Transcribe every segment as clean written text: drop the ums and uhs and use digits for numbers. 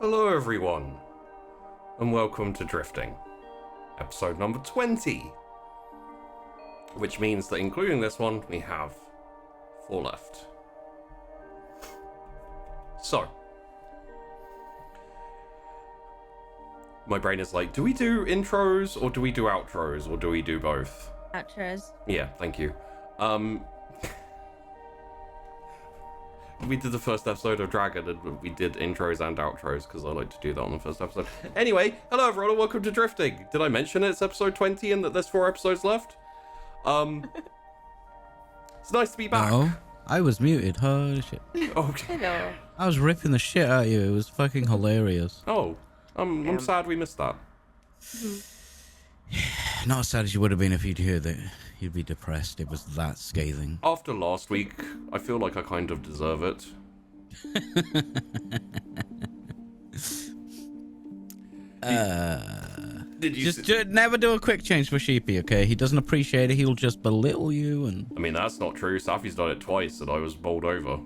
Hello everyone, and welcome to Drifting, episode number 20, which means that including this one, we have 4 left. So, my brain is like, do we do intros, or do we do outros, or do we do both? Outros. Yeah, thank you. We did the first episode of Dragon, and we did intros and outros, because I like to do that on the first episode. Anyway, hello everyone, and welcome to Drifting. Did I mention it's episode 20 and that there's 4 episodes left? It's nice to be back. No, I was muted. Holy shit. Okay. Hello. I was ripping the shit out of you. It was fucking hilarious. Oh, I'm sad we missed that. Not as sad as you would have been if you'd heard it. You'd be depressed. It was that scathing. After last week, I feel like I kind of deserve it. Did you Just never do a quick change for Sheepy, okay? He doesn't appreciate it. He'll just belittle you and... I mean, that's not true. Safi's done it twice, and I was bowled over.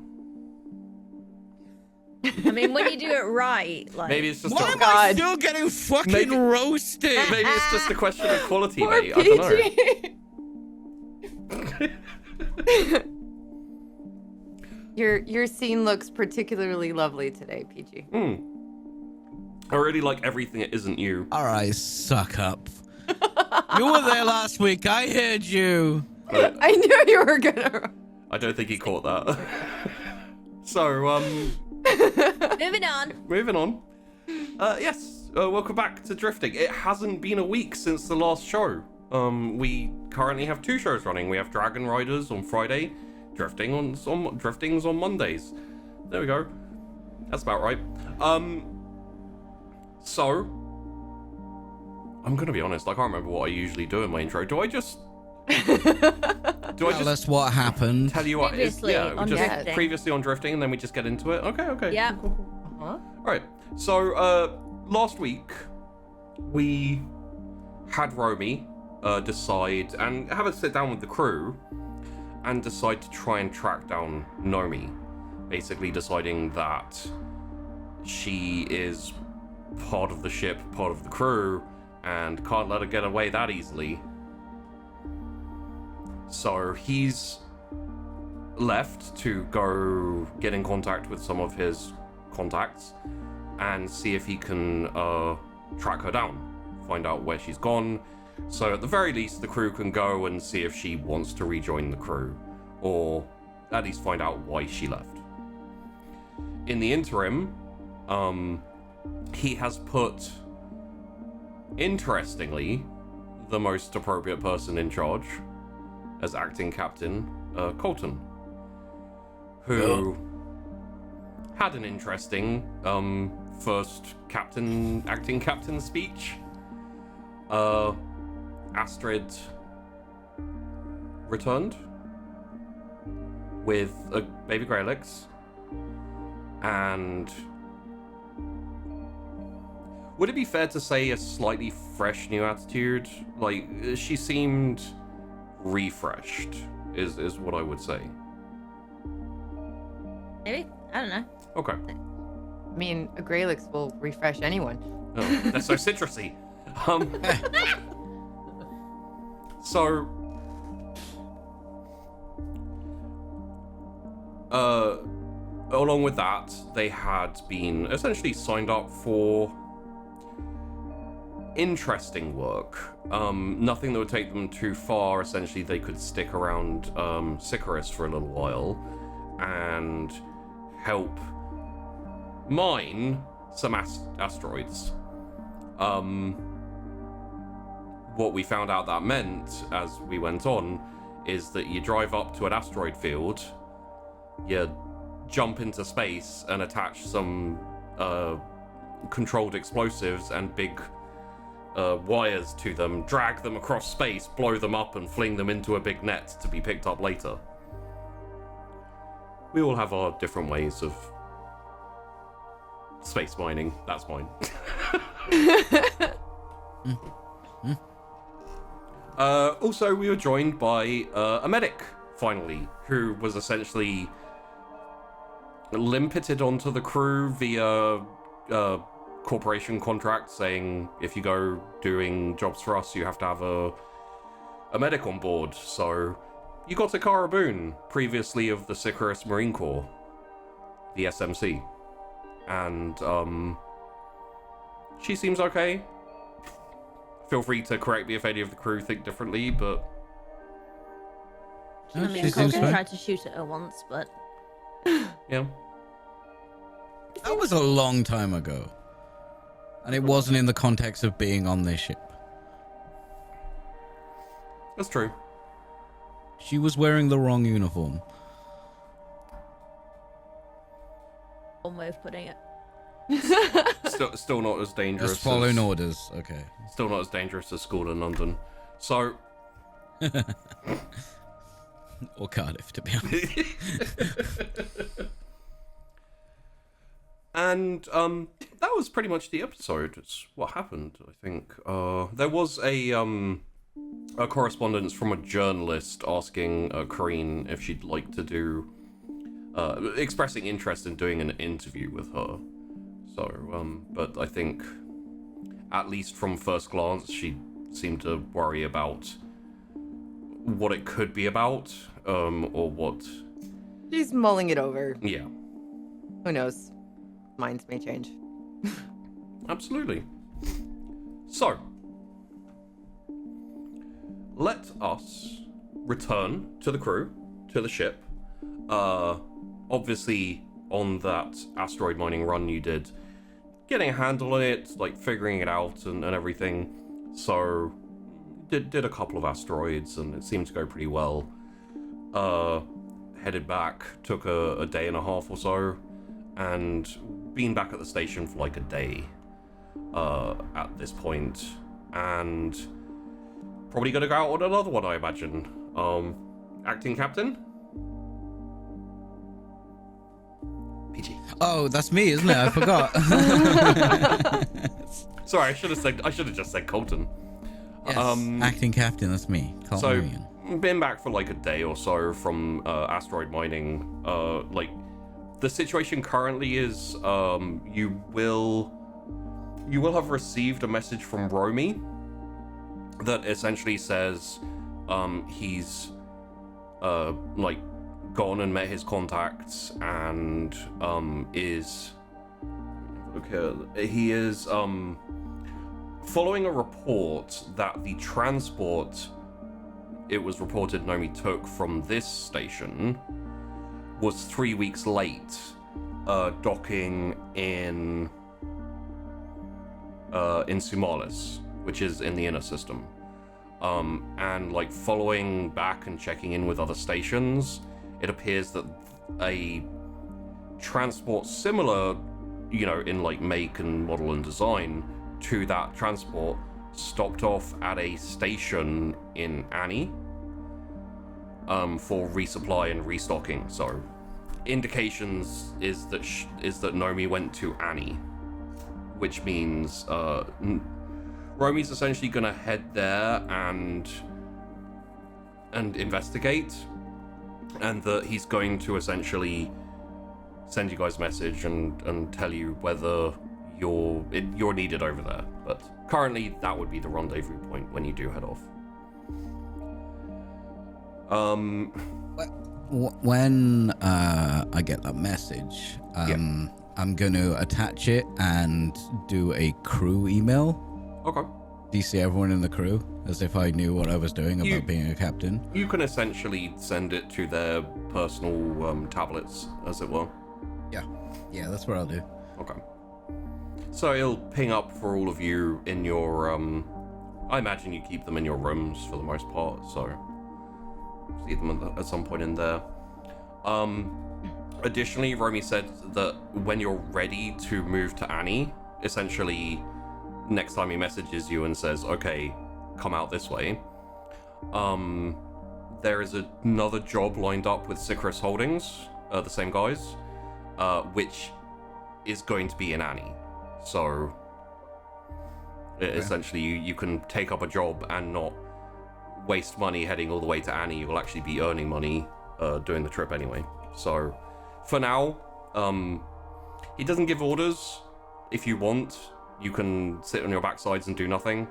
I mean, when you do it right, like... Maybe it's just Why a... am I still getting fucking roasted? Maybe it's just a question of quality, Poor mate. I don't know. Your scene looks particularly lovely today, PG. I really like everything that isn't you. Alright, suck up. You were there last week. I heard you. I knew you were gonna. I don't think he caught that. So, Moving on. yes, welcome back to Drifting. It hasn't been a week since the last show. We currently have 2 shows running. We have Dragon Riders on Friday, Drifting's on Mondays. There we go. That's about right. So, I'm gonna be honest, I can't remember what I usually do in my intro. Do I just Tell us what happened. tell you what it is? Previously Yeah, on just Drifting. previously on Drifting, and then we just get into it. Okay. Yeah. Cool. Huh? Alright, so last week we had Romy decide and have a sit down with the crew and decide to try and track down Nomi, basically deciding that she is part of the ship, part of the crew, and can't let her get away that easily. So he's left to go get in contact with some of his contacts and see if he can track her down, find out where she's gone, so at the very least the crew can go and see if she wants to rejoin the crew, or at least find out why she left. In the interim, he has put, interestingly, the most appropriate person in charge as acting captain, Colton, who had an interesting first acting captain speech. Astrid returned with a baby Greylix, and would it be fair to say a slightly fresh new attitude? Like, she seemed refreshed, is what I would say. Maybe? I don't know. Okay. I mean, a Greylix will refresh anyone. Oh, they're so citrusy. So, along with that, they had been essentially signed up for interesting work. Nothing that would take them too far. Essentially, they could stick around Sycharis for a little while and help mine some asteroids. What we found out that meant as we went on is that you drive up to an asteroid field, you jump into space and attach some controlled explosives and big wires to them, drag them across space, blow them up, and fling them into a big net to be picked up later. We all have our different ways of space mining. That's mine. Also, we were joined by a medic, finally, who was essentially limpited onto the crew via corporation contract saying if you go doing jobs for us, you have to have a medic on board. So you got Takara Boone, previously of the Sicarus Marine Corps, the SMC, and she seems okay. Feel free to correct me if any of the crew think differently, but I mean, she seems Colton fine. tried to shoot at her once, but yeah. That was a long time ago. And it wasn't in the context of being on this ship. That's true. She was wearing the wrong uniform. one way of putting it. Still not as dangerous. Just following orders, okay. Still not as dangerous as school in London. So, Or Cardiff, to be honest. and that was pretty much the episode. It's what happened, I think. There was a correspondence from a journalist asking Kareen if she'd like to do, expressing interest in doing an interview with her. So, but I think, at least from first glance, she seemed to worry about what it could be about, or what... She's mulling it over. Yeah. Who knows? Minds may change. Absolutely. So, let us return to the crew, to the ship. Obviously, on that asteroid mining run you did, getting a handle on it, like figuring it out and everything. So, did a couple of asteroids and it seemed to go pretty well. Headed back, took a day and a half or so, and been back at the station for like a day at this point, and probably gonna go out on another one, I imagine. Acting captain? PG. Oh, that's me, isn't it? I forgot. Sorry, I should have just said Colton. Yes, acting captain, that's me. Carl So, Marion. been back for like a day or so from asteroid mining. Like, the situation currently is you will have received a message from Romy that essentially says he's like gone and met his contacts and is following a report that the transport it was reported Nomi took from this station was 3 weeks late, docking in Sumalis, which is in the inner system. And like following back and checking in with other stations, it appears that a transport similar, you know, in like make and model and design to that transport stopped off at a station in Annie for resupply and restocking. So indications is that Nomi went to Annie, which means Romi's essentially gonna head there and investigate, and that he's going to essentially send you guys a message and tell you whether you're needed over there. But currently, that would be the rendezvous point when you do head off. When I get that message, I'm going to attach it and do a crew email. Okay. Do you see everyone in the crew as if I knew what I was doing about being a captain? You can essentially send it to their personal tablets, as it were. Yeah, that's what I'll do. Okay. So it'll ping up for all of you in your, I imagine you keep them in your rooms for the most part, so see them at some point in there. Additionally, Romy said that when you're ready to move to Annie, essentially next time he messages you and says, okay, come out this way, there is another job lined up with Sicarus Holdings, the same guys, which is going to be in Annie. So essentially you can take up a job and not waste money heading all the way to Annie. You'll actually be earning money doing the trip anyway. So for now, he doesn't give orders, if you want, you can sit on your backsides and do nothing,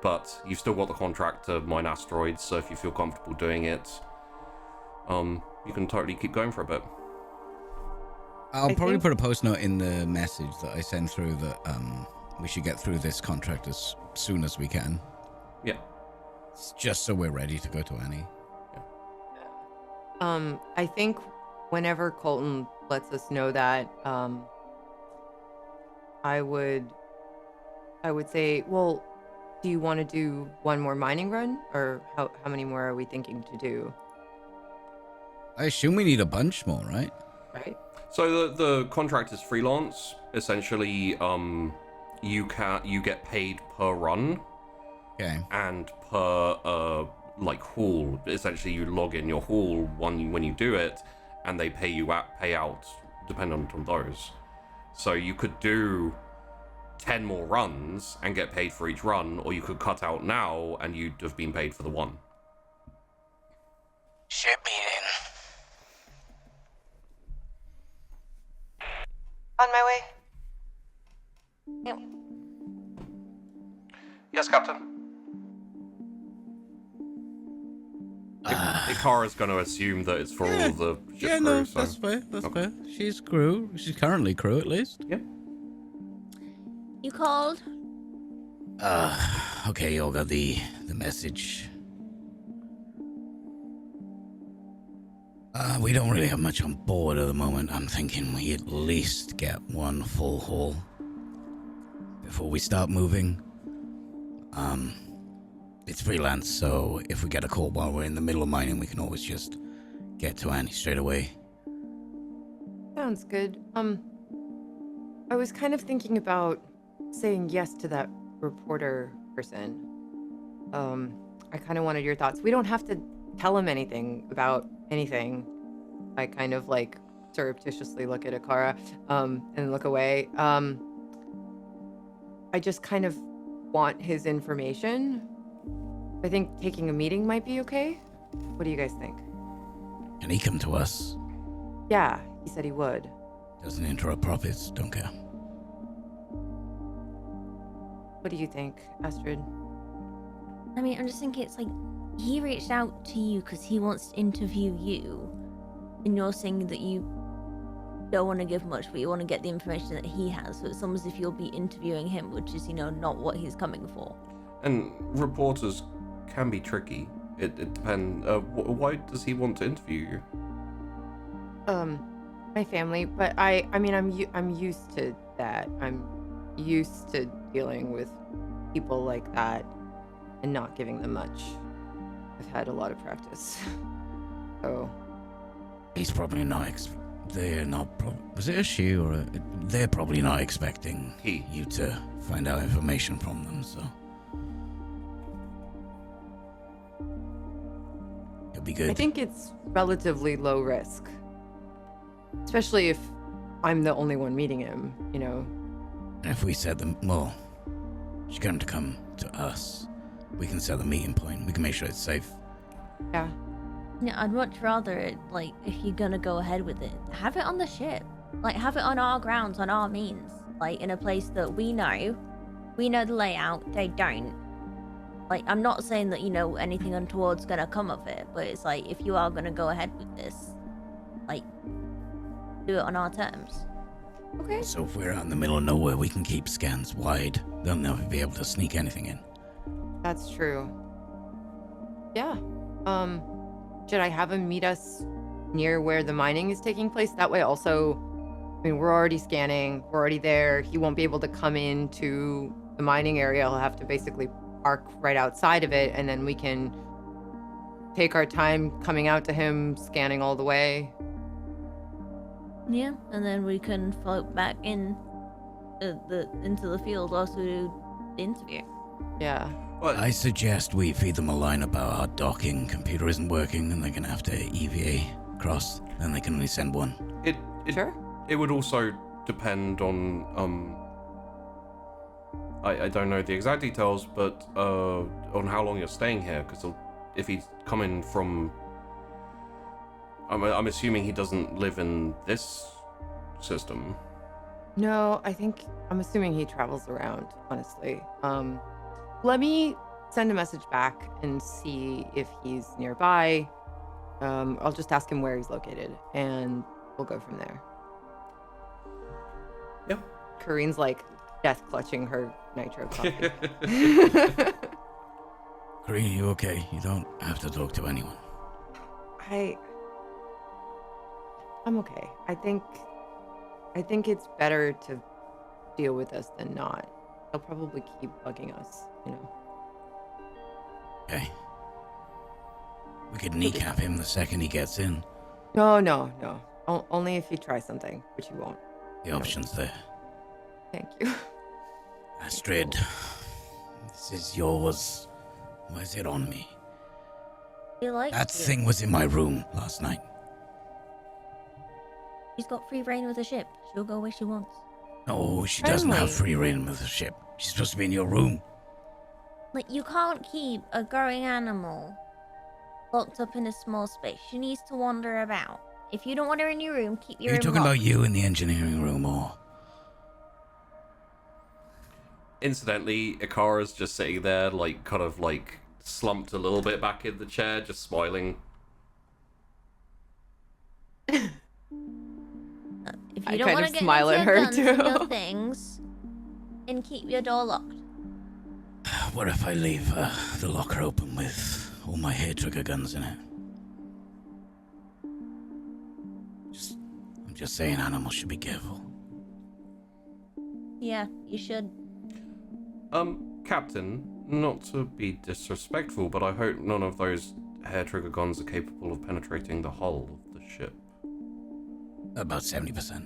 but you've still got the contract to mine asteroids, so if you feel comfortable doing it, you can totally keep going for a bit. I'll probably put a post note in the message that I send through that we should get through this contract as soon as we can. Yeah. It's just so we're ready to go to Annie. I think whenever Colton lets us know that, I would say, well, do you want to do one more mining run, or how many more are we thinking to do? I assume we need a bunch more, right? Right? So the contract is freelance. Essentially, you get paid per run. Okay. And per haul. Essentially, you log in your haul when you do it, and they pay out dependent on those. So you could do 10 more runs and get paid for each run, or you could cut out now and you'd have been paid for the one. Ship meeting. On my way. Yep. Yes, Captain. Ikara's going to assume that it's for all the ship crew. No, so. that's fair. That's fair. She's crew. She's currently crew, at least. Yeah. You called? Okay, you all got the message. We don't really have much on board at the moment. I'm thinking we at least get one full haul before we start moving. It's freelance, so if we get a call while we're in the middle of mining, we can always just get to Annie straight away. Sounds good. I was kind of thinking about saying yes to that reporter person. I kind of wanted your thoughts. We don't have to tell him anything about anything. I kind of like surreptitiously look at Ikara, and look away. I just kind of want his information. I think taking a meeting might be okay. What do you guys think? Can he come to us? Yeah, he said he would. Doesn't interrupt profits, don't care. What do you think, Astrid? I mean, I'm just thinking it's like he reached out to you because he wants to interview you, and you're saying that you don't want to give much, but you want to get the information that he has. So it's almost as if you'll be interviewing him, which is, not what he's coming for. And reporters can be tricky. It depends. Why does he want to interview you? My family, but I'm used to that. I'm used to dealing with people like that and not giving them much. I've had a lot of practice. So He's probably not. They're not. Was it a she or a? They're probably not expecting you to find out information from them. So it'll be good. I think it's relatively low risk, especially if I'm the only one meeting him. And if we set them, well, she's going to come to us. We can set the meeting point. We can make sure it's safe. Yeah. Yeah, I'd much rather it, if you're gonna go ahead with it, have it on the ship. Have it on our grounds, on our means. In a place that we know the layout, they don't. I'm not saying that, anything untoward's gonna come of it, but it's if you are gonna go ahead with this, do it on our terms. Okay. So if we're out in the middle of nowhere, we can keep scans wide. They'll never be able to sneak anything in. That's true. Yeah. Should I have him meet us near where the mining is taking place? That way also, we're already scanning, we're already there. He won't be able to come into the mining area. He'll have to basically park right outside of it, and then we can take our time coming out to him, scanning all the way. Yeah, and then we can float back into the field whilst we do the interview. Yeah. Well, I suggest we feed them a line about our docking computer isn't working and they're going to have to EVA across, and they can only send one. Sure. It would also depend on I don't know the exact details, but on how long you're staying here, because if he's coming from, I'm assuming he doesn't live in this system. No, I'm assuming he travels around, honestly. Let me send a message back and see if he's nearby. I'll just ask him where he's located, and we'll go from there. Yeah. Kareen's like death clutching her nitro coffee. Kareen, you okay? You don't have to talk to anyone. I'm okay. I think it's better to deal with this than not. They'll probably keep bugging us, you know. Okay. We could kneecap him the second he gets in. No. Only if you try something, which you won't. The option's there. Thank you. Astrid, this is yours. Why is it on me? He likes That you. thing was in my room last night. She's got free reign with the ship. She'll go where she wants. No, she doesn't have Friendly. free reign with the ship. She's supposed to be in your room. Like, you can't keep a growing animal locked up in a small space. She needs to wander about. If you don't want her in your room, keep your Are you room talking locked. about you in the engineering room or... Incidentally, Ikara's just sitting there, like, kind of, like, slumped a little bit back in the chair, just smiling. If I you don't kind want of to get smile into at your her, guns and your too. things, and keep your door locked. What if I leave the locker open with all my hair trigger guns in it? I'm just saying animals should be careful. Yeah, you should. Captain, not to be disrespectful, but I hope none of those hair trigger guns are capable of penetrating the hull of the ship. About 70%.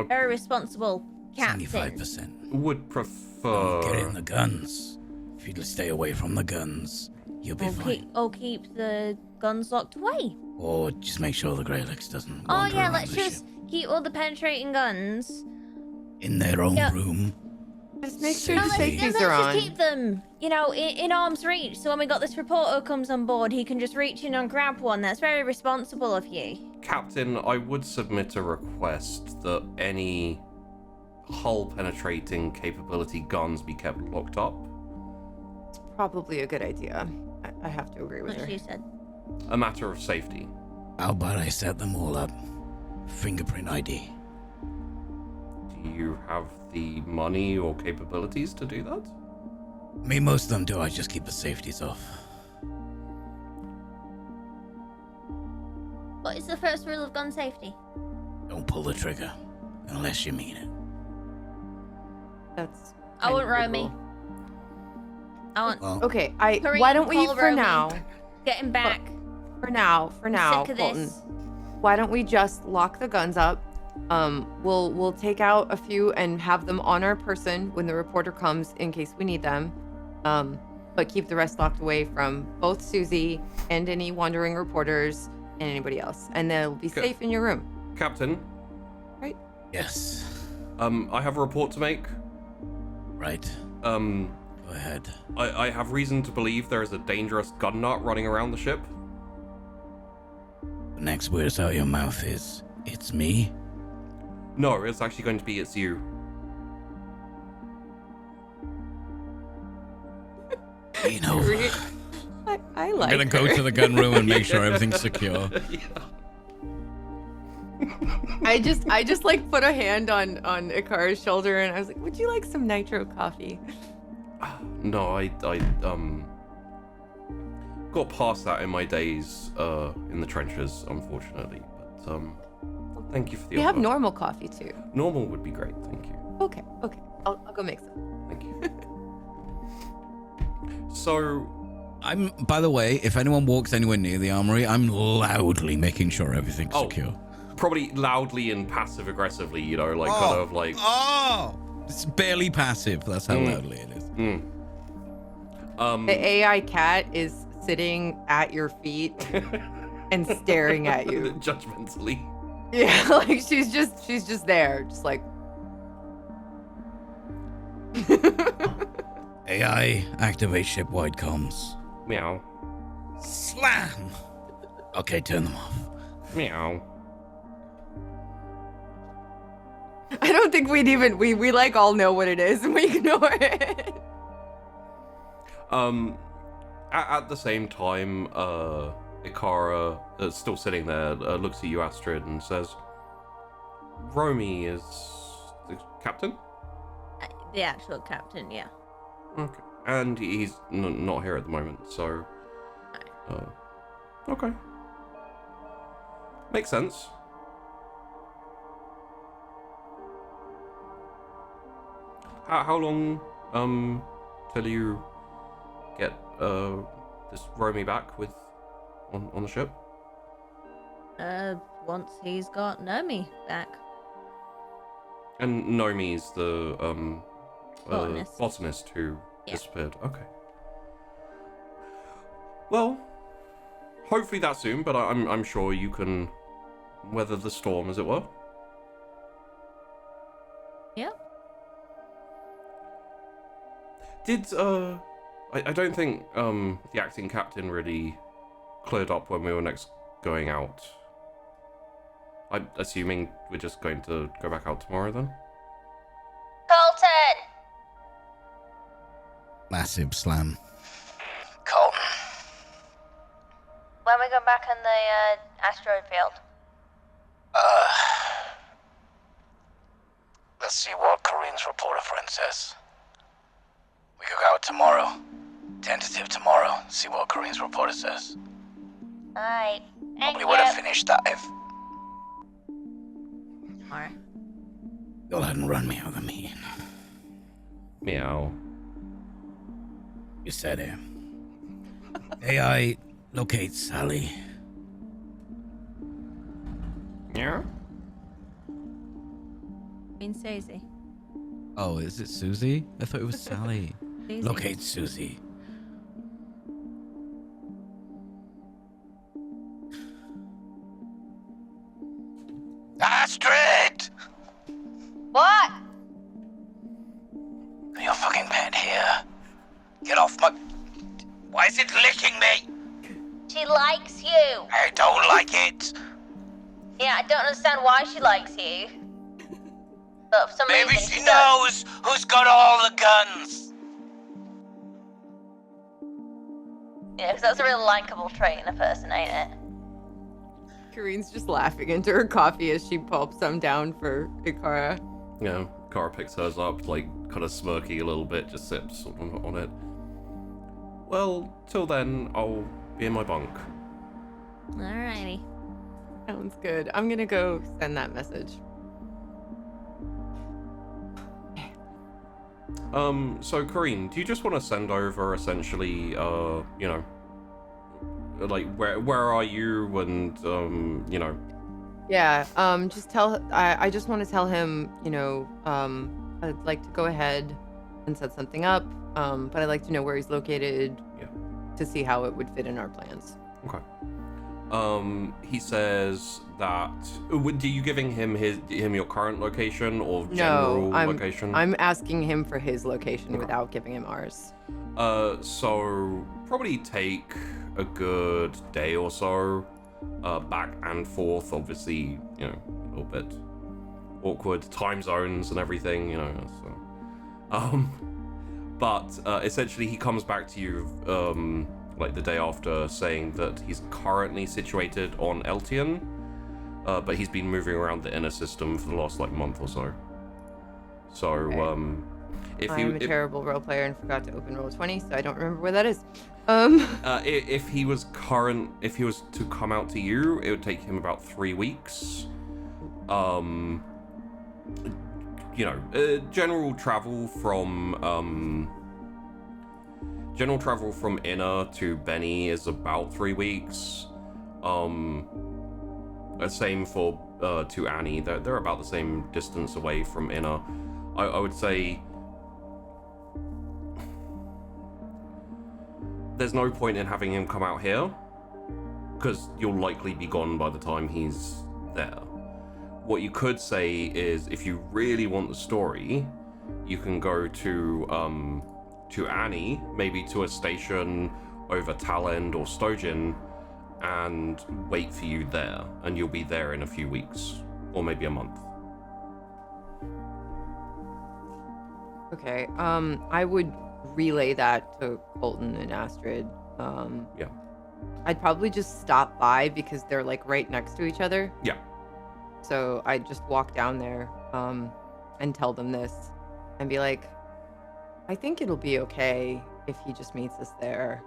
Very responsible, Captain. 75%. Would prefer... Don't get in the guns. If you'd stay away from the guns, you'll be fine. I'll keep the guns locked away. Or just make sure the Greylix doesn't Oh wander yeah, around let's the just ship. keep all the penetrating guns. In their own Yeah. room. Just make sure No, the let's- safeties let's are just on. keep them, you know, in arm's reach. So when we got this reporter comes on board, he can just reach in and grab one. That's very responsible of you. Captain, I would submit a request that any hull penetrating capability guns be kept locked up. It's probably a good idea. I have to agree with What her. she said. A matter of safety. How about I set them all up? Fingerprint ID. Do you have the money or capabilities to do that? I mean, most of them do. I just keep the safeties off. What is the first rule of gun safety? Don't pull the trigger. Unless you mean it. That's. I wouldn't row kind of me. illegal. I want Well, Okay, Kareem, why don't we call for row me. now? get him back. For now, I'm sick of Colton. this. Why don't we just lock the guns up? We'll take out a few and have them on our person when the reporter comes in case we need them. But keep the rest locked away from both Susie and any wandering reporters and anybody else. And they'll be safe in your room. Captain, yes. I have a report to make. Right. Go Go ahead. I have reason to believe there is a dangerous gun nut running around the ship. The next words out of your mouth is, it's me? No, it's actually going to be it's you. You know, I I'm like gonna go her. to the gun room and make sure everything's secure. I just like put a hand on Ikara's shoulder and I was like, would you like some nitro coffee? No, I got past that in my days in the trenches, unfortunately. But thank you for the We have offer. normal coffee too. Normal would be great, thank you. Okay. I'll go make some. Thank you. So, By the way, if anyone walks anywhere near the armory, I'm loudly making sure everything's Oh. secure. probably loudly and passive aggressively, you know, like kind of like. Oh! It's barely passive. That's how Mm. loudly it is. The AI cat is sitting at your feet and staring at you. Judgmentally. Yeah, like she's just there, just like. AI, activate ship-wide comms. Meow. Slam! Okay, turn them off. Meow. I don't think we'd even we like all know what it is and we ignore it. At the same time, Ikara, still sitting there, looks at you, Astrid, and says, Romy is the captain? The actual captain, yeah. Okay. And he's not here at the moment, so... okay. Makes sense. How long, till you get, this Romy back with, on the ship? Once he's got Nomi back. And Nomi's the, Botanist. botanist who Yeah. disappeared. Okay. Well, hopefully that's soon, but I'm sure you can weather the storm, as it were. Yep. Did, I don't think, the acting captain really cleared up when we were next going out. I'm assuming we're just going to go back out tomorrow then? Colton! Massive slam. Colton. When we go back in the asteroid field? Let's see what Corinne's reporter friend says. We could go out tomorrow. Tentative tomorrow. See what Corinne's reporter says. Alright. Probably would have finished that if... Tomorrow. Go ahead and run me out of the meeting. Meow. You said it. AI locate Sally. Yeah? Mean Susie. Oh, is it Susie? I thought it was Sally. Susie. Locate Susie. Astrid! What? Your fucking pet here. Get off my... Why is it licking me? She likes you. I don't like it. Yeah, I don't understand why she likes you. But for some Maybe reason she does. knows who's got all the guns. Yeah, because that's a real likable trait in a person, ain't it? Corinne's just laughing into her coffee as she pulps some down for Ikara. Yeah, Kara picks hers up, like, kind of smirky a little bit, just sips on it. Well, till then, I'll be in my bunk. Alrighty. Sounds good. I'm gonna go send that message. So Corinne, do you just want to send over essentially, you know, like where are you and you know? Yeah. Just tell. I just want to tell him. You know. I'd like to go ahead and set something up. But I'd like to know where he's located. Yeah. To see how it would fit in our plans. Okay. He says that. Do you giving him your current location or general location? I'm asking him for his location without giving him ours. So probably take a good day or so, back and forth. Obviously, you know, a little bit awkward time zones and everything, you know. So, but essentially, he comes back to you, like the day after, saying that he's currently situated on Eltian, but he's been moving around the inner system for the last like month or so. So, Okay. if I'm a terrible role player and forgot to open Roll20, so I don't remember where that is. If he was to come out to you, it would take him about 3 weeks. You know, general travel from Inner to Benny is about 3 weeks. Same for to Annie. They're about the same distance away from Inner. I would say there's no point in having him come out here because you'll likely be gone by the time he's there. What you could say is, if you really want the story, you can go to Annie, maybe to a station over Talend or Stojin, and wait for you there, and you'll be there in a few weeks or maybe a month. Okay. I would relay that to Colton and Astrid. Yeah. I'd probably just stop by because they're like right next to each other. Yeah. So I'd just walk down there, and tell them this, and be like, I think it'll be okay if he just meets us there.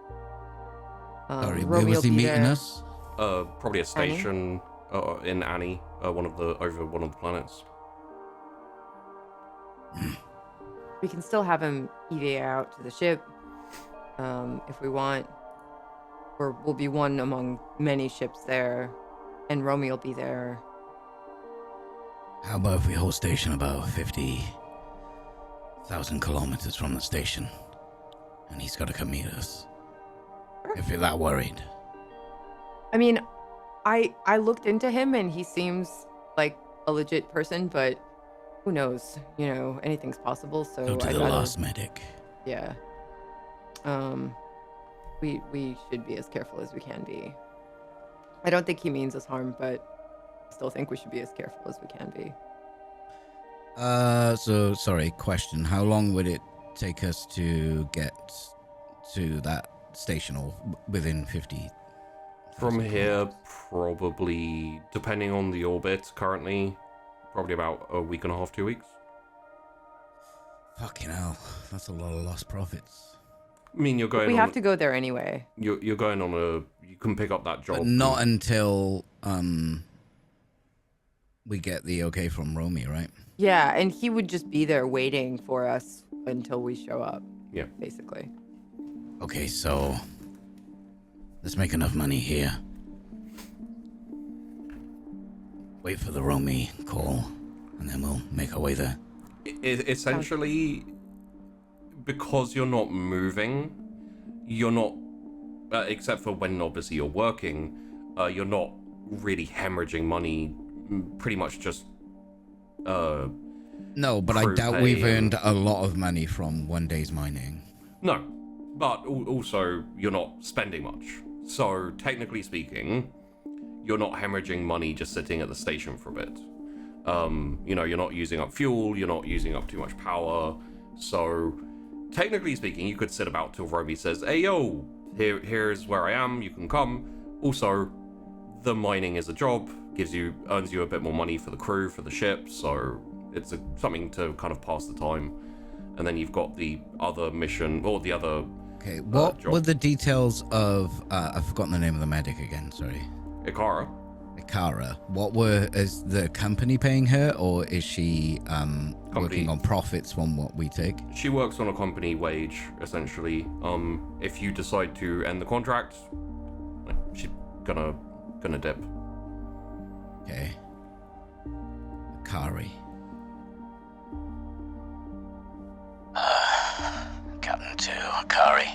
Sorry, where Romeo was he will be meeting there. us? Probably a station in Annie, over one of the planets. We can still have him EVA out to the ship, if we want. Or we'll be one among many ships there, and Romeo will be there. How about if we hold station about 50,000 kilometers from the station, and he's got to come meet us? If you're that worried. I mean, I looked into him, and he seems like a legit person, but who knows? You know, anything's possible. So Go to I'd the rather, last medic. yeah. We should be as careful as we can be. I don't think he means us harm, but I still think we should be as careful as we can be. So, sorry, question. How long would it take us to get to that station, or within 50? From here, probably, depending on the orbit currently, probably about a week and a half, 2 weeks. Fucking hell, that's a lot of lost profits. I mean, you're going. We have to go there anyway. You're going on a. You can pick up that job. But not until we get the okay from Romy, right? Yeah, and he would just be there waiting for us until we show up. Yeah. Basically. Okay, so let's make enough money here. Wait for the Romy call, and then we'll make our way there. Essentially, because you're not moving, you're not, except for when obviously you're working, you're not really hemorrhaging money. Pretty much just. No, but I crew doubt pay we've and- earned a lot of money from one day's mining. No, but also you're not spending much. So technically speaking, you're not hemorrhaging money just sitting at the station for a bit. You know, you're not using up fuel, you're not using up too much power. So technically speaking, you could sit about till Romy says, "Hey yo, here's where I am. You can come." Also, the mining is a job, earns you a bit more money for the crew, for the ship. So it's something to kind of pass the time. And then you've got the other mission, or the other. Okay, what job. were the details of? I've forgotten the name of the medic again. Sorry, Ikara. Ikara. Is the company paying her, or is she working on profits from what we take? She works on a company wage, essentially. If you decide to end the contract, she's gonna dip. Okay. Ikari. Captain to Akari.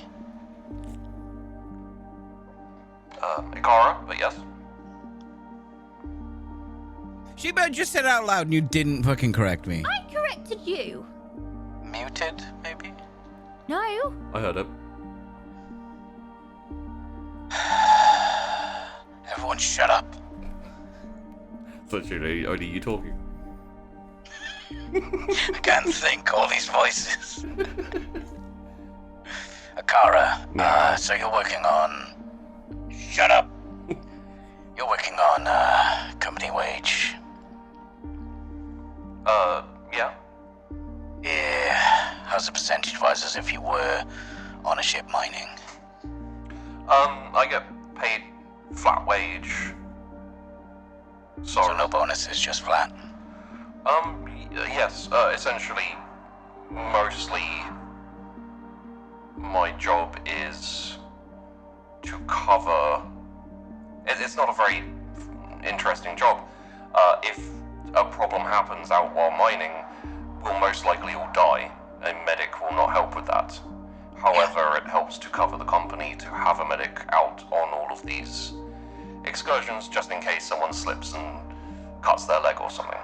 Ikara, but yes. She just said it out loud and you didn't fucking correct me. I corrected you. Muted, maybe? No. I heard it. Everyone shut up. It's literally only you talking. I can't think, all these voices. Akara, so you're working on... Shut up! You're working on, company wage. Yeah. Yeah. How's the percentage-wise as if you were on a ship mining? I get paid flat wage. So no bonuses, just flat? Yes, essentially, mostly my job is to cover... It's not a very interesting job. If a problem happens out while mining, we'll most likely all die. A medic will not help with that. However, it helps to cover the company to have a medic out on all of these excursions, just in case someone slips and cuts their leg or something.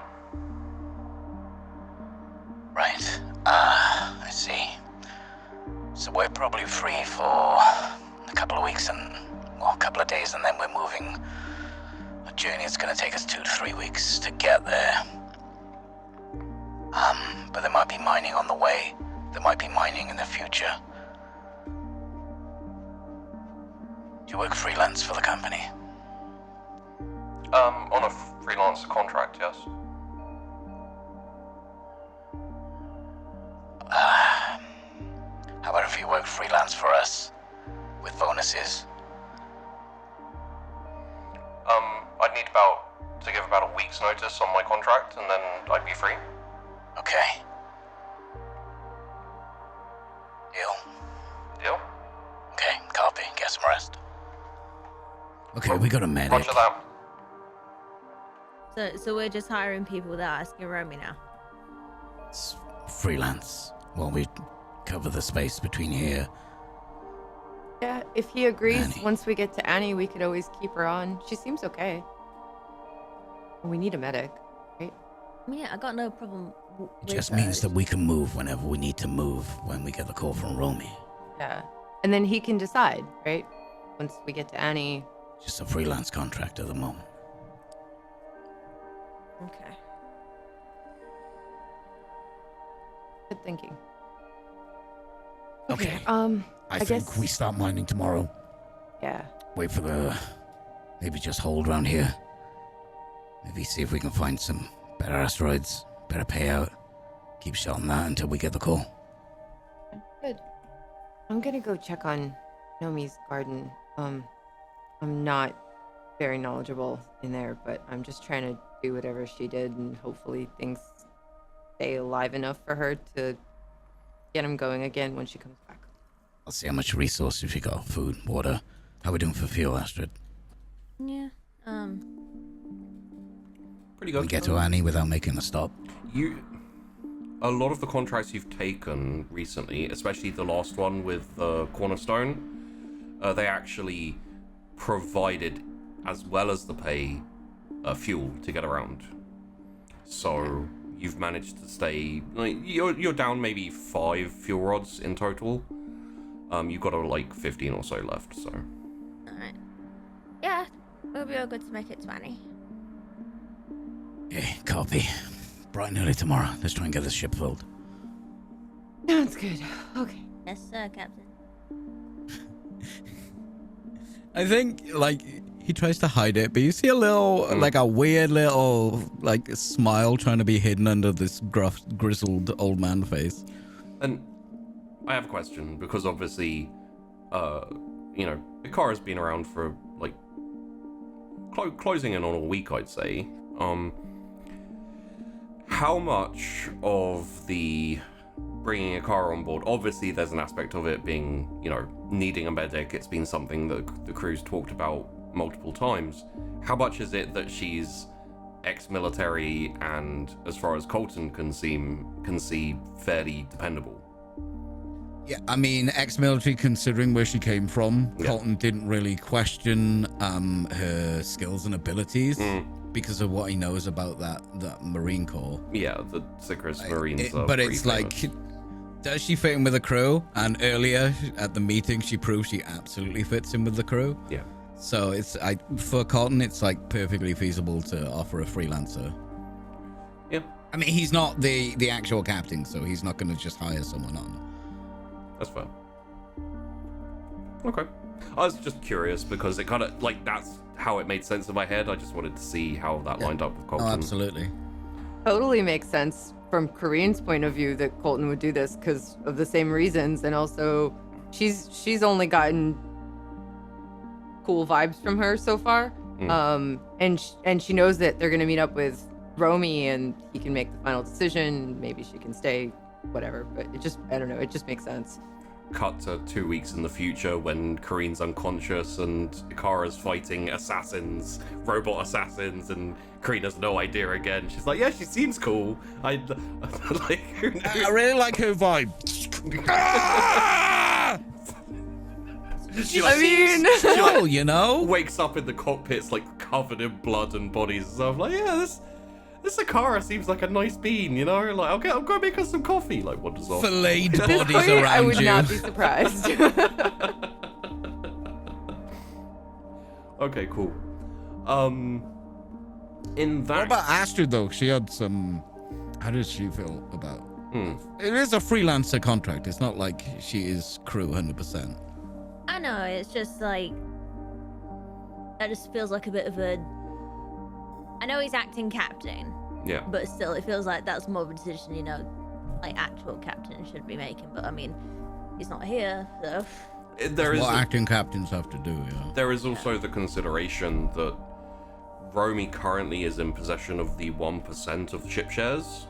Right. I see. So we're probably free for a couple of weeks a couple of days, and then we're moving a journey. It's going to take us 2 to 3 weeks to get there. But there might be mining on the way. there might be mining in the future. Do you work freelance for the company? On a freelance contract, yes. How about if you work freelance for us with bonuses? I'd need to give about a week's notice on my contract, and then I'd be free. Okay. Deal? Deal? Okay, copy. Get some rest. Okay, we got a medic. Roger that. So we're just hiring people that are asking Romy now. It's freelance while we cover the space between here. Yeah, if he agrees, Annie. once we get to Annie, we could always keep her on. She seems okay. We need a medic, right? I mean, I got no problem with It just means that we can move whenever we need to move when we get the call from Romy. Yeah. And then he can decide, right? Once we get to Annie. Just a freelance contract at the moment. Okay. Good thinking. Okay. I think guess- we start mining tomorrow. Yeah. Wait for maybe just hold around here. Maybe see if we can find some better asteroids, better payout. Keep shot on that until we get the call. Good. I'm gonna go check on Nomi's garden. I'm not very knowledgeable in there, but I'm just trying to do whatever she did, and hopefully things stay alive enough for her to get them going again when she comes back. I'll see how much resources we got. Food, water. How we doing for fuel, Astrid? Yeah. Pretty good. We get to Annie without making a stop. A lot of the contracts you've taken recently, especially the last one with Cornerstone, they actually provided, as well as the pay, fuel to get around. So you've managed to stay, like, you're down maybe 5 fuel rods in total. You've got like 15 or so left, so. Alright. Yeah, we'll be all good to make it to Annie. Okay, copy. Bright and early tomorrow. Let's try and get this ship filled. Sounds good. Okay. Yes, sir, Captain. I think, like, he tries to hide it, but you see a little, like, a weird little, like, smile trying to be hidden under this gruff, grizzled old man face. And I have a question, because obviously, Ikara's been around for, like, closing in on a week, I'd say. How much of the bringing Ikara on board, obviously there's an aspect of it being, needing a medic. It's been something that the crew's talked about multiple times. How much is it that she's ex-military and, as far as Colton can see fairly dependable? Yeah, I mean, ex-military, considering where she came from, Yeah. Colton didn't really question her skills and abilities because of what he knows about that Marine Corps. Yeah, the Sicris Marines are But pretty it's famous. like, does she fit in with the crew? And earlier at the meeting, she proved she absolutely fits in with the crew. Yeah. So for Colton, it's like perfectly feasible to offer a freelancer. Yeah. I mean, he's not the actual captain, so he's not going to just hire someone on. That's fair. Okay. I was just curious because it kind of, like, that's how it made sense in my head. I just wanted to see how that lined up with Oh, Colton. absolutely. Totally makes sense from Kareen's point of view that Colton would do this because of the same reasons, and also she's only gotten cool vibes from her so far. And she knows that they're gonna meet up with Romy and he can make the final decision. Maybe she can stay, whatever. But I don't know, it just makes sense. Cut to 2 weeks in the future when Kareen's unconscious and Ikara's fighting assassins, robot assassins, and Kareen has no idea again. She's like, yeah, she seems cool. I really like her vibe. She, Cool, you know? wakes up in the cockpits like covered in blood and bodies and stuff. Like, yeah, this Ikara seems like a nice bean, Like, I'll go make us some coffee. Like, wanders off. Filleted At this bodies point, around I would you. not be surprised. Okay, cool. In that, What about Astrid, though? She had some... How does she feel about It is a freelancer contract. It's not like she is crew 100%. I know, it's just like, that just feels like a bit of a, I know he's acting captain, Yeah. but still it feels like that's more of a decision, you know, like actual captain should be making. But I mean, he's not here, so. There is what acting captains have to do, yeah. There is also the consideration that Romy currently is in possession of the 1% of ship shares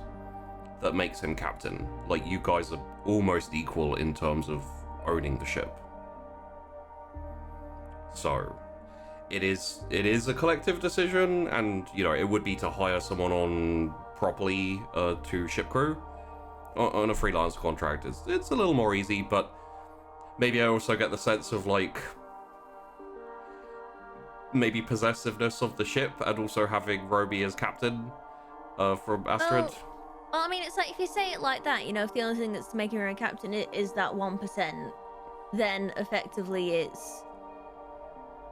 that makes him captain. Like, you guys are almost equal in terms of owning the ship. So, it is a collective decision, and, you know, it would be to hire someone on properly to ship crew. On a freelance contract, it's a little more easy, but maybe I also get the sense of, like, maybe possessiveness of the ship, and also having Roby as captain from Astrid. Well, I mean, it's like, if you say it like that, you know, if the only thing that's making her a captain is that 1%, then effectively it's,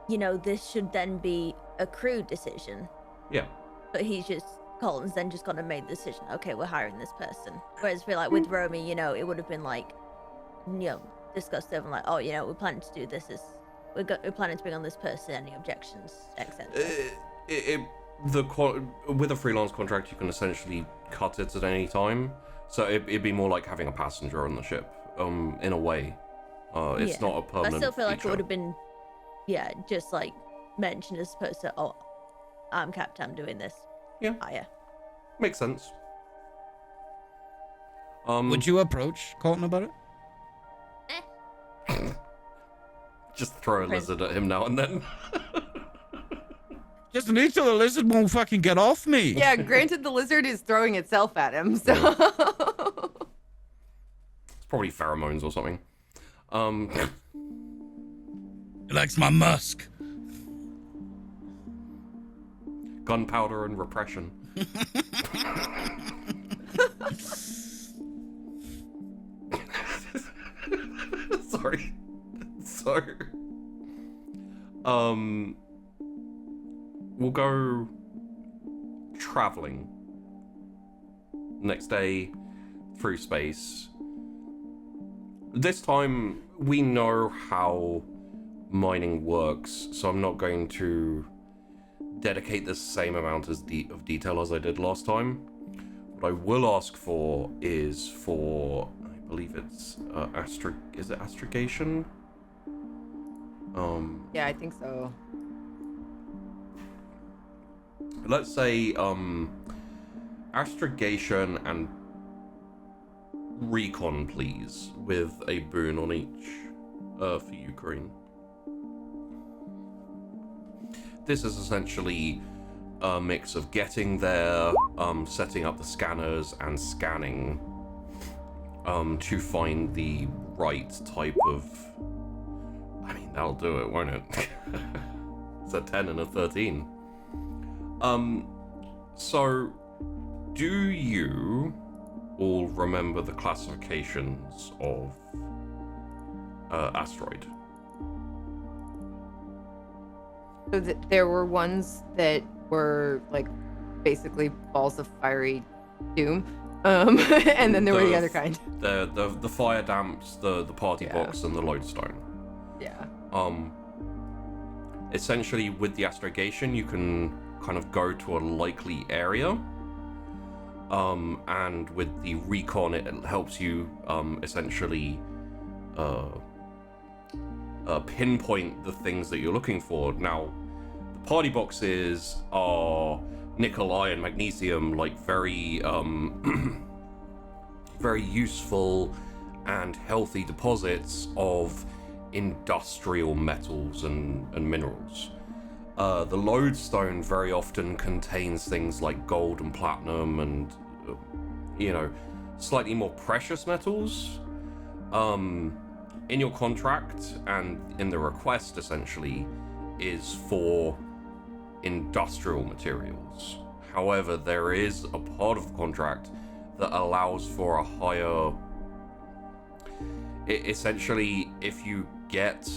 you know, this should then be a crew decision. Yeah. But Colton's then just gone and made the decision, okay, we're hiring this person. Whereas I feel like with Romy, you know, it would have been like, you know, discussed over like, oh, you know, we're planning to do this, we're planning to bring on this person, any objections, etc. With a freelance contract, you can essentially cut it at any time, so it'd be more like having a passenger on the ship, in a way. It's not a permanent I still feel like feature. it would have been, yeah, just like mentioned as opposed to, oh, I'm captain, I'm doing this. Yeah. Oh, yeah. Makes sense. Would you approach Colton about it? Just throw a lizard at him now and then. Just an each other lizard won't fucking get off me. Yeah, granted, the lizard is throwing itself at him, so. It's probably pheromones or something. He likes my musk. Gunpowder and repression. Sorry. So, we'll go traveling. Next day through space. This time we know how mining works, so I'm not going to dedicate the same amount of detail as I did last time. What I will ask for is for, I believe it's is it astrogation? Yeah, I think so. Let's say astrogation and recon, please, with a boon on each for Ukraine. This is essentially a mix of getting there, setting up the scanners, and scanning to find the right type of... I mean, that'll do it, won't it? It's a 10 and a 13. So, do you all remember the classifications of asteroid? So there were ones that were like basically balls of fiery doom, and then there were the other kind. The fire damps, the party box, and the lodestone. Yeah. Essentially, with the astrogation, you can kind of go to a likely area. And with the recon, it helps you essentially pinpoint the things that you're looking for. Now, the party boxes are nickel, iron, magnesium, like very very useful and healthy deposits of industrial metals and minerals. The lodestone very often contains things like gold and platinum and, you know, slightly more precious metals. In your contract and in the request, essentially, is for industrial materials. However, there is a part of the contract that allows for a higher... essentially, if you get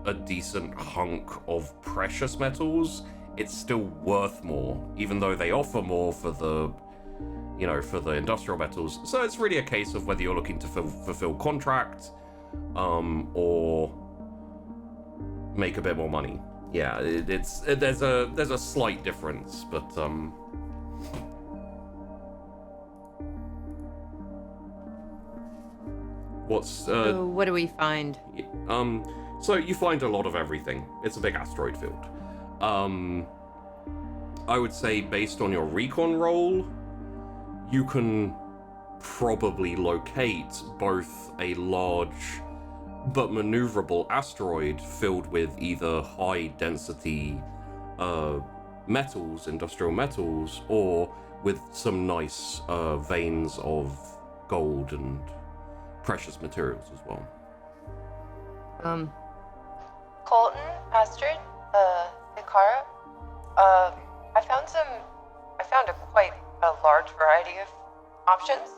a decent hunk of precious metals, it's still worth more, even though they offer more for the for the industrial metals. So it's really a case of whether you're looking to fulfill contract, or make a bit more money. Yeah, there's a slight difference, but So what do we find? So you find a lot of everything. It's a big asteroid field. I would say based on your recon roll, you can probably locate both a large but maneuverable asteroid filled with either high density metals, industrial metals, or with some nice veins of gold and precious materials as well. Colton, Astrid, Hikara, I found a quite a large variety of options.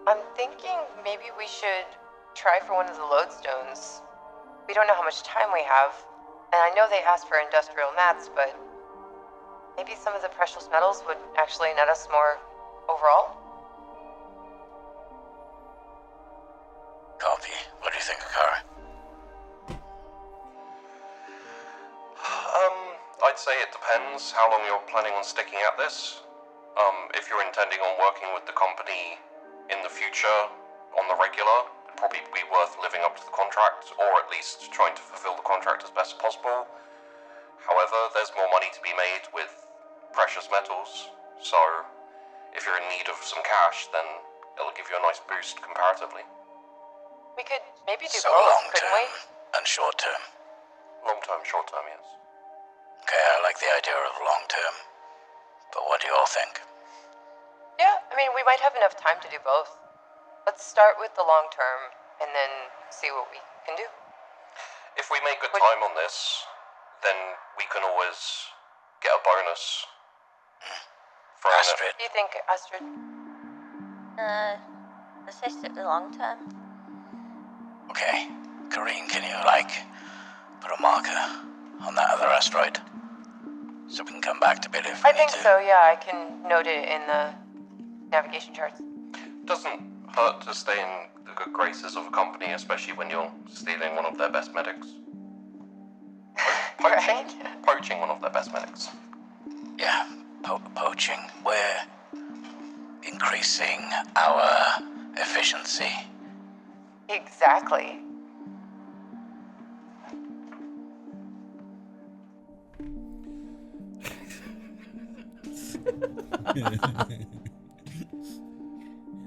I'm thinking maybe we should try for one of the lodestones. We don't know how much time we have, and I know they asked for industrial mats, but maybe some of the precious metals would actually net us more overall? Copy. What do you think, Akara? I'd say it depends how long you're planning on sticking at this. If you're intending on working with the company in the future on the regular, it'd probably be worth living up to the contract, or at least trying to fulfill the contract as best as possible. However, there's more money to be made with precious metals, so if you're in need of some cash, then it'll give you a nice boost comparatively. We could maybe do So both, long couldn't we? term and short term. Long term, short term, yes. Okay, I like the idea of long term. But what do you all think? Yeah, I mean, we might have enough time to do both. Let's start with the long term and then see what we can do. If we make good time on this, then we can always get a bonus. From Astrid, What do you think, Astrid? Let's say stick to the long term. okay. Kareen, can you, put a marker on that other asteroid? So we can come back to it if we I think need to. so, yeah. I can note it in the navigation charts. Doesn't hurt to stay in the good graces of a company, especially when you're stealing one of their best medics. Poaching? Right. Poaching one of their best medics. Yeah, poaching. We're increasing our efficiency. Exactly.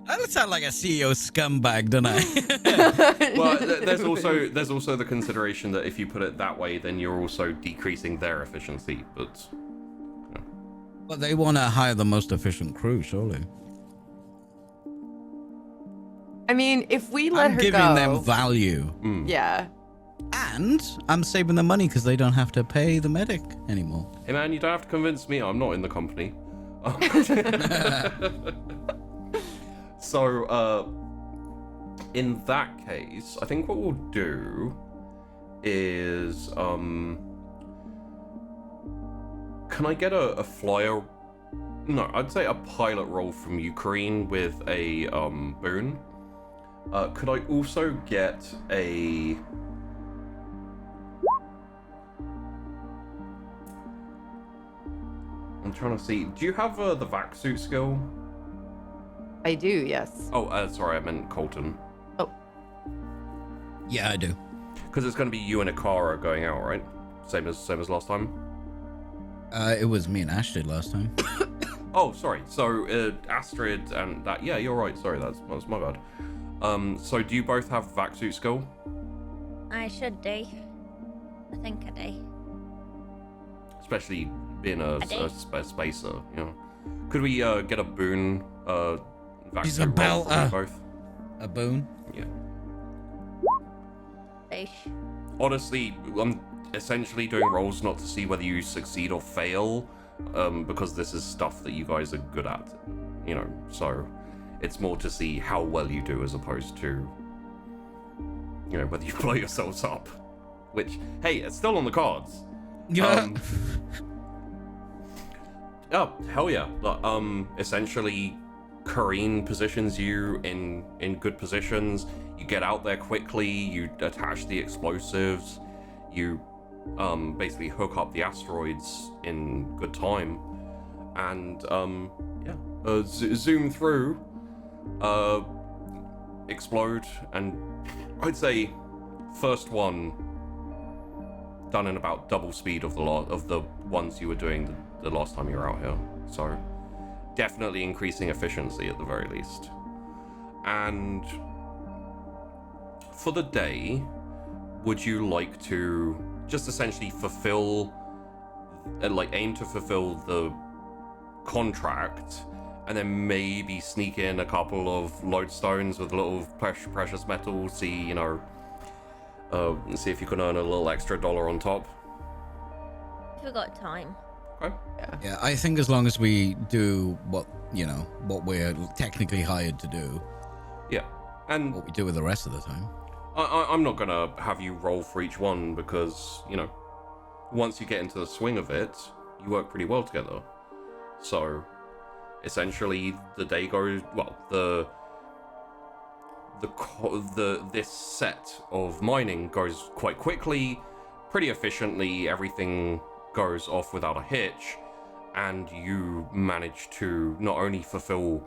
I sound like a CEO scumbag, don't I? Well, there's also the consideration that if you put it that way, then you're also decreasing their efficiency. But But they want to hire the most efficient crew, surely. I mean, if we let I'm her giving go, them value. yeah. And I'm saving them money because they don't have to pay the medic anymore. hey man, you don't have to convince me. I'm not in the company. So, in that case, I think what we'll do is, can I get a flyer? No, I'd say a pilot roll from Ukraine with a boon. Could I also get a? I'm trying to see. Do you have the vac suit skill? I do, yes. Oh, sorry, I meant Colton. Yeah, I do. Because it's going to be you and Akara going out, right? Same as last time. It was me and Ash did last time. Oh, sorry. So Astrid and that. Yeah, you're right. Sorry, that's my bad. So do you both have vac suit skill? I should do. I think I do. Especially being a spacer, you know. Could we get a boon? Vac He's suit a roll from you belter. both. A boon? Yeah. Ish. Honestly, I'm essentially doing rolls not to see whether you succeed or fail, because this is stuff that you guys are good at, you know, so it's more to see how well you do as opposed to, you know, whether you blow yourselves up, which, hey, it's still on the cards. Yeah. Oh, hell yeah. Essentially, Kareen positions you in good positions. You get out there quickly, you attach the explosives, you basically hook up the asteroids in good time, and zoom through, explode, and I'd say first one done in about double speed of the ones you were doing the last time you were out here. So definitely increasing efficiency at the very least. And for the day, would you like to just essentially aim to fulfill the contract, and then maybe sneak in a couple of lodestones with a little precious metal, see if you can earn a little extra dollar on top? We've got time. Okay. Yeah, I think as long as we do what we're technically hired to do, Yeah. And what we do with the rest of the time. I'm not gonna have you roll for each one because, once you get into the swing of it, you work pretty well together. So, essentially, the day goes, well, this set of mining goes quite quickly, pretty efficiently, everything goes off without a hitch, and you manage to not only fulfill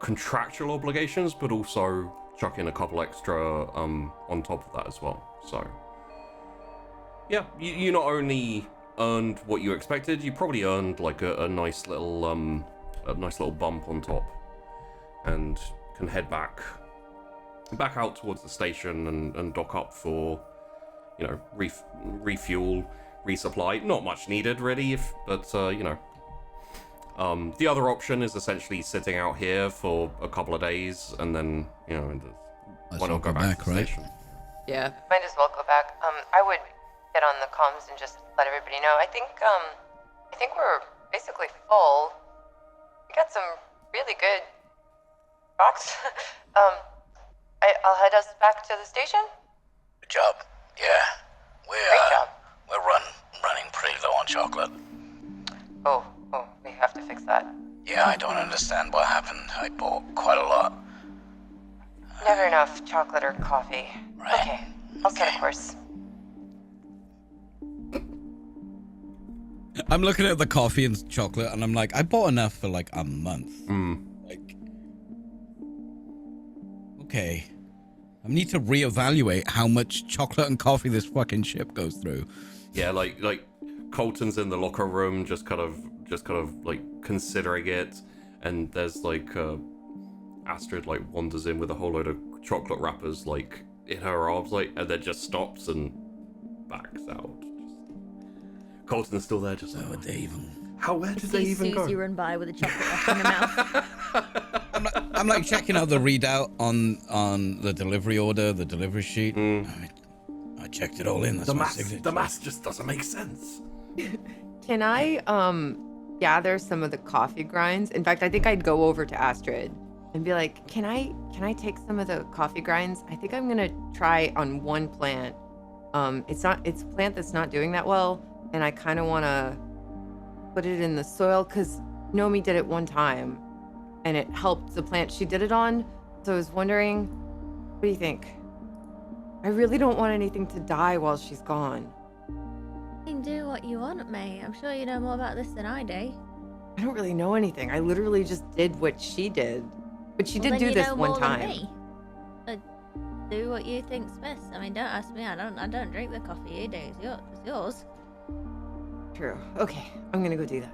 contractual obligations, but also chuck in a couple extra on top of that as well. So yeah, you not only earned what you expected, you probably earned like a nice little bump on top, and can head back out towards the station and dock up for refuel, resupply. Not much needed really, but the other option is essentially sitting out here for a couple of days, and then why not go back to the right? station? Yeah. Might as well go back. I would get on the comms and just let everybody know. I think we're basically full. We got some really good rocks. I'll head us back to the station. Good job. Yeah. Great job. We're running pretty low on chocolate. Oh, we have to fix that. Yeah, I don't understand what happened. I bought quite a lot. Never enough chocolate or coffee. Right. Okay, I'll set Okay. a course. I'm looking at the coffee and chocolate, and I'm like, I bought enough for like a month. Like, okay, I need to reevaluate how much chocolate and coffee this fucking ship goes through. Yeah, like Colton's in the locker room, just kind of like considering it, and there's like Astrid like wanders in with a whole load of chocolate wrappers like in her arms, like, and then just stops and backs out. Colton's still there, just like, Where where did they even go? Susie run by with a chocolate wrapper in her mouth. I'm like checking out the readout on the delivery order, the delivery sheet. I checked it all in. That's my signature. The math just doesn't make sense. Can I gather some of the coffee grinds? In fact, I think I'd go over to Astrid and be like, can I take some of the coffee grinds? I think I'm gonna try on one plant. It's a plant that's not doing that well, and I kind of want to put it in the soil because Nomi did it one time, and it helped the plant she did it on. So I was wondering, what do you think? I really don't want anything to die while she's gone. You can do what you want, mate. I'm sure you know more about this than I do. I don't really know anything. I literally just did what she did. But she Well, did then do you this know one more than time. me. Do what you think's best. I mean, don't ask me. I don't drink the coffee you do. It's yours. True. Okay, I'm gonna go do that.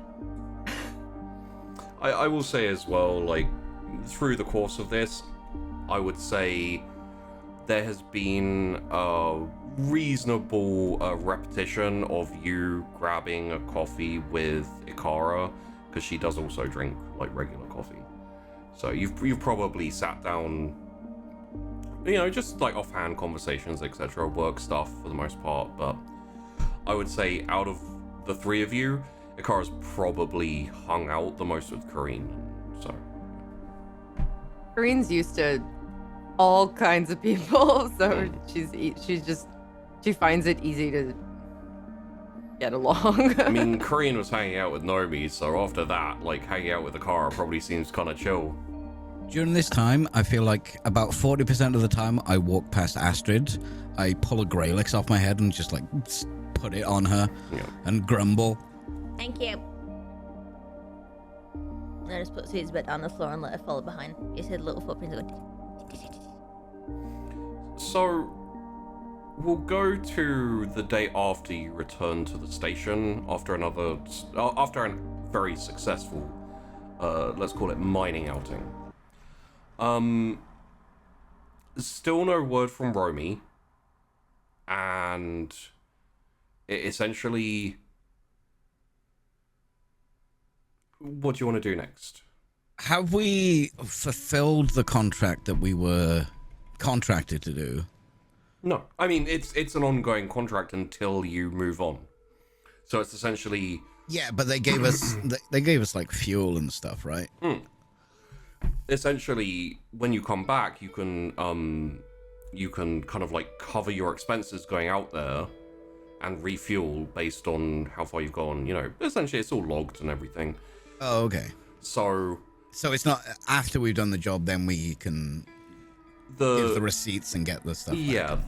I will say as well, like, through the course of this, I would say there has been a reasonable repetition of you grabbing a coffee with Ikara, because she does also drink like regular coffee. So you've probably sat down, just like offhand conversations, etc., work stuff for the most part. But I would say out of the three of you, Ikara's probably hung out the most with Kareen. So Kareen's used to all kinds of people, so she finds it easy to get along. I mean, Korean was hanging out with Nomi, so after that, like, hanging out with the car probably seems kind of chill. During this time, I feel like about 40% of the time I walk past Astrid, I pull a Greylix off my head and just like put it on her and grumble. Thank you. And I just put Sue's bit down the floor and let her follow behind. You see the little footprints go. So, we'll go to the day after you return to the station after a very successful, let's call it mining outing. Still no word from Romy, and it essentially, what do you want to do next? Have we fulfilled the contract that we were contracted to do? No, I mean it's an ongoing contract until you move on. So it's essentially Yeah, but they gave us they gave us like fuel and stuff, right? essentially when you come back, you can kind of like cover your expenses going out there and refuel based on how far you've gone. You know, essentially it's all logged and everything. Oh, okay. So it's not after we've done the job, then we can give the receipts and get the stuff. Yeah,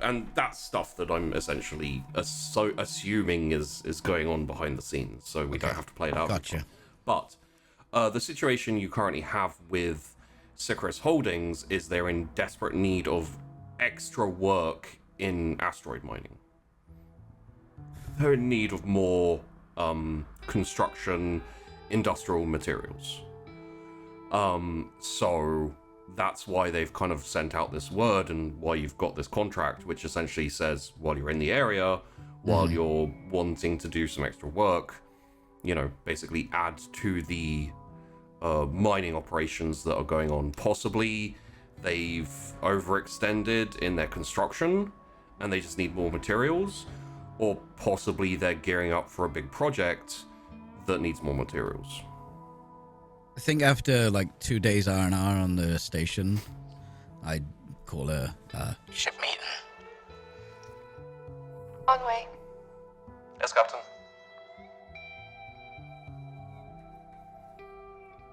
and that's stuff that I'm essentially assuming is going on behind the scenes, so we don't have to play it out. Gotcha. But the situation you currently have with Sicarus Holdings is they're in desperate need of extra work in asteroid mining. They're in need of more construction, industrial materials. So that's why they've kind of sent out this word and why you've got this contract, which essentially says while you're in the area, while you're wanting to do some extra work, you know, basically add to the mining operations that are going on. Possibly they've overextended in their construction and they just need more materials, or possibly they're gearing up for a big project that needs more materials. I think after like 2 days R&R on the station, I'd call a Ship meeting. On way. Yes, Captain.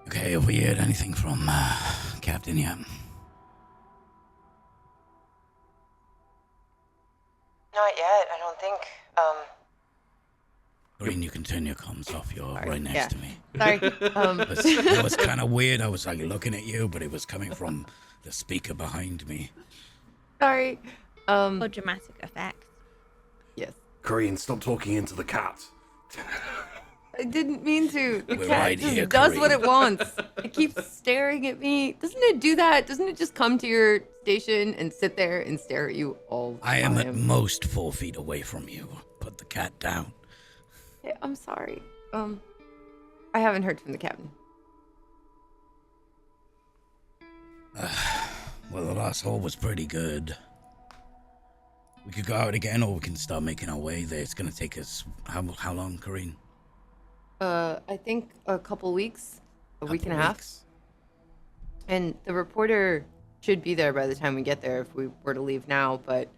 Okay, have we heard anything from Captain yet? Not yet, I don't think. Green, you can turn your comms off. You're right next yeah. to me. Sorry. That was kind of weird. I was like looking at you, but it was coming from the speaker behind me. Sorry. For dramatic effect. Yes. Korean, stop talking into the cat. I didn't mean to. The We're cat right just here, does Kareem. what it wants. It keeps staring at me. Doesn't it do that? Doesn't it just come to your station and sit there and stare at you all the I time? am at most 4 feet away from you. Put the cat down. Yeah, I'm sorry. I haven't heard from the captain. Well, the last hole was pretty good. We could go out again, or we can start making our way there. It's gonna take us how long, Kareen? I think a couple weeks, a week and a half. Weeks. And the reporter should be there by the time we get there if we were to leave now, but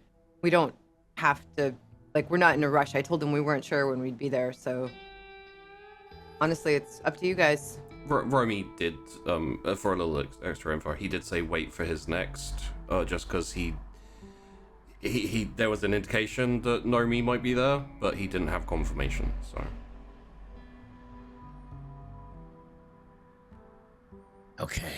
we don't have to, like, we're not in a rush. I told him we weren't sure when we'd be there, so honestly, it's up to you guys. Romy did, for a little extra info, he did say wait for his next, just because he there was an indication that Nomi might be there, but he didn't have confirmation, so. Okay,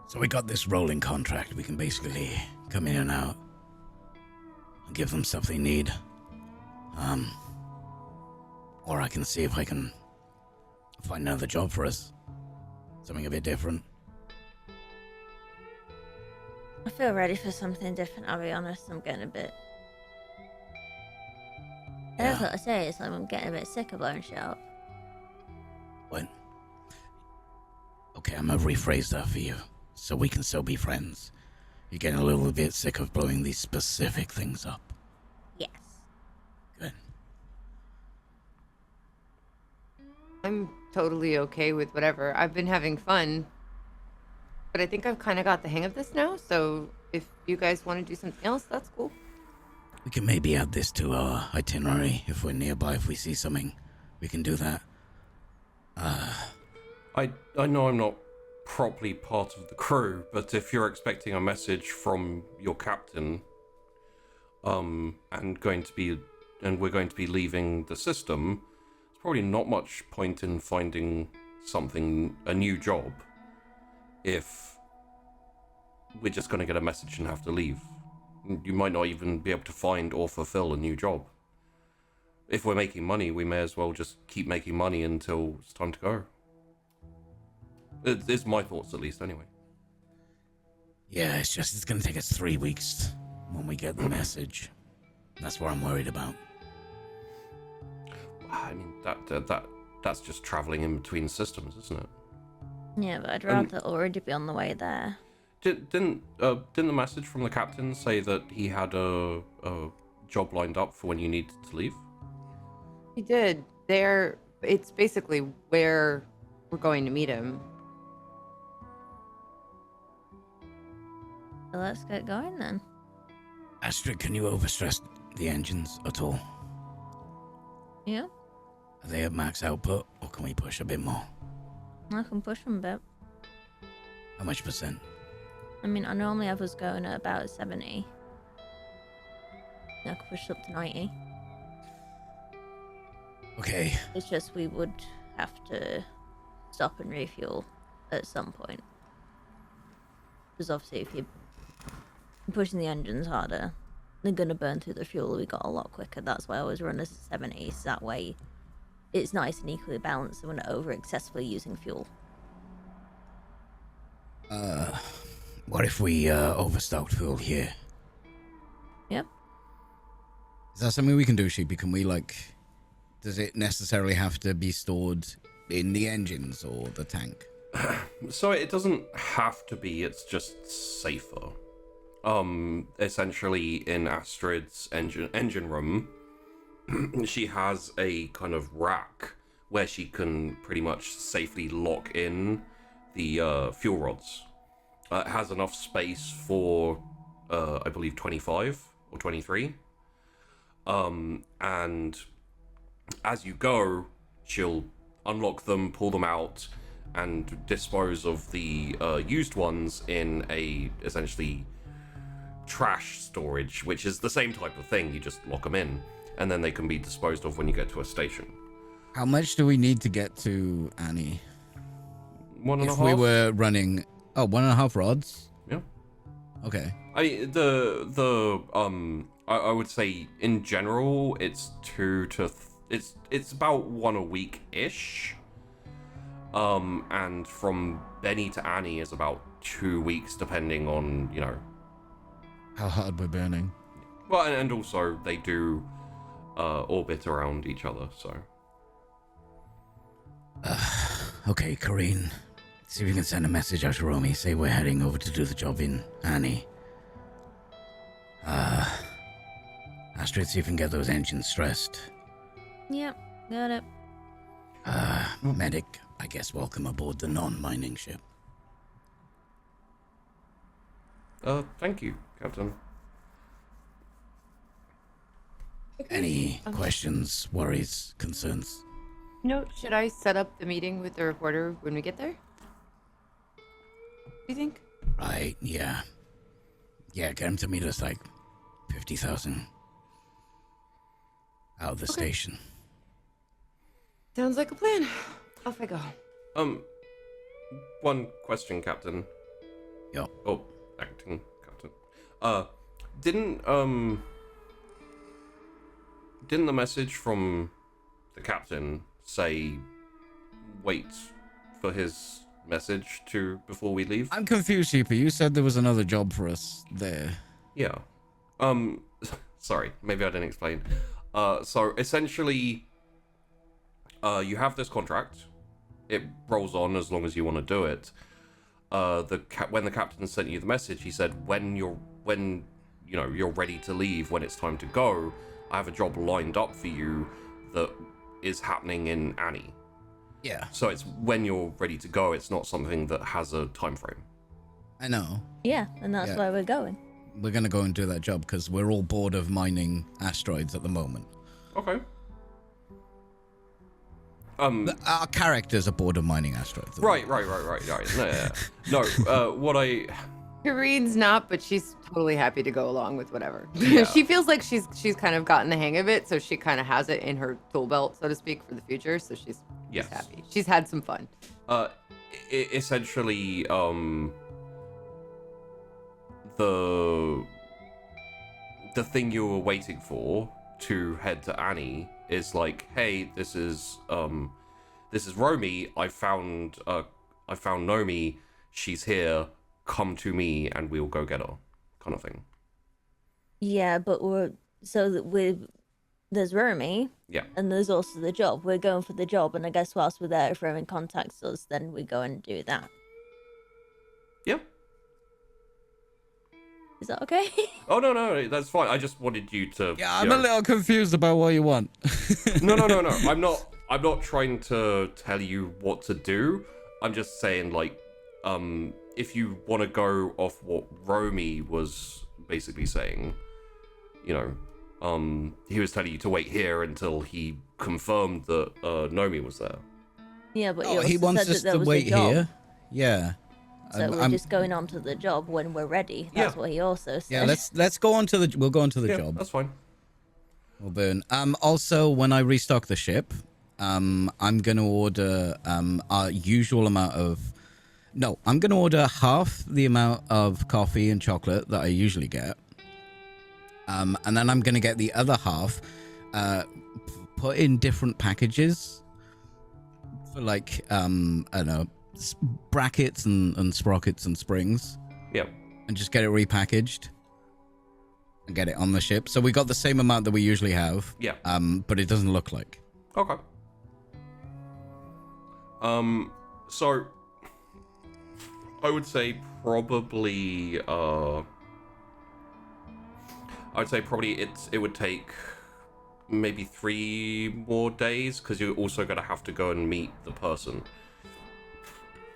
so we got this rolling contract. We can basically come in and out and give them stuff they need. Or I can see if I can find another job for us. Something a bit different. I feel ready for something different, I'll be honest. I'm getting a bit... That's what I say, is I'm getting a bit sick of blowing shit up. What? Okay, I'm gonna rephrase that for you, so we can still be friends. You're getting a little bit sick of blowing these specific things up. Yes. Good. I'm totally okay with whatever. I've been having fun, but I think I've kind of got the hang of this now, so if you guys want to do something else, that's cool. We can maybe add this to our itinerary if we're nearby. If we see something, we can do that. I know I'm not properly part of the crew, but if you're expecting a message from your captain, and we're going to be leaving the system, there's probably not much point in finding a new job, if we're just going to get a message and have to leave. You might not even be able to find or fulfill a new job. If we're making money, we may as well just keep making money until it's time to go. It's my thoughts, at least, anyway. Yeah, it's gonna take us 3 weeks when we get the message. That's what I'm worried about. I mean, that's just traveling in between systems, isn't it? Yeah, but I'd rather already be on the way there. Didn't the message from the captain say that he had a job lined up for when you needed to leave? He did. It's basically where we're going to meet him. So let's get going then. Astrid, can you overstress the engines at all? Yeah, Are they at max output, or can we push a bit more? I can push them a bit. How much percent? I mean, I normally have us going at about 70. I can push up to 90. Okay. It's just we would have to stop and refuel at some point. Because obviously if you're pushing the engines harder, they're going to burn through the fuel we got a lot quicker. That's why I always run a 70, so that way it's nice and equally balanced and we're not over excessively using fuel. What if we overstocked fuel here? Yep. Is that something we can do, Sheepy? Can we, does it necessarily have to be stored in the engines or the tank? So it doesn't have to be, it's just safer. Essentially in Astrid's engine room, she has a kind of rack where she can pretty much safely lock in the fuel rods. It has enough space for, I believe, 25 or 23. And as you go, she'll unlock them, pull them out, and dispose of the used ones in a, essentially, trash storage, which is the same type of thing. You just lock them in, and then they can be disposed of when you get to a station. How much do we need to get to Annie? 1.5. If we were running... Oh, 1.5 rods? Yeah. Okay. I mean, I would say in general, it's it's about 1 a week-ish. And from Benny to Annie is about 2 weeks, depending on, How hard we're burning. Well, and also they do orbit around each other, so. Okay, Kareen. See if you can send a message out to Romy. Say we're heading over to do the job in Annie. Astrid, see if you can get those engines stressed. Yep, got it. Medic, I guess welcome aboard the non-mining ship. Thank you, Captain. Any questions, worries, concerns? No, should I set up the meeting with the reporter when we get there? Do you think? Right, yeah. Yeah, get him to meet us 50,000 out of the station. Sounds like a plan. Off I go. One question, Captain. Yeah. Oh, acting Captain. Didn't the message from the captain say wait for his message before we leave? I'm confused, Sheepy. You said there was another job for us there. Yeah. Sorry, maybe I didn't explain. So essentially, you have this contract. It rolls on as long as you want to do it. When the captain sent you the message, he said when you're ready to leave, when it's time to go, I have a job lined up for you that is happening in Annie. Yeah. So it's when you're ready to go. It's not something that has a time frame. I know. Yeah, and that's why we're going. we're gonna go and do that job because we're all bored of mining asteroids at the moment. Okay. Our characters are bored of mining asteroids. Right. No, yeah. No, what I... Kareen's not, but she's totally happy to go along with whatever. Yeah. She feels like she's kind of gotten the hang of it, so she kind of has it in her tool belt, so to speak, for the future. So she's happy. She's had some fun. Essentially, the thing you were waiting for to head to Annie is like, hey, this is Romy. I found Nomi. She's here. Come to me, and we'll go get her, kind of thing. Yeah, but there's Romy. Yeah. And there's also the job. We're going for the job, and I guess whilst we're there, if Romy contacts us, then we go and do that. Yeah. Is that okay? Oh no, that's fine. I just wanted you to. Yeah, I'm a little confused about what you want. No. I'm not trying to tell you what to do. I'm just saying, like, if you want to go off what Romy was basically saying, you know, he was telling you to wait here until he confirmed that Nomi was there. Yeah, but He wants us to wait here. Yeah. So we're just going on to the job when we're ready. That's what he also said. Yeah, let's go on to the. We'll go on to the job. That's fine. We'll burn. Also, when I restock the ship, I'm gonna order our usual amount of. No, I'm gonna order half the amount of coffee and chocolate that I usually get. And then I'm gonna get the other half, put in different packages. For like I don't know, brackets and sprockets and springs. Yep. And just get it repackaged. And get it on the ship. So we got the same amount that we usually have. Yeah. But it doesn't look like. Okay. So I would say probably it would take maybe 3 more days because you're also going to have to go and meet the person.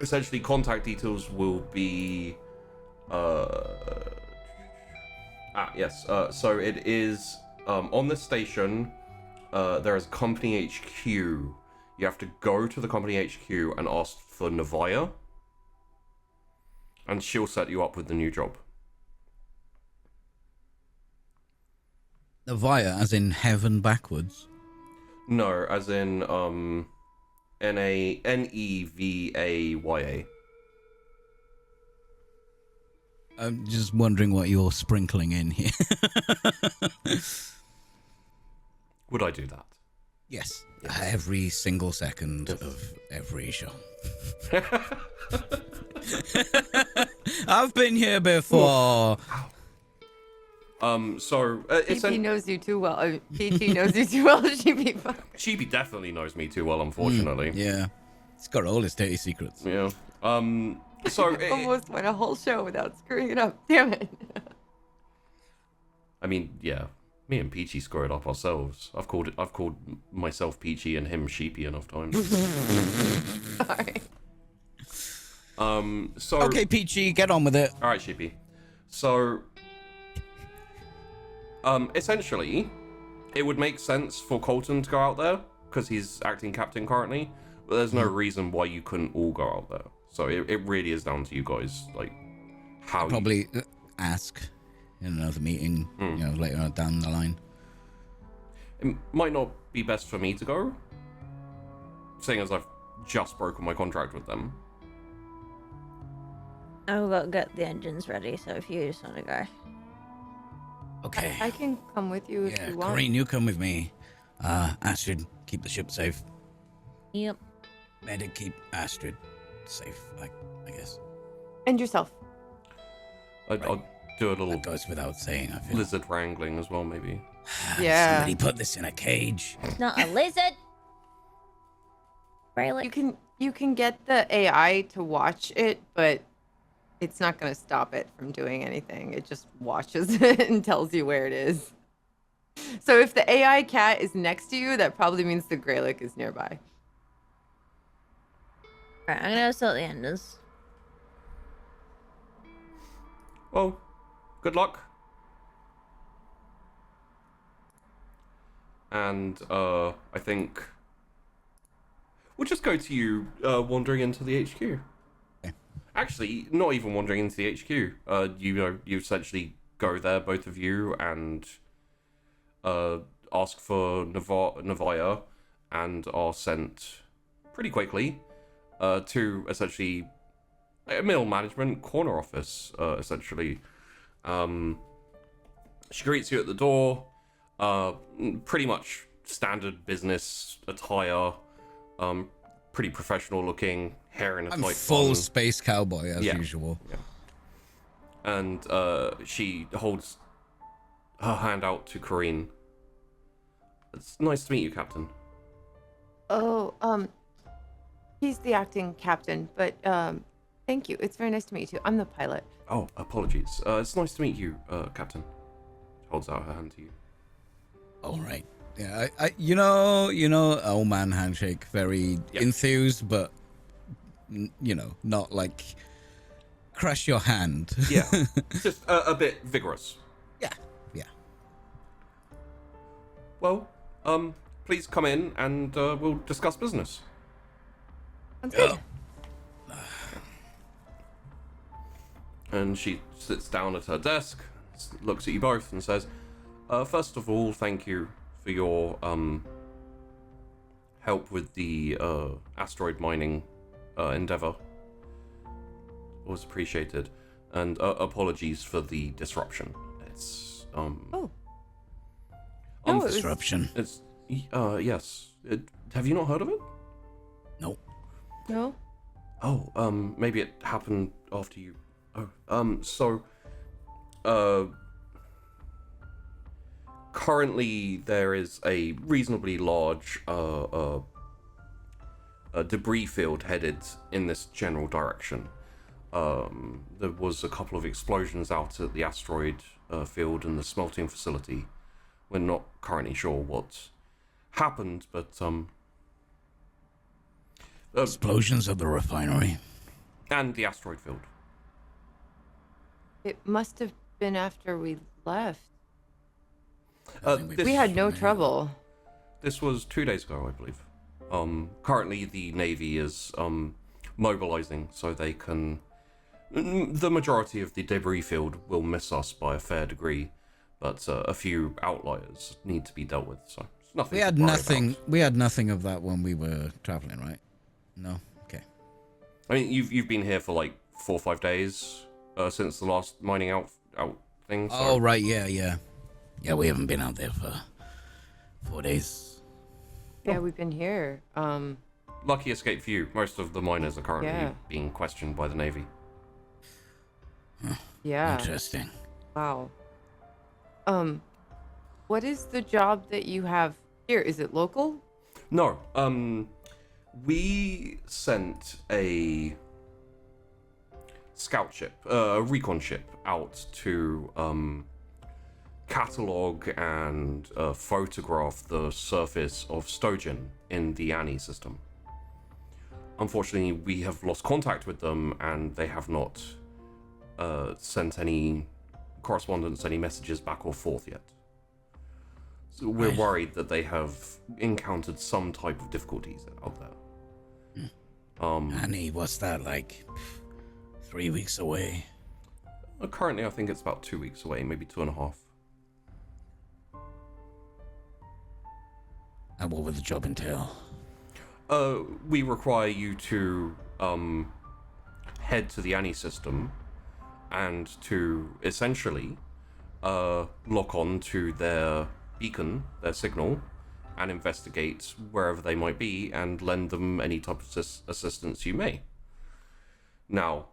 Essentially, contact details will be yes. So it is on the station. There is company HQ. You have to go to the company HQ and ask for Navaya, and she'll set you up with the new job. Navaya, as in heaven backwards. No, as in Nevaya. I'm just wondering what you're sprinkling in here. Would I do that? Yes. Every single second of every show. I've been here before. So PT knows you too well. PT knows you too well. Chibi definitely knows me too well, unfortunately. Yeah. It's got all his dirty secrets. Yeah. So almost went a whole show without screwing it up. Damn it. I mean, yeah. Me and Peachy screw it up ourselves. I've called myself Peachy and him Sheepy enough times. Sorry. So okay, Peachy, get on with it. All right, Sheepy. So essentially, it would make sense for Colton to go out there because he's acting captain currently, but there's no reason why you couldn't all go out there. So it really is down to you guys, like how. Probably ask in another meeting, later on down the line. It might not be best for me to go, seeing as I've just broken my contract with them. I've got to get the engines ready, so if you just want to go. Okay. I can come with you if you want. Corrine, you come with me. Astrid, keep the ship safe. Yep. Medic, keep Astrid safe, I guess. And yourself. I'll do a little. That goes without saying, I feel. Lizard wrangling as well, maybe. Yeah. Somebody put this in a cage. It's not a lizard. Really? You can get the AI to watch it, but it's not going to stop it from doing anything. It just watches it and tells you where it is. So if the AI cat is next to you, that probably means the Greylick is nearby. Alright, I'm gonna sort the engines. Well, good luck. And I think we'll just go to you wandering into the HQ. Okay. Actually, not even wandering into the HQ. You essentially go there, both of you, and ask for Navaya, and are sent pretty quickly to essentially a middle management corner office. Essentially, she greets you at the door. Pretty much standard business attire. Pretty professional looking, hair in a I'm tight full bun. space cowboy as Yeah. usual. And she holds her hand out to Corrine. It's nice to meet you, Captain. Oh, he's the acting captain, but thank you. It's very nice to meet you too. I'm the pilot. Oh, apologies. It's nice to meet you, Captain. She holds out her hand to you. All right. Yeah, I you know, old man handshake, very enthused, but not like crush your hand. Yeah, just a bit vigorous. Yeah. Well, please come in and we'll discuss business. Sounds good. And she sits down at her desk, looks at you both, and says, first of all, thank you for your help with the asteroid mining endeavor. Was appreciated. And apologies for the disruption. It's No, it was- Disruption. It's yes. Have you not heard of it? Nope. No? Oh, maybe it happened after you. Currently there is a reasonably large debris field headed in this general direction. There was a couple of explosions out at the asteroid field and the smelting facility. We're not currently sure what happened, but Explosions of the refinery. and the asteroid field. It must have been after we left. This, We had no trouble. This was 2 days ago, I believe. Currently, the Navy is mobilizing so they can. The majority of the debris field will miss us by a fair degree, but a few outliers need to be dealt with. So it's nothing. We to had worry nothing. about. We had nothing of that when we were traveling, right? No. Okay. I mean, you've been here for like 4 or 5 days since the last mining out thing. So. Oh right. Yeah. Yeah, we haven't been out there for 4 days. Yeah, we've been here. Lucky escape for you. Most of the miners are currently Yeah. being questioned by the Navy. Yeah. Interesting. Wow. What is the job that you have here? Is it local? No, we sent a scout ship, a recon ship, out to catalog and photograph the surface of Stojan in the Annie system. Unfortunately, we have lost contact with them, and they have not sent any correspondence, any messages back or forth yet. So we're Right. worried that they have encountered some type of difficulties out there. Annie, what's that like? 3 weeks away. Currently, I think it's about 2 weeks away, maybe 2.5. And what would the job entail? We require you to head to the Annie system and to essentially lock on to their beacon, their signal, and investigate wherever they might be and lend them any type of assistance you may. Now,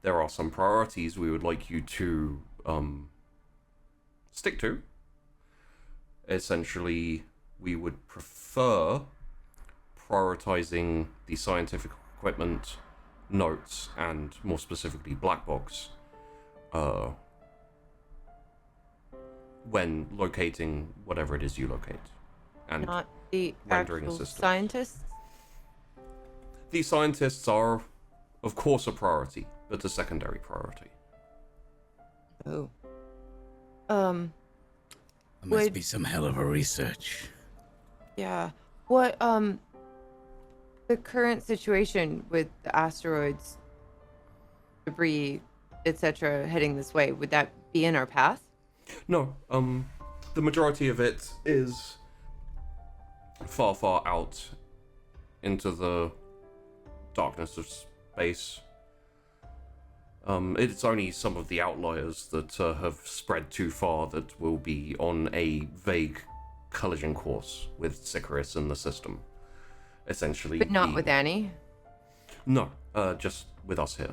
there are some priorities we would like you to stick to. Essentially, we would prefer prioritizing the scientific equipment, notes, and more specifically black box when locating whatever it is you locate. And Not the rendering actual assistance. scientists? the scientists are, of course, a priority, but a secondary priority. Oh. There must Would- be some hell of a research. Yeah. What, the current situation with the asteroids, debris, etc., heading this way, would that be in our path? No, the majority of it is far, far out into the darkness of space. It's only some of the outliers that have spread too far that will be on a vague collision course with Sicarius in the system. Essentially. But not with Annie? No, just with us here.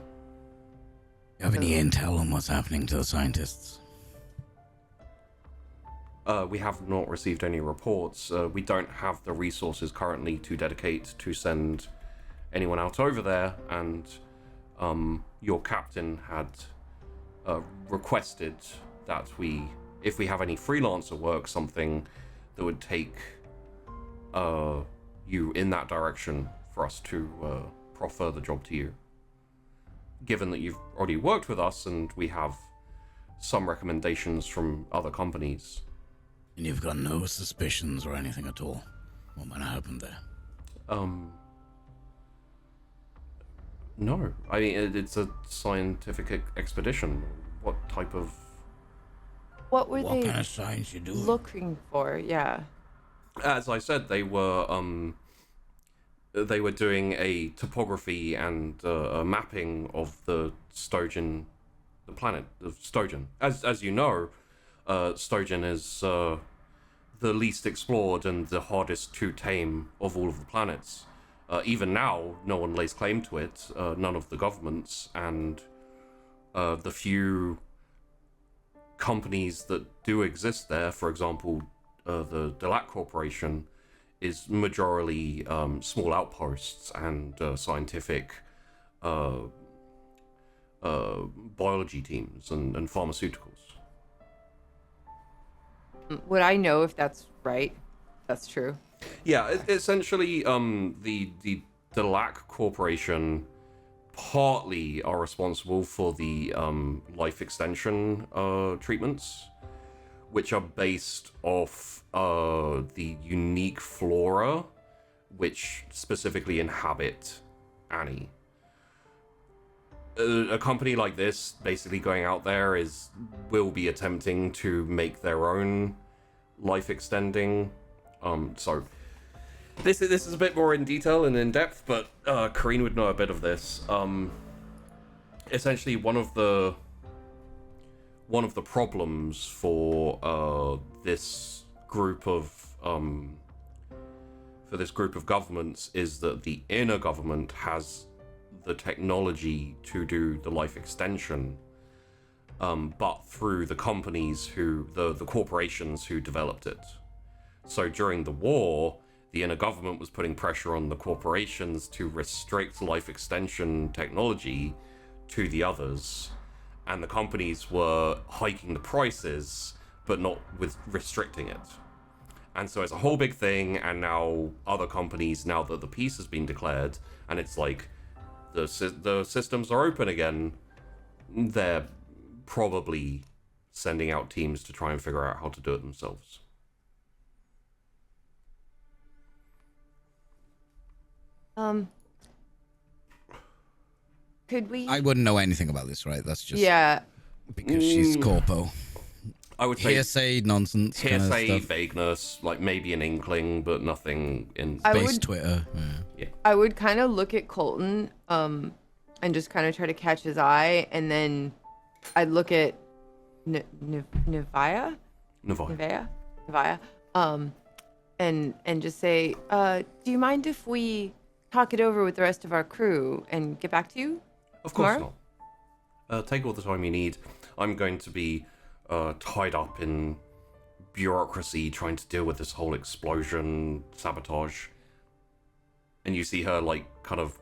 You have any intel on what's happening to the scientists? We have not received any reports. We don't have the resources currently to dedicate to send anyone out over there, and your captain had requested that if we have any freelancer work, something that would take you in that direction for us to proffer the job to you. Given that you've already worked with us and we have some recommendations from other companies. And you've got no suspicions or anything at all? What might have happened there? No. I mean, it's a scientific expedition. What type of... What were What they kind of science you doing? looking for? Yeah. As I said, they were doing a topography and a mapping of the Stojan, the planet of Stojan. As you know, Stojan is the least explored and the hardest to tame of all of the planets. Even now, no one lays claim to it, none of the governments, and the few companies that do exist there, for example, the Delac Corporation, is majorly small outposts and scientific biology teams and pharmaceuticals. Would I know if that's right? That's true. Yeah, essentially, the Delac Corporation partly are responsible for the life extension treatments, which are based off the unique flora which specifically inhabit Annie. A company like this basically going out there will be attempting to make their own life extending. So this is a bit more in detail and in depth, but Kareen would know a bit of this. Essentially, one of the problems for this group of governments is that the inner government has the technology to do the life extension, but through the companies the corporations who developed it. So during the war, the inner government was putting pressure on the corporations to restrict life extension technology to the others, and the companies were hiking the prices, but not with restricting it. And so it's a whole big thing, and now other companies, now that the peace has been declared, and it's like the systems are open again, they're probably sending out teams to try and figure out how to do it themselves. Could we? I wouldn't know anything about this, right? That's just Yeah. because she's corpo. I would say Hearsay nonsense. kind of hearsay, stuff. vagueness, like maybe an inkling, but nothing in... I Base would- Twitter. Yeah. I would kind of look at Colton, and just kind of try to catch his eye, and then I'd look at Nevia, and just say, do you mind if we talk it over with the rest of our crew and get back to you? Of course Tomorrow? not. Take all the time you need. I'm going to be tied up in bureaucracy trying to deal with this whole explosion, sabotage. And you see her, like, kind of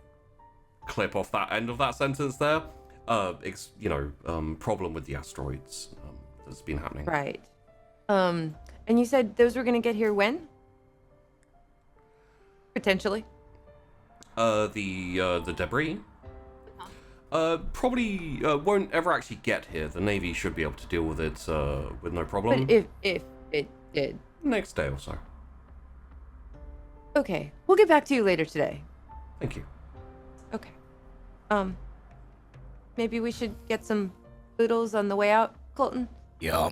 clip off that end of that sentence there. Problem with the asteroids that's been happening. Right. And you said those were going to get here when? Potentially. The debris. Probably won't ever actually get here. The Navy should be able to deal with it with no problem. But if it did. Next day or so. Okay. We'll get back to you later today. Thank you. Okay. Maybe we should get some oodles on the way out, Colton? Yeah.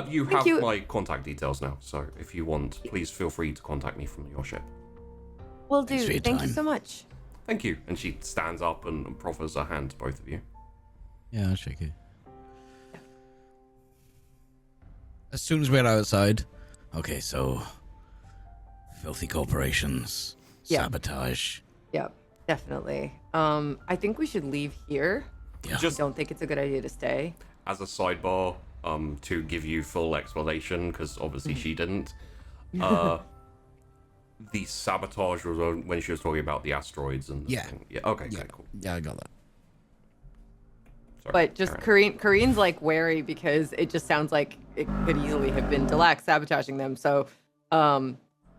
You Thank have you. my contact details now, so if you want, please feel free to contact me from your ship. Will Thanks for do. your Thank you time. so much. Thank you. And she stands up and proffers her hand to both of you. Yeah, I'll shake it. As soon as we're outside. Okay, so filthy corporations, Yeah. sabotage. Yep, definitely. I think we should leave here. Yeah. I don't think it's a good idea to stay. As a sidebar, to give you full explanation, because obviously she didn't. The sabotage was when she was talking about the asteroids and the Yeah. thing. Yeah. Okay. Yeah, Okay, cool. Yeah, I got that. Sorry, But just carry on. Kareen's like wary because it just sounds like it could easily have been Delac sabotaging them. So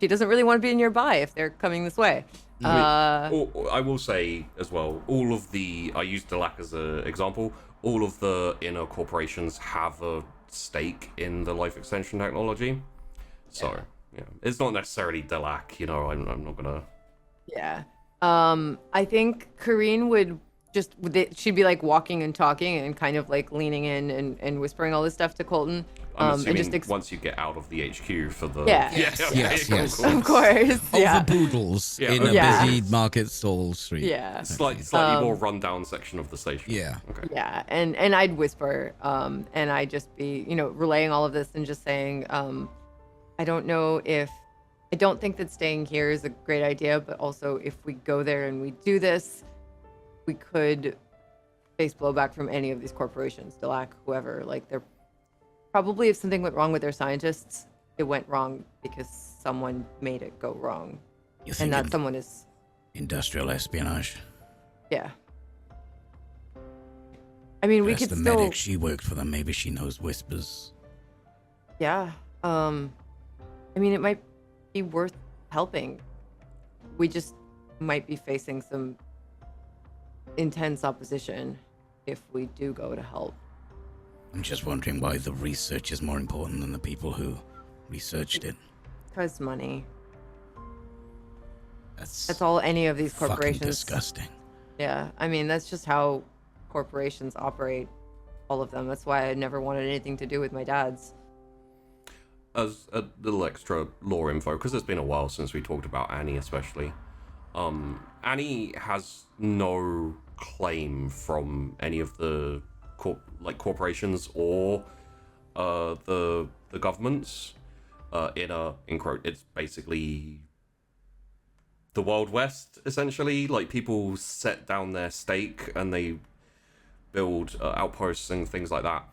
she doesn't really want to be nearby if they're coming this way. I will say as well, all of the, I used Delac as an example, all of the inner corporations have a stake in the life extension technology. So, yeah, it's not necessarily Delac, you know, I'm not gonna... Yeah. I think Kareen would she'd be like walking and talking and kind of like leaning in and whispering all this stuff to Colton. I'm and assuming just once you get out of the HQ for the... Yeah. Yes. Of course. Yeah. Over boodles Yeah, in over a Yeah. busy market stall street. Yeah. Slightly more rundown section of the station. Yeah. Okay. Yeah, and I'd whisper, and I'd just be, relaying all of this and just saying, I don't think that staying here is a great idea, but also if we go there and we do this, we could face blowback from any of these corporations, Delac, whoever. Like, they're probably, if something went wrong with their scientists, it went wrong because someone made it go wrong, You and think that someone is, industrial espionage? yeah. I mean, we That's could the still. medic. She worked for them. Maybe she knows whispers. Yeah. I mean, it might be worth helping. We just might be facing some intense opposition if we do go to help. I'm just wondering why the research is more important than the people who researched it. Because money. That's That's all any of these fucking corporations. disgusting. Yeah. I mean, that's just how corporations operate. All of them. That's why I never wanted anything to do with my dad's. As a little extra lore info, because it's been a while since we talked about Annie, especially. Annie has no claim from any of the corporations or the governments. It's basically the Wild West, essentially. Like, people set down their stake and they build outposts and things like that.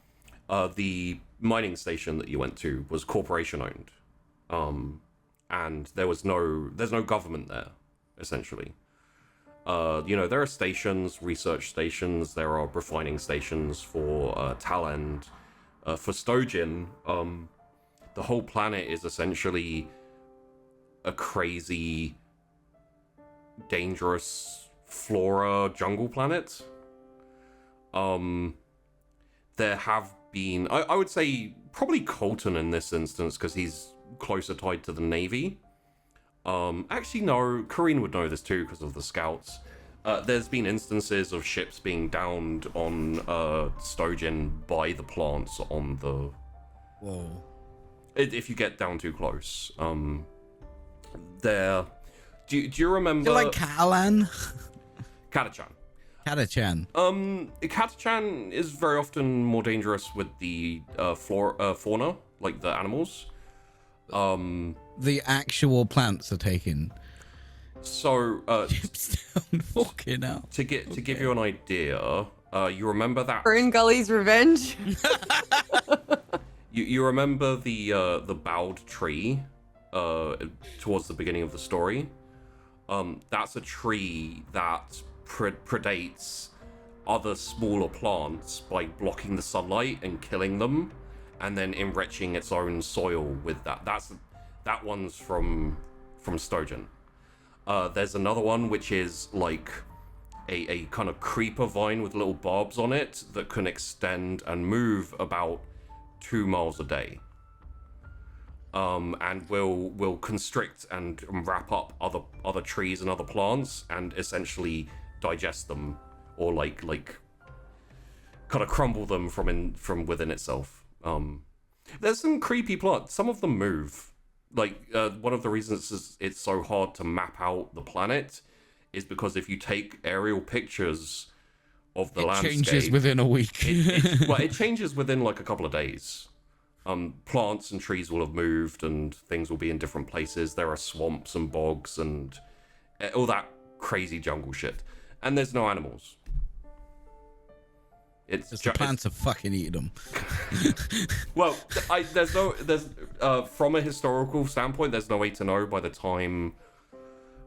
The mining station that you went to was corporation owned, and there's no government there, essentially. There are stations, research stations, there are refining stations for Talend, for Stojin. The whole planet is essentially a crazy, dangerous flora jungle planet. There have been, I would say probably Colton in this instance, because he's closer tied to the Navy. Actually, no, Kareen would know this too because of the scouts. There's been instances of ships being downed on Stojin by the plants on the... Whoa. If you get down too close. Do you remember... You're like Catalan? Katachan. Katachan. Katachan is very often more dangerous with the fauna, like the animals. The actual plants are taken. So, Fucking hell. to give you an idea, you remember that Fern Gully's revenge. you remember the bowed tree towards the beginning of the story. That's a tree that predates other smaller plants by blocking the sunlight and killing them, and then enriching its own soil with that. That one's from Stojin. There's another one which is like a kind of creeper vine with little barbs on it that can extend and move about 2 miles a day. And will constrict and wrap up other trees and other plants and essentially digest them, or like kind of crumble them from within itself. There's some creepy plants. Some of them move. Like one of the reasons it's so hard to map out the planet is because if you take aerial pictures of the landscape, it changes within a week. it changes within like a couple of days. Plants and trees will have moved and things will be in different places. There are swamps and bogs and all that crazy jungle shit. And there's no animals. It's just the plants have fucking eaten them. Well, there's from a historical standpoint, there's no way to know by the time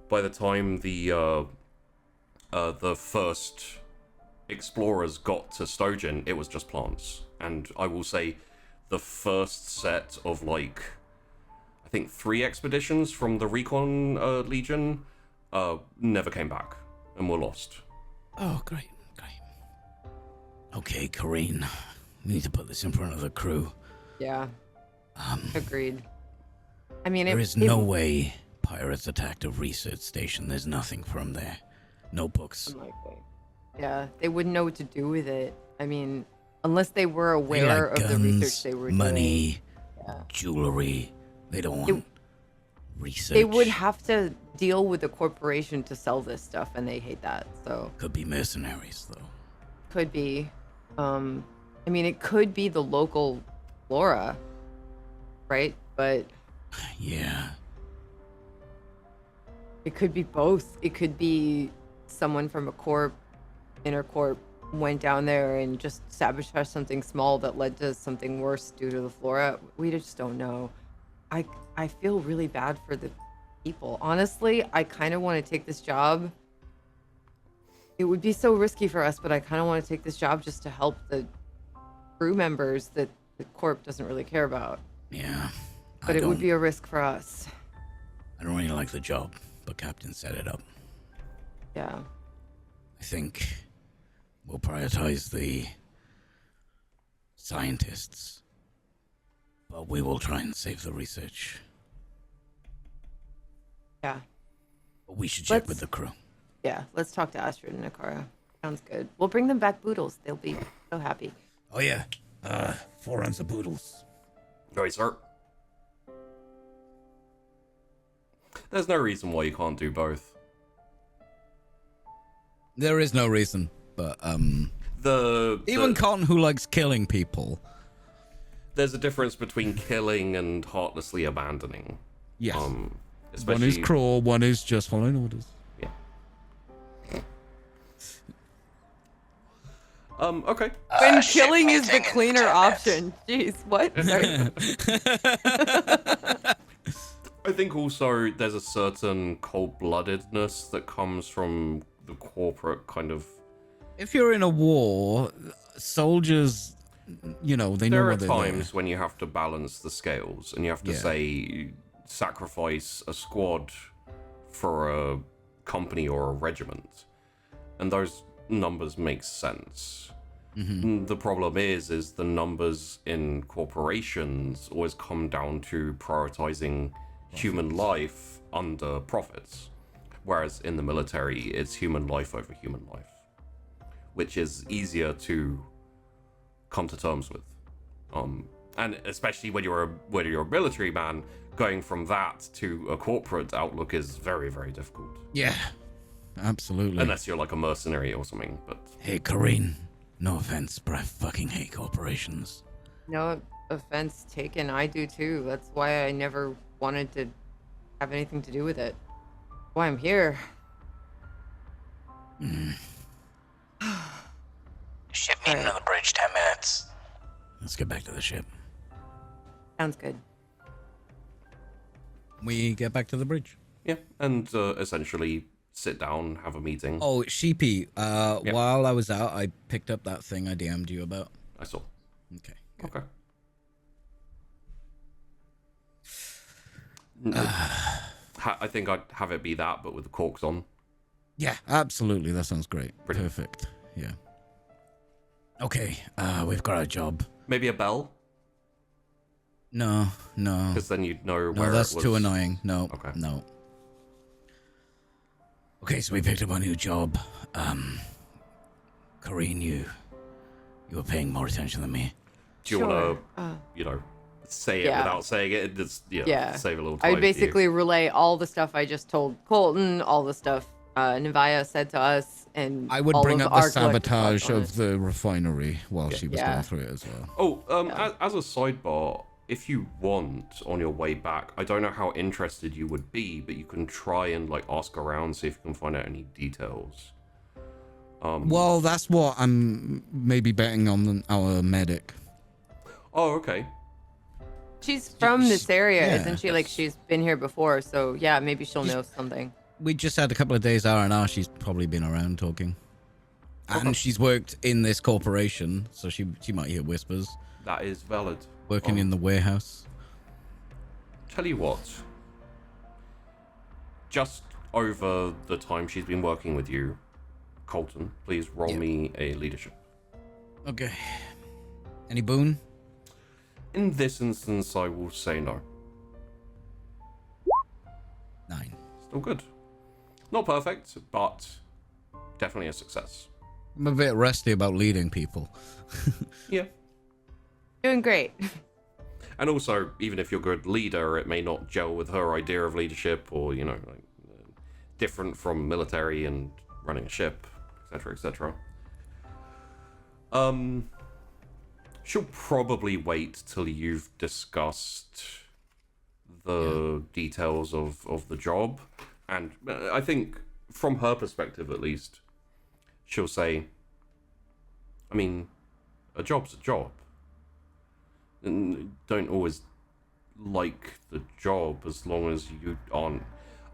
the first explorers got to Stojan, it was just plants. And I will say the first set of like, I think 3 expeditions from the Recon Legion never came back and were lost. Oh, great. Okay, Corrine, we need to put this in front of the crew. Yeah. Agreed. I mean, there is no way pirates attacked a research station. There's nothing from there. No books. Unlikely. Yeah, they wouldn't know what to do with it. I mean, unless they were aware of guns, the research they were money, doing. jewelry. They don't want research. They would have to deal with a corporation to sell this stuff, and they hate that. So could be mercenaries, though. Could be. I mean, it could be the local flora, right? But yeah, it could be both. It could be someone from a corp, intercorp, went down there and just sabotaged something small that led to something worse due to the flora. We just don't know. I feel really bad for the people. Honestly, I kind of want to take this job. It would be so risky for us, but I kind of want to take this job just to help the crew members that the corp doesn't really care about. Yeah. But it would be a risk for us. I don't really like the job, but Captain set it up. Yeah. I think we'll prioritize the scientists, but we will try and save the research. Yeah. But we should check with the crew. Yeah, let's talk to Astrid and Nakara. Sounds good. We'll bring them back boodles. They'll be so happy. Oh, yeah. 4 ounce of boodles. Right, sir. There's no reason why you can't do both. There is no reason, but even Cotton, who likes killing people. There's a difference between killing and heartlessly abandoning. Yes. Especially... One is cruel, one is just following orders. Yeah. Okay. When killing is the cleaner option. Jeez, what? Sorry. I think also there's a certain cold-bloodedness that comes from the corporate kind of... If you're in a war, soldiers, they know what they're There are times when you have to balance the scales and you have to say, sacrifice a squad for a company or a regiment. And those numbers make sense. Mm-hmm. The problem is the numbers in corporations always come down to prioritizing human life under profits, whereas in the military it's human life over human life, which is easier to come to terms with, and especially when you're a military man, going from that to a corporate outlook is very, very difficult. Yeah, absolutely. Unless you're like a mercenary or something. But hey, Corrine, no offense, but I fucking hate corporations. No offense taken. I do too. That's why I never wanted to have anything to do with it. Why I'm here. Ship meeting on the bridge, 10 minutes. Let's get back to the ship. Sounds good. We get back to the bridge. Yeah, and essentially sit down, have a meeting. Oh, Sheepy, while I was out, I picked up that thing I DM'd you about. I saw. Okay. Good. Okay. I think I'd have it be that, but with the corks on. Yeah, absolutely. That sounds great. Brilliant. Perfect. Yeah. Okay, we've got our job. Maybe a bell, No. because then you'd know where No, that's it was. too annoying. No. Okay. No. Okay, so we picked up a new job. Corrine, you were paying more attention than me. Do you want to, say it Yeah. without saying it? Just, Yeah. save a little I time. would basically relay all the stuff I just told Colton, all the stuff Navaya said to us, and I would all bring of up the our collective sabotage thoughts on of the refinery while she was Yeah. going through it as well. Oh, as a sidebar, if you want, on your way back, I don't know how interested you would be, but you can try and ask around, see if you can find out any details. Well, that's what I'm maybe betting on our medic. Oh, okay. it. She's from this area, Yeah. isn't she? Like, she's been here before, so yeah, maybe she'll know something. We just had a couple of days R&R. She's probably been around talking. And she's worked in this corporation, so she might hear whispers. That is valid. Working in the warehouse. Tell you what. Just over the time she's been working with you, Colton, please roll me a leadership. Okay. Any boon? In this instance, I will say no. 9. Still good. Not perfect, but definitely a success. I'm a bit rusty about leading people. Yeah. Doing great. And also, even if you're a good leader, it may not gel with her idea of leadership, or different from military and running a ship, etc., etc. She'll probably wait till you've discussed the details of the job, and I think from her perspective at least, she'll say, I mean, a job's a job. And don't always like the job as long as you aren't.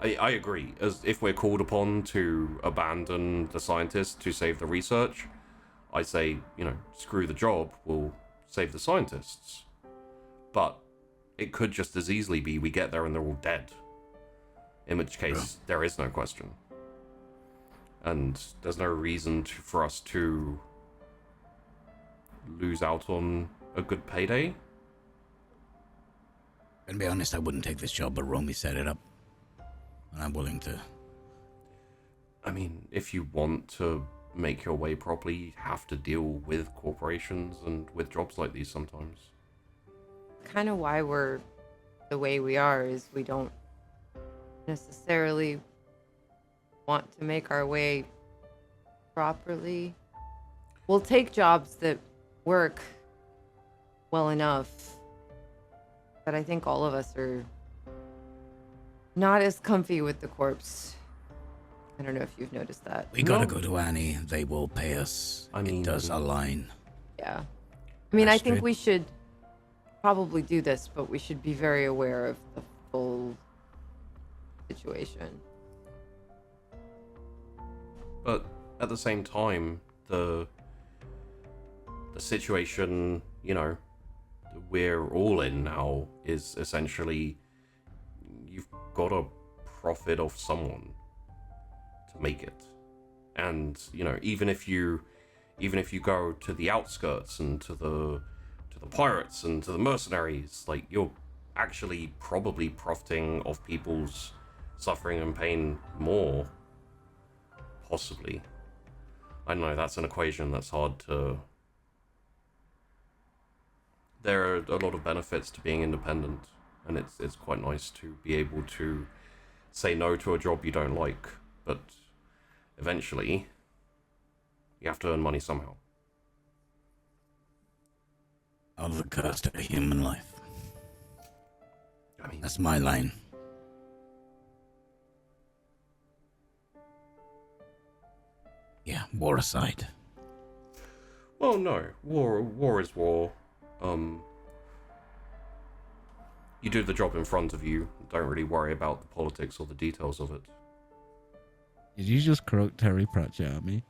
I agree. As if we're called upon to abandon the scientists to save the research, I say, screw the job, we'll save the scientists. But it could just as easily be we get there and they're all dead. In which case, there is no question. And there's no reason for us to lose out on a good payday. And to be honest, I wouldn't take this job, but Romy set it up. And I'm willing to. I mean, if you want to make your way properly, you have to deal with corporations and with jobs like these sometimes. Kind of why we're the way we are is we don't necessarily want to make our way properly. We'll take jobs that work well enough, but I think all of us are not as comfy with the corpse. I don't know if you've noticed that. We gotta go to Annie. They will pay us. I mean, it does align. Yeah. I mean, I think Astrid? we should probably do this, but we should be very aware of the full situation. But at the same time, the situation, we're all in now is essentially you've got to profit off someone to make it. And, even if you go to the outskirts and to the pirates and to the mercenaries, you're actually probably profiting off people's suffering and pain more. Possibly. I don't know, that's an equation that's hard to... There are a lot of benefits to being independent, and it's quite nice to be able to say no to a job you don't like, but eventually you have to earn money somehow. Out of the cost of a human life. I mean, That's my line. Yeah, war aside. well, no, war is war. You do the job in front of you, don't really worry about the politics or the details of it. Did you just croak Terry Pratchett at me?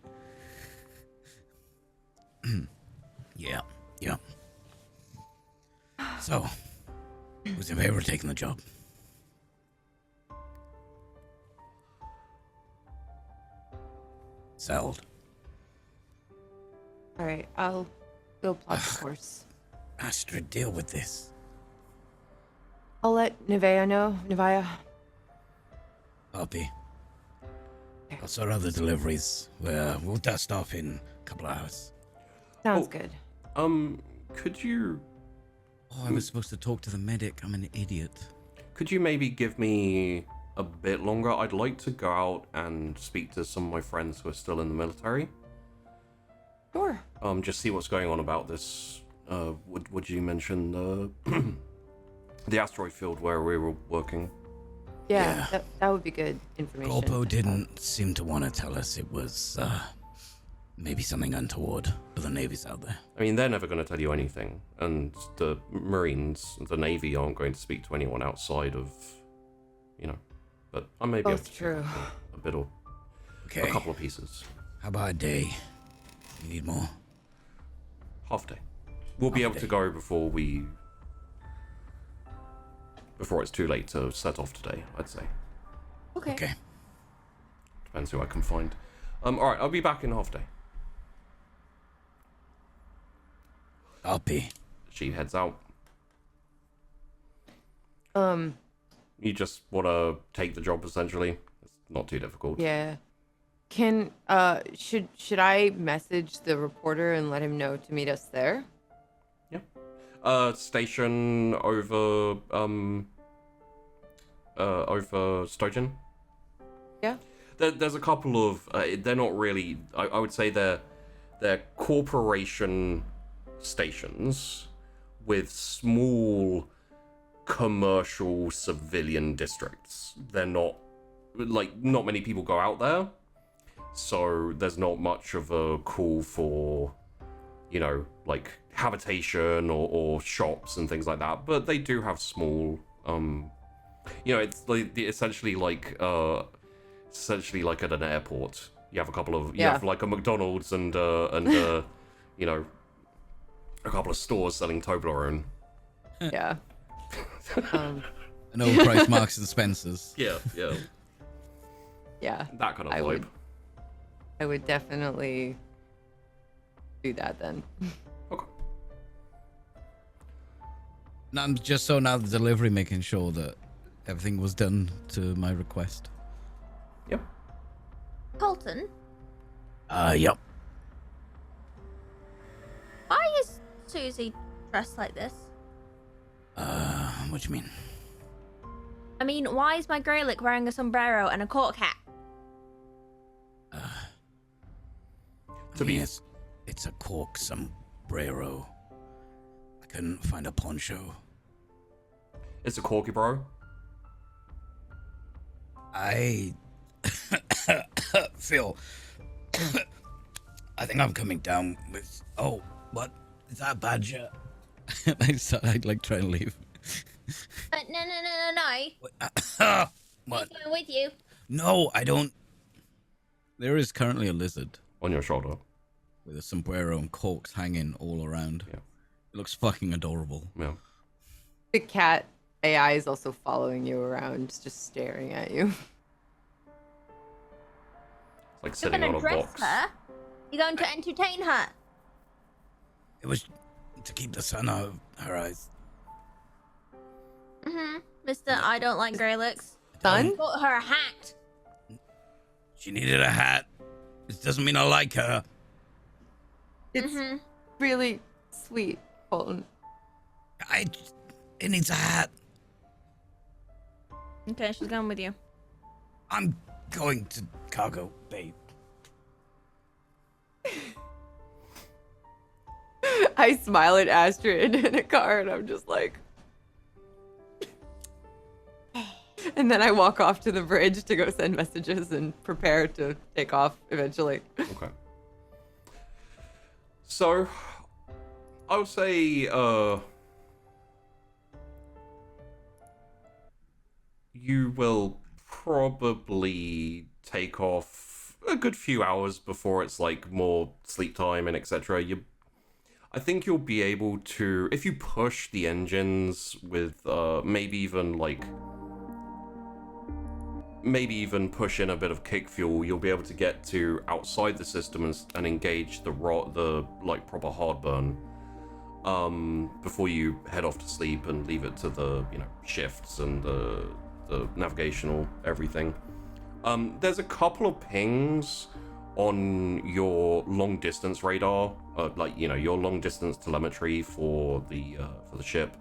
Yeah. So, who's in favor of taking the job? Sold. All right, I'll go plot the course. Astrid, deal with this. I'll let Nevaeh know. Nevaeh. Copy. Also, our other deliveries. We'll dust off in a couple of hours. Sounds good. Could you Oh, I was supposed to talk to the medic. I'm an idiot. Could you maybe give me a bit longer? I'd like to go out and speak to some of my friends who are still in the military. Sure. Just see what's going on about this. Would you mention the asteroid field where we were working? Yeah. That would be good information. Golpo didn't seem to want to tell us it was maybe something untoward for the navies out there. I mean, they're never going to tell you anything, and the Marines, the Navy, aren't going to speak to anyone outside of, But I may be able Both to true. a bit or Okay. a couple of pieces. How about a day? You need more? Half day. We'll be able to go before it's too late to set off today, I'd say. Okay. Depends who I can find. Alright, I'll be back in half day. Copy. She heads out. Um, You just want to take the job, essentially. It's not too difficult. yeah. Can should I message the reporter and let him know to meet us there? Station over Stojan. Yeah. There's a couple of they're not really. I would say they're corporation stations with small commercial civilian districts. They're not not many people go out there, so there's not much of a call for habitation or shops and things like that. But they do have small it's essentially like at an airport. You have a couple of you have like a McDonald's and a couple of stores selling Toblerone. Yeah. An overpriced Marks and Spencers. Yeah. Yeah. That kind of vibe. I would definitely do that then. Okay. No, I'm just so now the delivery, making sure that everything was done to my request. Yep. Colton, Yep. why is Susie dressed like this? What do you mean? I mean, why is my Greylick wearing a sombrero and a cork hat? It's a cork sombrero. I couldn't find a poncho. It's a corky, bro. Phil, I think I'm coming down with. Oh, what? Is that a badger? I'd like try and leave. No. What? I'm going with you. No, I don't. There is currently a lizard On your shoulder. with a sombrero and corks hanging all around. Yeah. It looks fucking adorable. Yeah. The cat AI is also following you around, just staring at you. It's like You're sitting going on to a dress box. her? You're going to entertain her? It was to keep the sun out of her eyes. Mister, I don't like Greylix. Son? Bought her a hat. She needed a hat. This doesn't mean I like her. It's really sweet, Colton. It needs a hat. Okay, she's going with you. I'm going to cargo, babe. I smile at Astrid in a car and I'm just like... And then I walk off to the bridge to go send messages and prepare to take off eventually. Okay. So, I would say, you will probably take off a good few hours before it's like more sleep time and etc. I think you'll be able to, if you push the engines with maybe even maybe even push in a bit of kick fuel, you'll be able to get to outside the system and engage the like proper hard burn before you head off to sleep and leave it to the shifts and the navigational everything. There's a couple of pings on your long distance radar, your long distance telemetry for the ship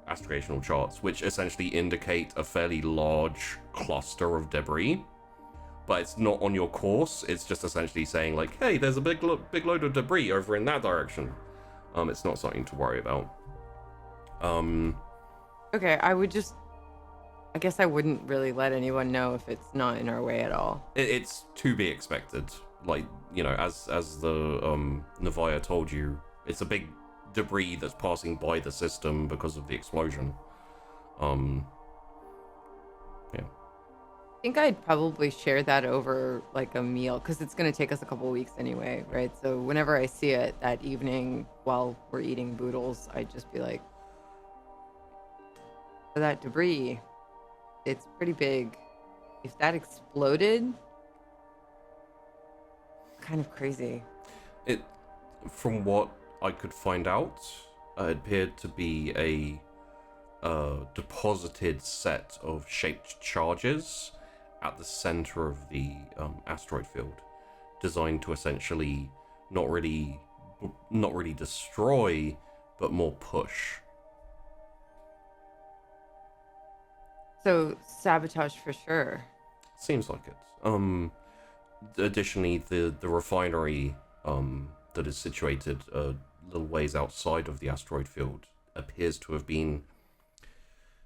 astrogational charts, which essentially indicate a fairly large cluster of debris, but it's not on your course. It's just essentially saying like, hey, there's a big load of debris over in that direction. It's not something to worry about. Okay, I guess I wouldn't really let anyone know if it's not in our way at all. It's to be expected. Like, as the Navaya told you, it's a big debris that's passing by the system because of the explosion. Yeah. I think I'd probably share that over like a meal, because it's going to take us a couple weeks anyway, right? So whenever I see it that evening while we're eating boodles, I'd just be like, that debris, it's pretty big. If that exploded, kind of crazy. It, from what I could find out, it appeared to be a deposited set of shaped charges at the center of the asteroid field, designed to essentially not really destroy, but more push. So sabotage for sure. Seems like it. Additionally, the refinery that is situated a little ways outside of the asteroid field appears to have been,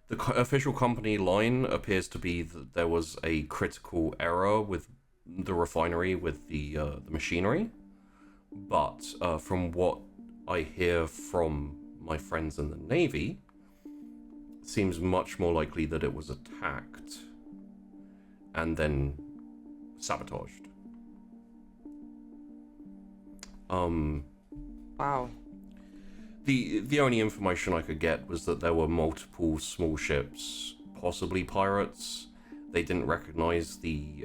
the official company line appears to be that there was a critical error with the refinery with the machinery, but from what I hear from my friends in the Navy, it seems much more likely that it was attacked and then sabotaged. Wow. The only information I could get was that there were multiple small ships, possibly pirates. They didn't recognize the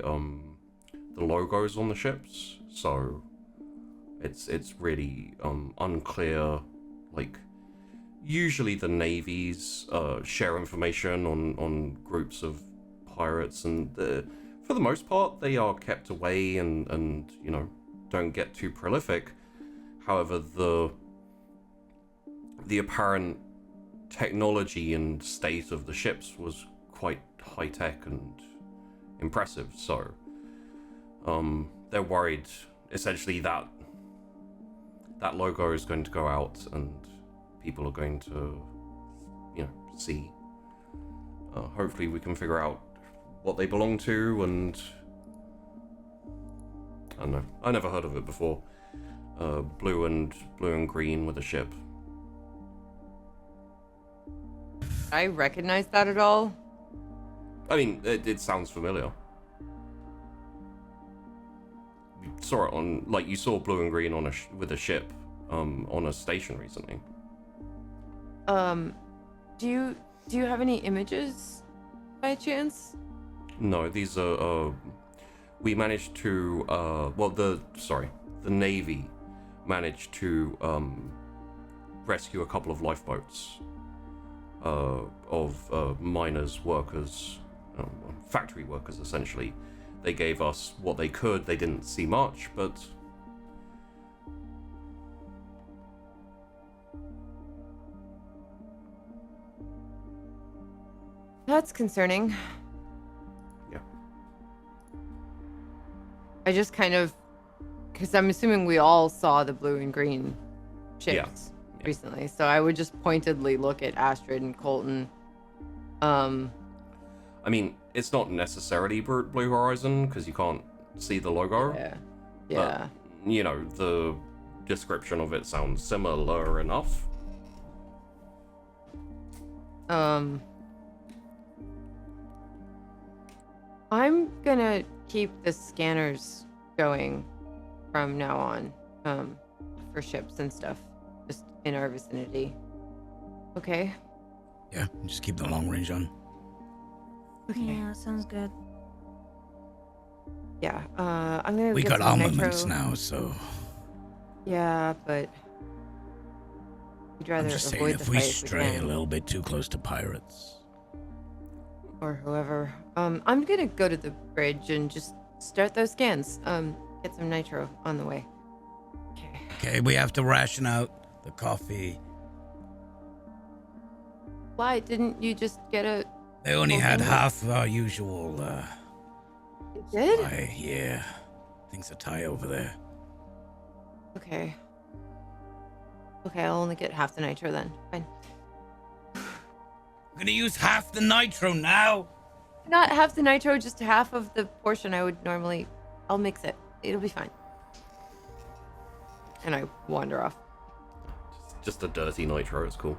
logos on the ships, so it's really unclear. Like, usually the navies share information on groups of pirates, and for the most part they are kept away and don't get too prolific. However, the apparent technology and state of the ships was quite high-tech and impressive, so they're worried essentially that logo is going to go out and people are going to see. Hopefully we can figure out what they belong to, and I don't know, I never heard of it before. Blue and green with a ship. I recognize that at all? I mean, it sounds familiar. You saw it on, like, you saw blue and green on with a ship on a station recently. Do you have any images by chance? No, these are we managed to the Navy managed to rescue a couple of lifeboats of miners, workers, factory workers essentially. They gave us what they could. They didn't see much, but That's concerning. yeah. I just kind of, because I'm assuming we all saw the blue and green ships Yeah. recently, so I would just pointedly look at Astrid and Colton. I mean, it's not necessarily Blue Horizon because you can't see the logo. Yeah. But, the description of it sounds similar enough. I'm gonna keep the scanners going from now on, for ships and stuff, just in our vicinity. Okay. Yeah, just keep the long range on. Okay. Yeah, that sounds good. Yeah, I'm gonna We get got some armaments nitro. now, so Yeah, but we'd rather I'm just saying avoid if the we fight stray if we a can. little bit too close to pirates. Or whoever. I'm gonna go to the bridge and just start those scans. Get some nitro on the way. Okay. Okay, we have to ration out the coffee. Why didn't you just get a? They only had Okay. half our usual You did? supply. Yeah, things are tight over there. Okay. Okay, I'll only get half the nitro then. Fine. I'm gonna use half the nitro now. Not half the nitro, just half of the portion I would normally. I'll mix it. It'll be fine. And I wander off. Just a dirty nitro, it's cool.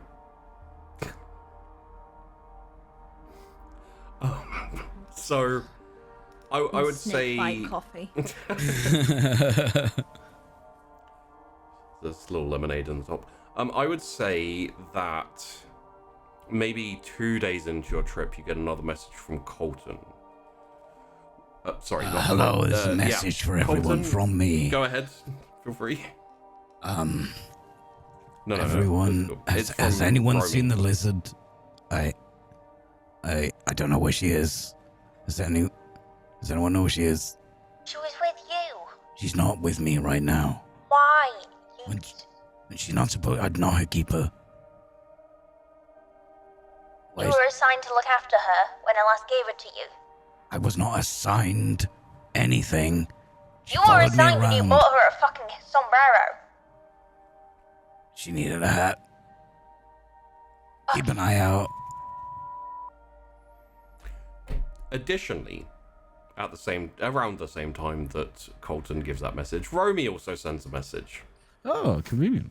So, I would say Snake bite coffee. there's a little lemonade on the top. I would say that maybe 2 days into your trip, you get another message from Colton. Sorry, not Hello, there's a yeah. message for everyone Colton, from me. Go ahead, feel free. No, Everyone, no. has anyone seen the lizard? I don't know where she is. Does anyone know where she is? She was with you. She's not with me right now. Why? When she's not supposed, I'd not keep her. You were assigned to look after her when I last gave her to you. I was not assigned anything. She You were followed me assigned when you around. bought her a fucking sombrero. She needed a hat. Keep an eye out. Additionally, around the same time that Colton gives that message, Romy also sends a message. Oh, convenient.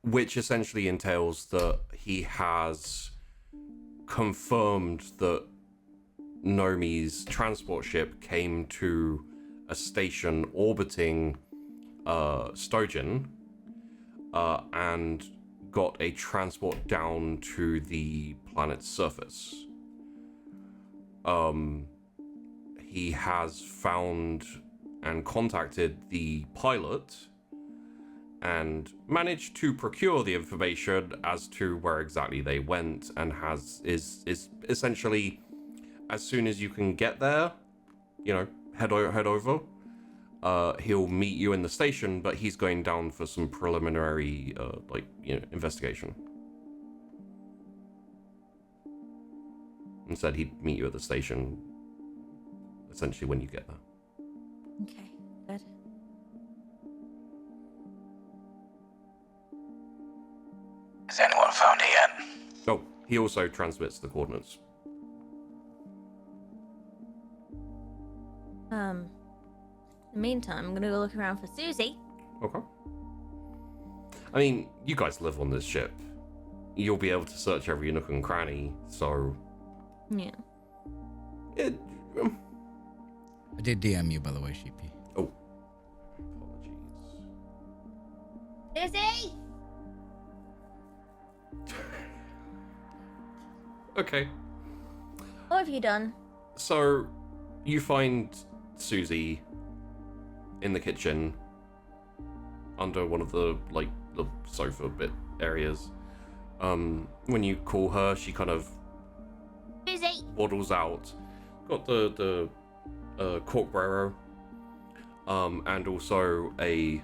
Which essentially entails that he has confirmed that Nomi's transport ship came to a station orbiting Stojin and got a transport down to the planet's surface. He has found and contacted the pilot and managed to procure the information as to where exactly they went, and is essentially, as soon as you can get there, head over. He'll meet you in the station, but he's going down for some preliminary investigation. And said he'd meet you at the station essentially when you get there. Okay, good. Has anyone found her yet? Oh, he also transmits the coordinates. In the meantime, I'm gonna go look around for Susie. Okay. I mean, you guys live on this ship. You'll be able to search every nook and cranny, so... Yeah. I did DM you, by the way, Sheepy. Oh. Apologies. Susie! Okay. What have you done? So, you find Susie in the kitchen under one of the sofa bit areas. When you call her, she kind of Susie! waddles out. Got the cork barrow, and also a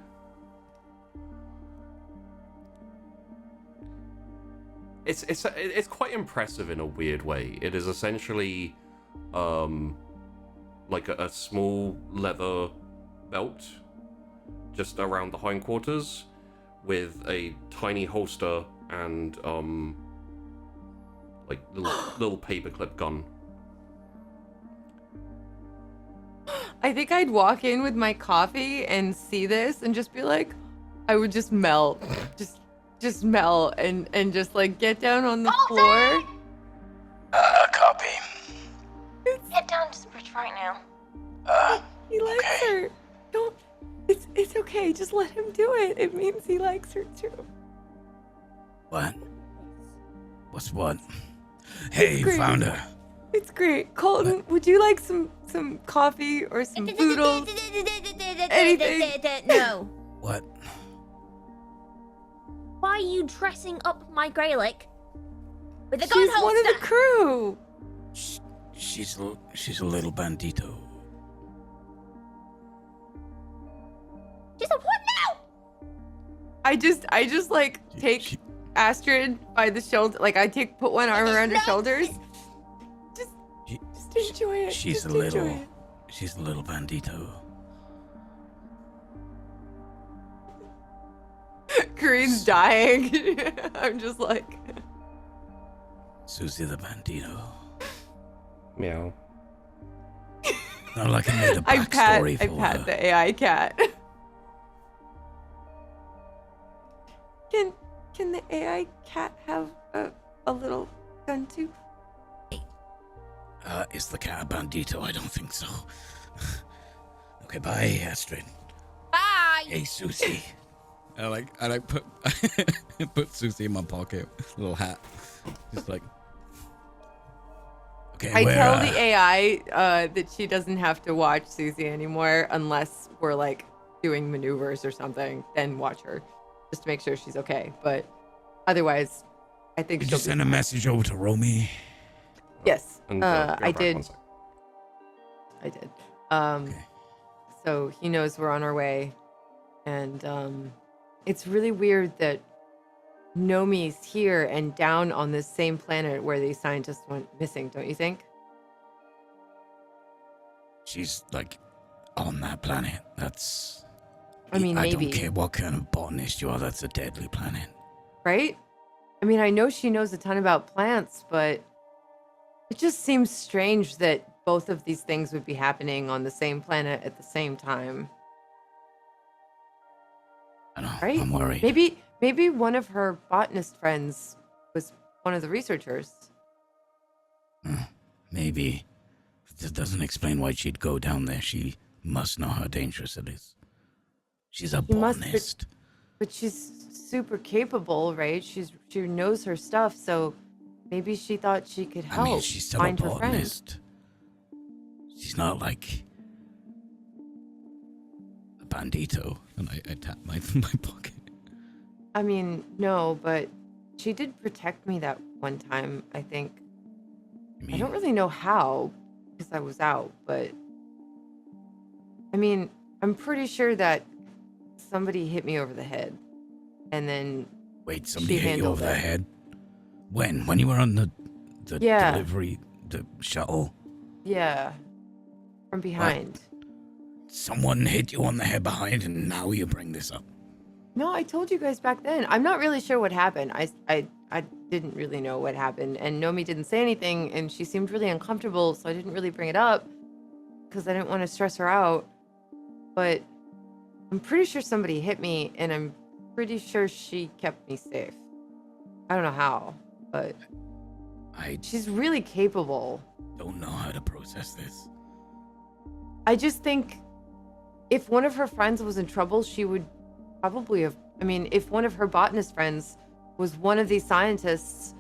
it's quite impressive in a weird way. It is essentially like a small leather belt just around the hindquarters with a tiny holster and little paperclip gun. I think I'd walk in with my coffee and see this and just be like, I would just melt. Just melt and just like get down on the floor. Copy. Get down to the bridge right now. He likes her. Don't. It's okay. Just let him do it. It means he likes her too. What? What's what? Hey, you great. found her. It's great. Colton, would you like some coffee or some boodles? Anything? No. What? Why are you dressing up my Greylick with a gun She's holster? one of the crew. She's a little bandito. She's a what now? I just like take Astrid by the shoulder. Like I put one arm around her shoulders. Just enjoy it. She's Just a enjoy little. it. She's a little bandito. Kareen's dying. I'm just like. Susie the bandito. Meow. Not like I made a I backstory for pat her. the AI cat. Can the AI cat have a little gun too? Is the cat a bandito? I don't think so. Okay, bye, Astrid. Bye. Hey, Susie. I like put put Susie in my pocket, little hat, just like. Okay, I tell the AI that she doesn't have to watch Susie anymore unless we're like doing maneuvers or something. Then watch her, just to make sure she's okay. But otherwise, I think Did she'll you send a message over to Romy? Yes, And, be I right back, did. 1 sec. I did. Okay. So he knows we're on our way, and it's really weird that Nomi's here and down on this same planet where these scientists went missing. Don't you think? She's like on that planet. That's. I mean, I maybe. don't care what kind of botanist you are. That's a deadly planet. Right? I mean, I know she knows a ton about plants, but it just seems strange that both of these things would be happening on the same planet at the same time. I know. Right? I'm worried. Maybe one of her botanist friends was one of the researchers. Maybe. That doesn't explain why she'd go down there. She must know how dangerous it is. She's a She must, botanist. but she's super capable, right? She knows her stuff, so maybe she thought she could help I mean, she's still a find her friend. botanist. She's not like a bandito. And I tap my pocket. I mean, no, but she did protect me that one time, I think. I don't really know how, because I was out, but I mean, I'm pretty sure that somebody hit me over the head, and then Wait, somebody she hit you handled over the it. head? When? When you were on the Yeah. delivery, the shuttle? Yeah, from behind. Someone hit you on the head behind, and now you bring this up. No, I told you guys back then. I'm not really sure what happened. I didn't really know what happened, and Nomi didn't say anything, and she seemed really uncomfortable, so I didn't really bring it up because I didn't want to stress her out. But I'm pretty sure somebody hit me, and I'm pretty sure she kept me safe. I don't know how, but I she's really capable. don't know how to process this. I just think if one of her friends was in trouble, she would probably have. I mean, if one of her botanist friends was one of these scientists,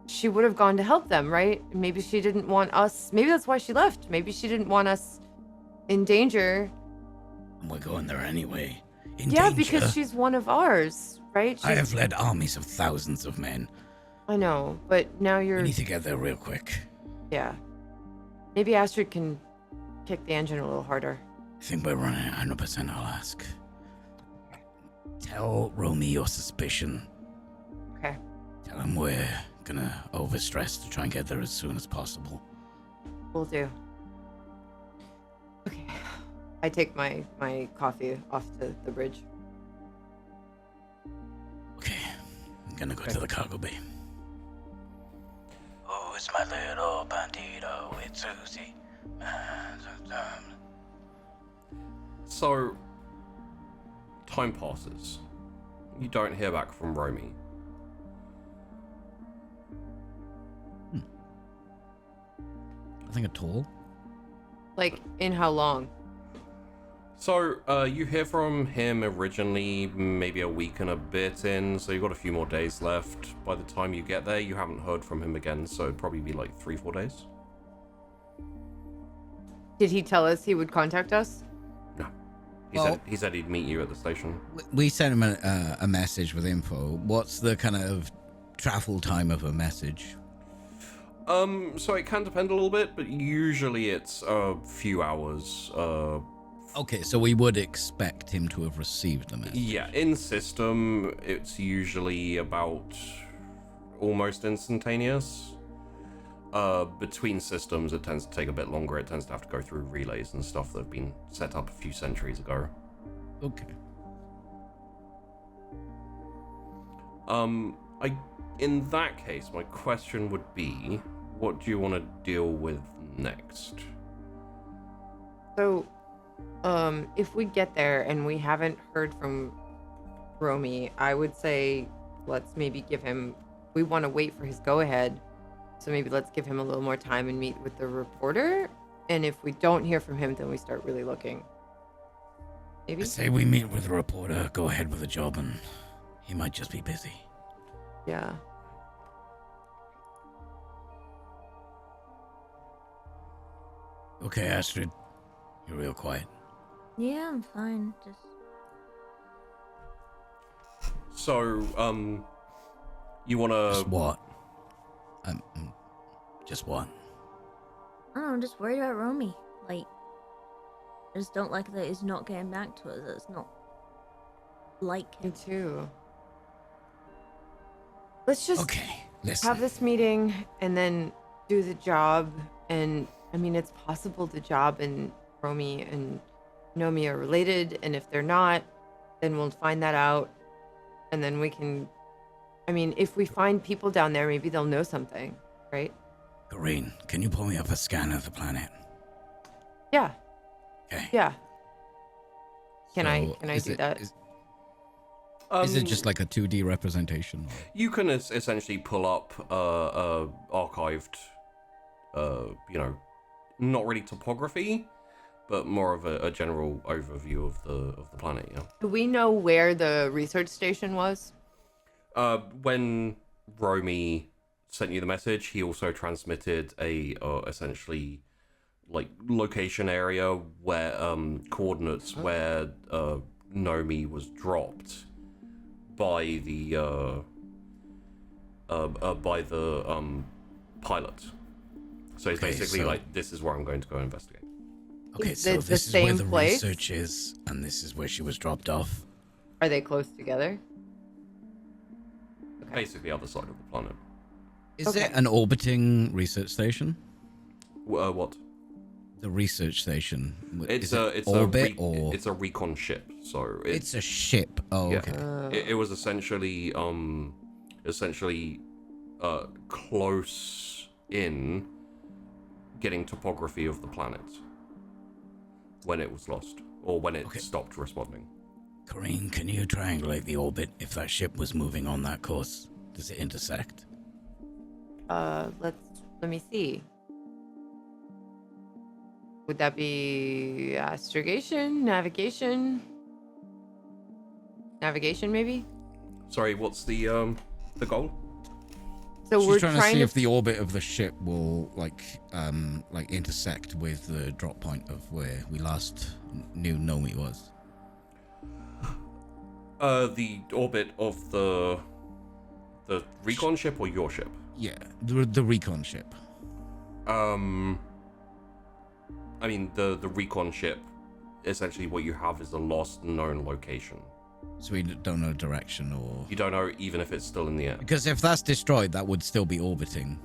she would have gone to help them, right? Maybe she didn't want us. Maybe that's why she left. Maybe she didn't want us in danger. And we're going there anyway. In Yeah, danger. because she's one of ours, right? I have led armies of thousands of men. I know, but now We you're. need to get there real quick. Yeah. Maybe Astrid can kick the engine a little harder. I think we're running 100%. I'll ask. Tell Romy your suspicion. Okay. Tell him we're gonna overstress to try and get there as soon as possible. Will do. Okay. I take my coffee off to the bridge. Okay, I'm gonna go to the cargo bay. Oh, it's my little bandito with Susie. So, time passes. You don't hear back from Romy. Nothing at all. Like, in how long? So, you hear from him originally maybe a week and a bit in, so you've got a few more days left. By the time you get there, you haven't heard from him again, so it'd probably be like 3-4 days. Did he tell us he would contact us? No. Well- He said he'd meet you at the station. We sent him a message with info. What's the kind of travel time of a message? So it can depend a little bit, but usually it's a few hours. Okay, so we would expect him to have received the message. Yeah, in system, it's usually about almost instantaneous. Between systems, it tends to take a bit longer. It tends to have to go through relays and stuff that have been set up a few centuries ago. Okay. In that case, my question would be, what do you want to deal with next? So, if we get there and we haven't heard from Romy, I would say let's maybe give him. We want to wait for his go-ahead, so maybe let's give him a little more time and meet with the reporter. And if we don't hear from him, then we start really looking. Maybe. I say we meet with the reporter, go ahead with the job, and he might just be busy. Yeah. Okay, Astrid. You're real quiet. Yeah, I'm fine. Just So, you want to... Just what? Just what? I don't know, I'm just worried about Romy. Like, I just don't like that he's not getting back to us. It's not like Me him. too. Let's just Okay, listen. have this meeting and then do the job. And I mean, it's possible the job and Romy and Nomi are related, and if they're not, then we'll find that out, and then we can. I mean, if we find people down there, maybe they'll know something, right? Corrine, can you pull me up a scan of the planet? Yeah. Okay. Yeah. Can I is do it- that? Is it just like a 2D representation? You can essentially pull up archived, not really topography, but more of a general overview of the planet. Yeah. Do we know where the research station was? When Romy sent you the message, he also transmitted a essentially like location area where coordinates where Nomi was dropped by the pilot. So it's Okay, basically so- like, this is where I'm going to go investigate. Okay, Is so it the this is where same the place? research is, and this is where she was dropped off. Are they close together? Basically, other side of the planet. Is Okay. it an orbiting research station? What? The research station. It's is it it's orbit a or it's a recon ship. So it's a ship. Oh, yeah. okay. It was essentially close in getting topography of the planet when it was lost or when it Okay. stopped responding. Corrine, can you triangulate the orbit if that ship was moving on that course? Does it intersect? Let me see. Would that be astrogation, navigation? Navigation, maybe? Sorry, what's the goal? So She's we're trying to trying see to. if the orbit of the ship will like intersect with the drop point of where we last knew Nomi was. The orbit of the recon ship or your ship? Yeah, the recon ship. I mean, the recon ship, essentially what you have is a lost known location. So we don't know direction or... You don't know even if it's still in the air. Because if that's destroyed, that would still be orbiting.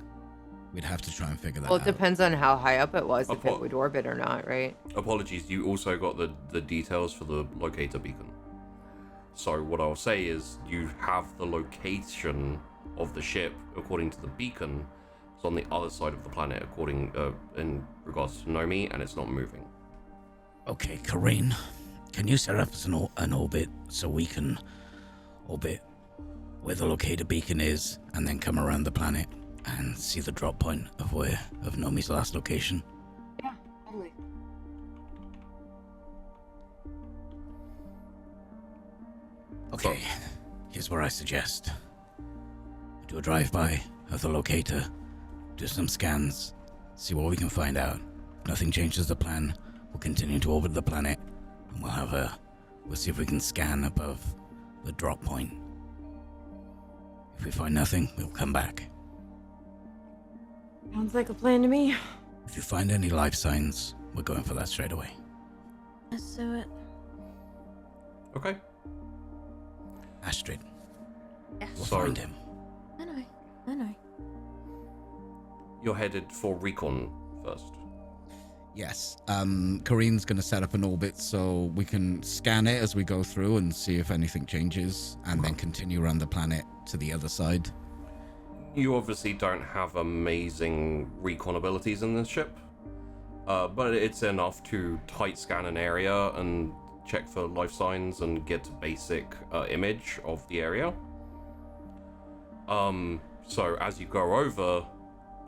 We'd have to try and figure that Well, it out. depends on how high up it was, if Apo- it would orbit or not, right? Apologies, you also got the details for the locator beacon. So what I'll say is you have the location of the ship according to the beacon. It's on the other side of the planet according in regards to Nomi, and it's not moving. Okay, Corrine, can you set up an orbit so we can orbit where the locator beacon is and then come around the planet and see the drop point of Nomi's last location? Yeah, totally. Okay, here's what I suggest. Do a drive-by of the locator, do some scans, see what we can find out, nothing changes the plan, we'll continue to orbit the planet, and we'll see if we can scan above the drop point. If we find nothing, we'll come back. Sounds like a plan to me. If you find any life signs, we're going for that straight away. Let's do it. Okay. Astrid, Yes. we'll So- find him. I know. You're headed for recon first. Yes. Kareem's going to set up an orbit so we can scan it as we go through and see if anything changes, and then continue around the planet to the other side. You obviously don't have amazing recon abilities in this ship, but it's enough to tight scan an area and check for life signs and get a basic image of the area. So as you go over,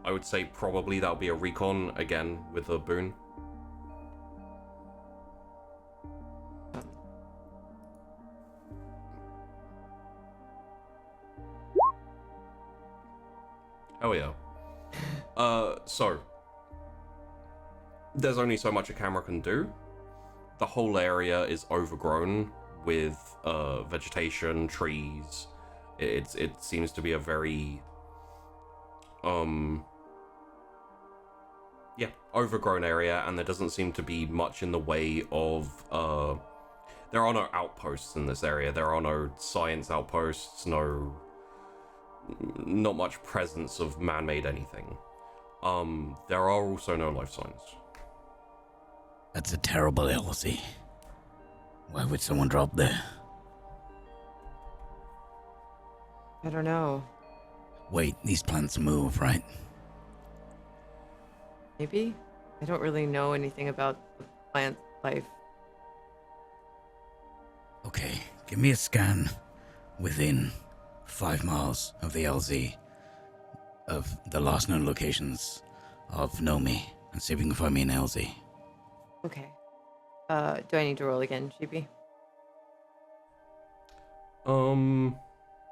I would say probably that'll be a recon again with a boon. Hell yeah. So there's only so much a camera can do. The whole area is overgrown with vegetation, trees. It seems to be a very overgrown area, and there doesn't seem to be much in the way of there are no outposts in this area. There are no science outposts, not much presence of man-made anything. There are also no life signs. That's a terrible LZ. Why would someone drop there? I don't know. Wait, these plants move, right? Maybe? I don't really know anything about the plant life. Okay, give me a scan within 5 miles of the LZ of the last known locations of Nomi, and see if you can find me an LZ. Okay. Do I need to roll again, GB?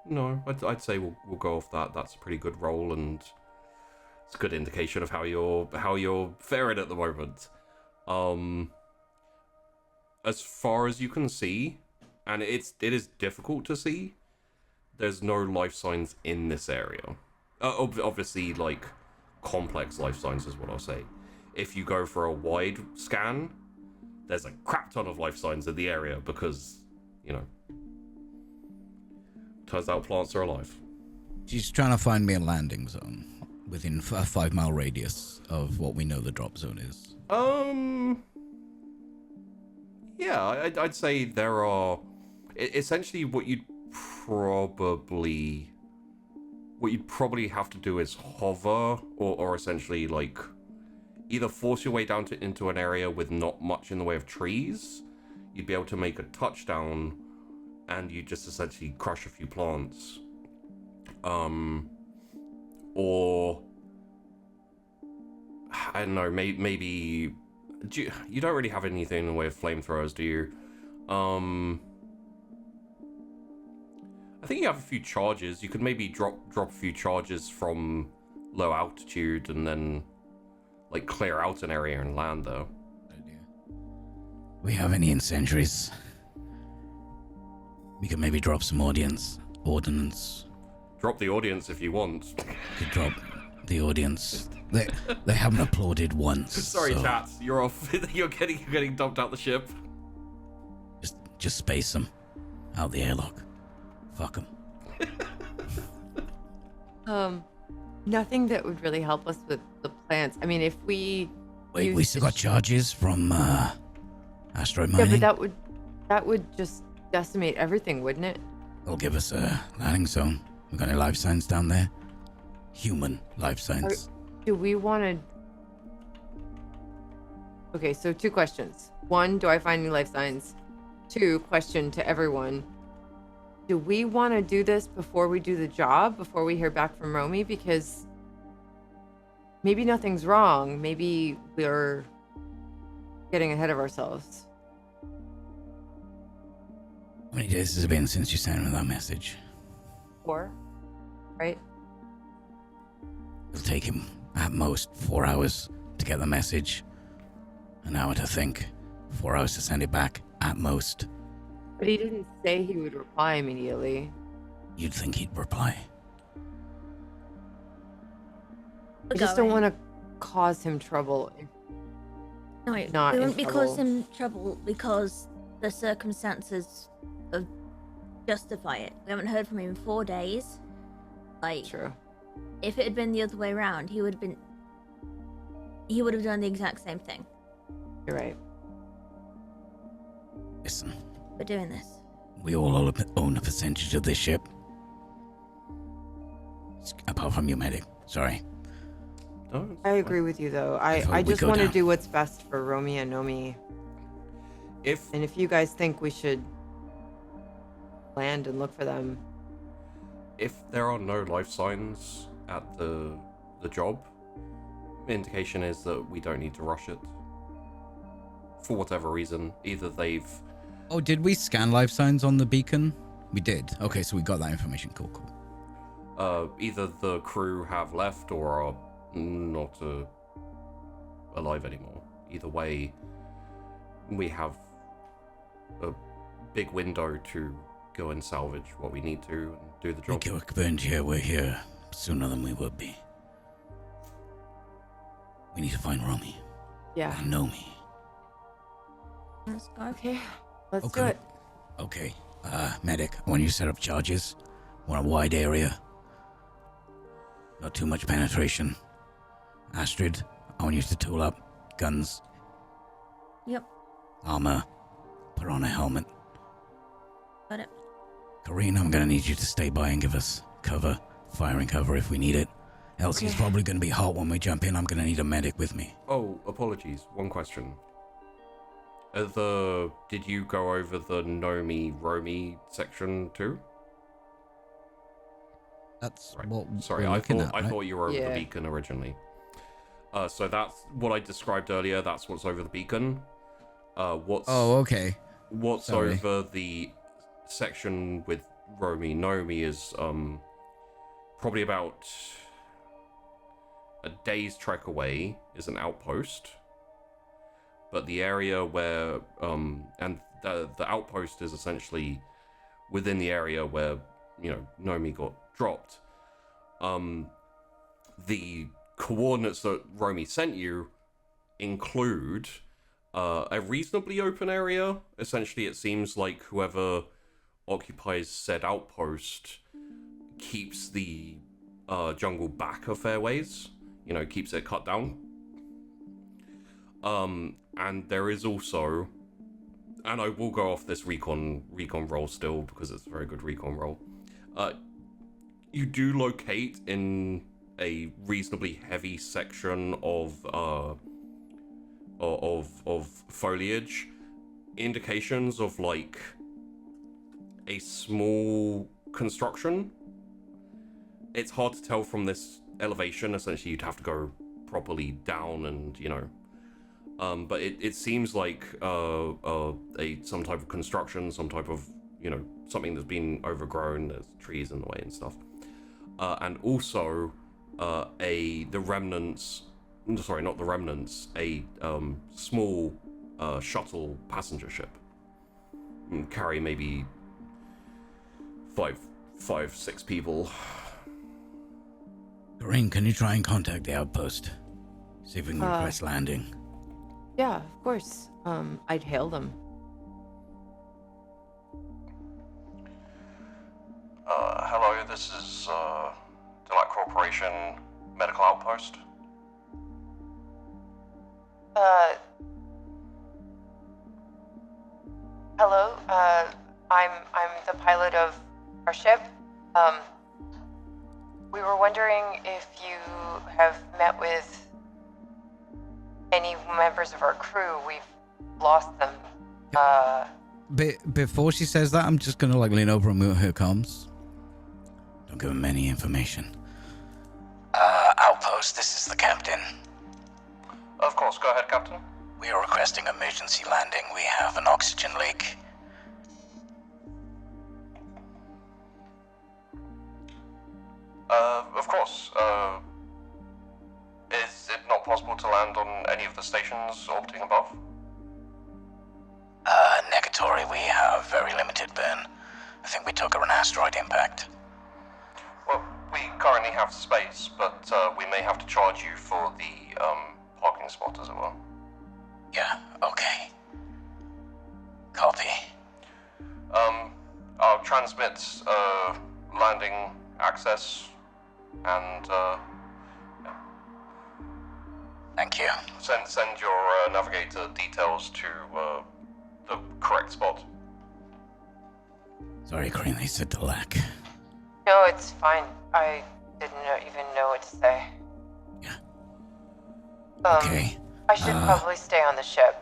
No, I'd say we'll go off that. That's a pretty good roll, and it's a good indication of how you're faring at the moment. As far as you can see, and it is difficult to see, there's no life signs in this area. Obviously, like, complex life signs is what I'll say. If you go for a wide scan, there's a crap ton of life signs in the area because, turns out plants are alive. She's trying to find me a landing zone within a 5 mile radius of what we know the drop zone is. Yeah, I'd say there are essentially what you'd probably have to do is hover or essentially like either force your way down into an area with not much in the way of trees. You'd be able to make a touchdown and you just essentially crush a few plants. Or I don't know, maybe you don't really have anything in the way of flamethrowers, do you? I think you have a few charges. You could maybe drop a few charges from low altitude and then like clear out an area and land though. We have any incendiaries? We could maybe drop some ordnance. Drop the audience if you want. Could drop the audience. They haven't applauded once. Sorry, so chat. You're off. You're getting dumped out the ship. Just space them out the airlock. Fuck them. Nothing that would really help us with the plants. I mean, if we Wait, we still got charges from asteroid mining? Yeah, but that would just decimate everything, wouldn't it? They'll give us a landing zone. We got any life signs down there? Human life signs. Do we want to... Okay, so 2 questions. 1, do I find any life signs? 2, question to everyone. Do we want to do this before we do the job, before we hear back from Romy? Because maybe nothing's wrong. Maybe we're getting ahead of ourselves. How many days has it been since you sent me that message? 4, right? It'll take him at most 4 hours to get the message. An hour to think. 4 hours to send it back, at most. But he didn't say he would reply immediately. You'd think he'd reply. I just don't want to cause him trouble. No, not we in wouldn't be trouble. causing trouble because the circumstances of justify it. We haven't heard from him in 4 days. Like, True. if it had been the other way around, he would have done the exact same thing. You're right. Listen, We're doing this. we all own a percentage of this ship. Apart from you, medic. Sorry. No, it's I fine. agree with you, though. thought I we'd just go want to down. do what's best for Romy and Nomi. And if you guys think we should land and look for them, If there are no life signs at the job, the indication is that we don't need to rush it. For whatever reason, either they've Oh, did we scan life signs on the beacon? We did. Okay, so we got that information. Cool. either the crew have left or are not alive anymore. Either way, we have a big window to go and salvage what we need to and do the job. Thank you, Burnt here. We're here sooner than we would be. We need to find Romy yeah. and Nomi. Let's go. Okay, let's do Okay. it. Okay, medic, I want you to set up charges. Want a wide area. Not too much penetration. Astrid, I want you to tool up. Guns, Yep, armor, put on a helmet. got it. Kareen, I'm gonna need you to stay by and give us cover, firing cover if we need it. Elsie's probably gonna be hot when we jump in. I'm gonna need a medic with me. Oh, apologies. One question. Did you go over the Nomi Romy section too? That's Right. what Sorry, we're I looking thought at, I right? thought you were over Yeah. the beacon originally. So that's what I described earlier. That's what's over the beacon. What's Oh, okay. what's sorry. over the section with Romy Nomi is probably about a day's trek away is an outpost. But the area where and the outpost is essentially within the area where, you know, Nomi got dropped. The coordinates that Romy sent you include a reasonably open area. Essentially, it seems like whoever occupies said outpost keeps the jungle back a fair ways. You know, keeps it cut down. And there is also, and I will go off this recon roll still because it's a very good recon roll. You do locate in a reasonably heavy section of foliage indications of like a small construction. It's hard to tell from this elevation. Essentially, you'd have to go properly down and, you know. But it seems like some type of construction, some type of, you know, something that's been overgrown. There's trees in the way and stuff, and also the remnants. Sorry, not the remnants. A small shuttle passenger ship. Carry maybe five, 6 people. Kareen, can you try and contact the outpost? See if we can request landing. Yeah, of course. I'd hail them. Hello, this is Delight Corporation Medical Outpost. Hello, I'm the pilot of our ship. We were wondering if you have met with any members of our crew. We've lost them. Before she says that, I'm just gonna like lean over and move her comms. Don't give him any information. Outpost, this is the captain. Of course, go ahead, Captain. We are requesting emergency landing. We have an oxygen leak. Of course. Is it not not possible to land on any of the stations orbiting above? Negatory, we have very limited burn. I think we took an asteroid impact. Well, we currently have space, but we may have to charge you for the parking spot as well. Yeah, okay. Copy. I'll transmit landing access and Thank you. send your navigator details to the correct spot. Sorry, Crane, they said to lack. No, it's fine. I didn't even know what to say. Yeah. Okay. I should probably stay on the ship.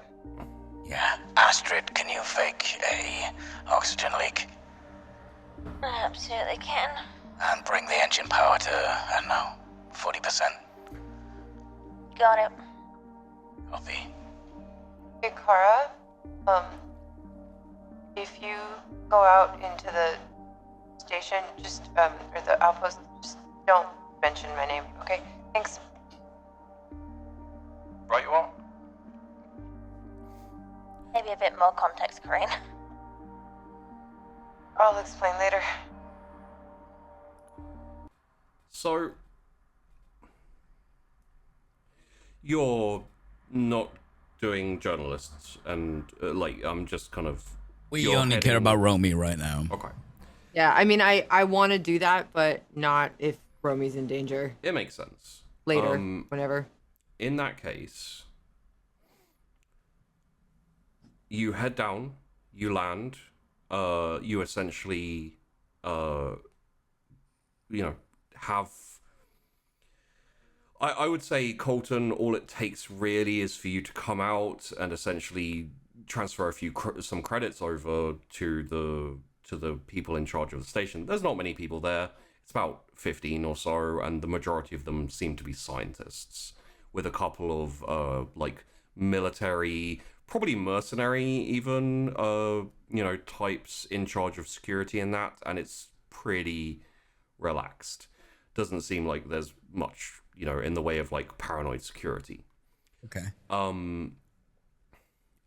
Yeah. Astrid, can you fake a oxygen leak? I absolutely can. And bring the engine power to, I don't know, 40%. Got it. Copy. Hey, Kara, if you go out into the station, just, or the outpost, just don't mention my name, okay? Thanks. Right you are? Maybe a bit more context, Corinne. I'll explain later. So, you're not doing journalists, and I'm just kind of. We you're only care heading- about Romy right now. Okay, Yeah, I mean, I want to do that, but not if Romy's in danger. it makes sense. Later, whenever. In that case, you head down, you land, you essentially, have. I would say, Colton, all it takes really is for you to come out and essentially transfer some credits over to the people in charge of the station. There's not many people there. It's about 15 or so, and the majority of them seem to be scientists, with a couple of military, probably mercenary even, types in charge of security and that, and it's pretty relaxed. Doesn't seem like there's much, in the way of paranoid security. Okay.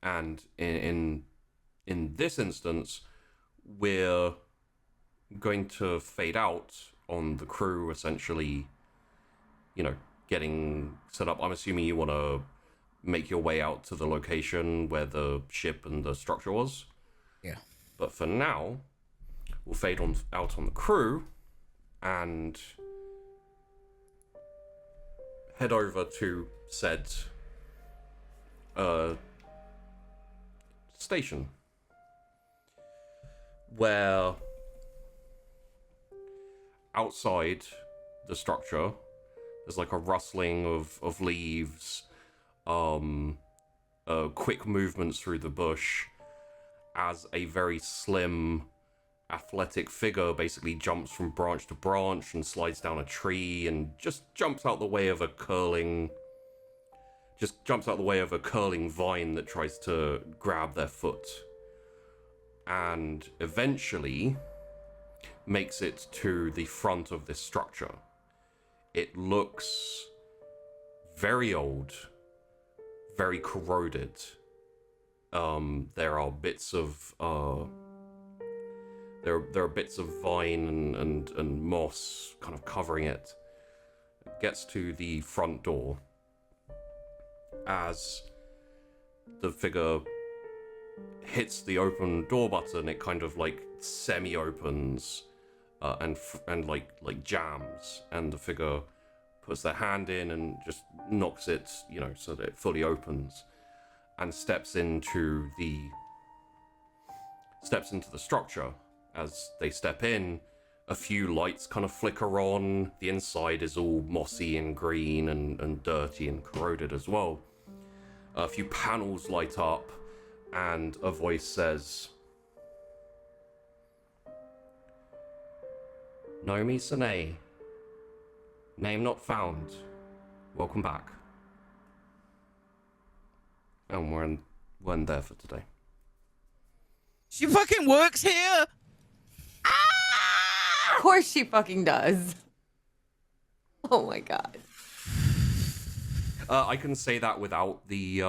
And in this instance, we're going to fade out on the crew, essentially, getting set up. I'm assuming you want to make your way out to the location where the ship and the structure was. Yeah. But for now, we'll fade out on the crew and head over to said station, where outside the structure there's a rustling of leaves, quick movements through the bush as a very slim athletic figure basically jumps from branch to branch and slides down a tree and just jumps out the way of a curling vine that tries to grab their foot, and eventually makes it to the front of this structure. It looks very old, very corroded. There are bits of there are bits of vine and moss kind of covering it. It gets to the front door. As the figure hits the open door button, it kind of semi-opens and jams, and the figure puts their hand in and just knocks it, so that it fully opens, and steps into the structure. As they step in, a few lights kind of flicker on. The inside is all mossy and green and dirty and corroded as well. A few panels light up, and a voice says, "Nomi Sane. Name not found. Welcome back." And we're in there for today. She fucking works here. Of course she fucking does. Oh my god. I can say that without the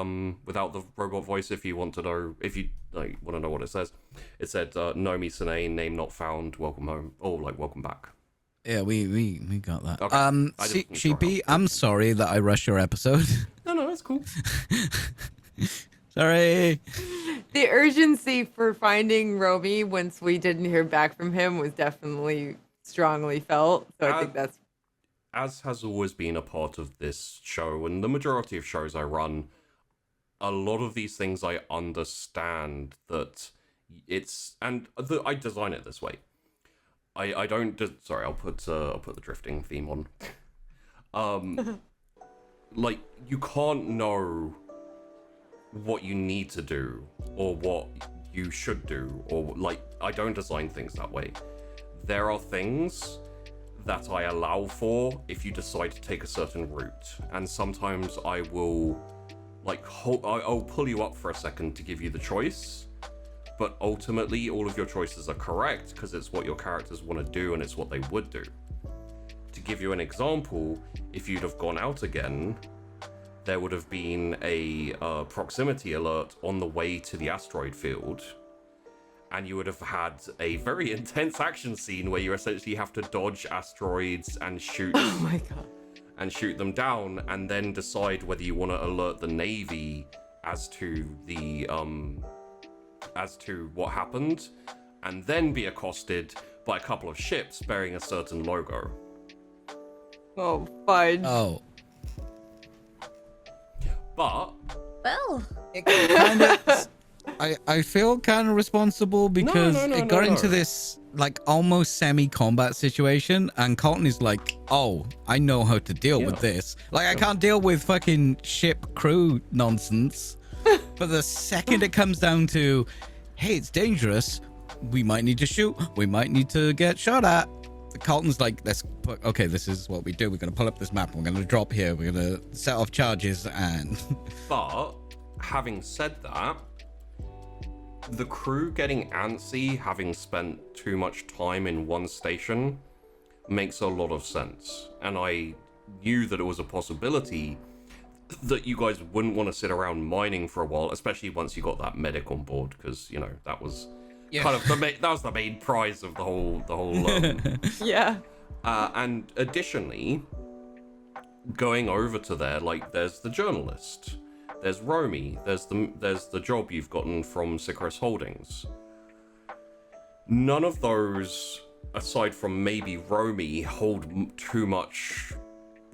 robot voice if you want to know, if you like want to know what it says. It said Nomi Sine, name not found, welcome home, or like welcome back. Yeah, we got that. Okay. I just wasn't sure Sheepy, how- I'm sorry that I rushed your episode. No, that's cool. Sorry. The urgency for finding Romy once we didn't hear back from him was definitely strongly felt. So I think that's As has always been a part of this show, and the majority of shows I run, a lot of these things I understand that it's, and I design it this way. I don't. Sorry, I'll put the drifting theme on. Like you can't know what you need to do or what you should do, or like I don't design things that way. There are things that I allow for if you decide to take a certain route, and sometimes I will like I'll pull you up for a second to give you the choice, but ultimately all of your choices are correct because it's what your characters want to do and it's what they would do. To give you an example, if you'd have gone out again, there would have been a proximity alert on the way to the asteroid field, and you would have had a very intense action scene where you essentially have to dodge asteroids and shoot oh my god. and shoot them down, and then decide whether you want to alert the Navy as to the as to what happened, and then be accosted by a couple of ships bearing a certain logo. Oh fudge. Oh. But Well, It kind of, I feel kind of responsible because no, it got no. into this like almost semi-combat situation, and Colton is like, "Oh, I know how to deal with this. Like, I can't deal with fucking ship crew nonsense." But the second it comes down to, "Hey, it's dangerous. We might need to shoot. We might need to get shot at." Colton's like, okay, this is what we do. We're going to pull up this map. We're going to drop here. We're going to set off charges and... But, having said that, the crew getting antsy, having spent too much time in one station, makes a lot of sense. And I knew that it was a possibility that you guys wouldn't want to sit around mining for a while, especially once you got that medic on board, because, you know, that was... kind of that was the main prize of the whole Yeah. and additionally, going over to there, like there's the journalist, there's Romy, there's the job you've gotten from Sicris Holdings. None of those, aside from maybe Romy, hold too much,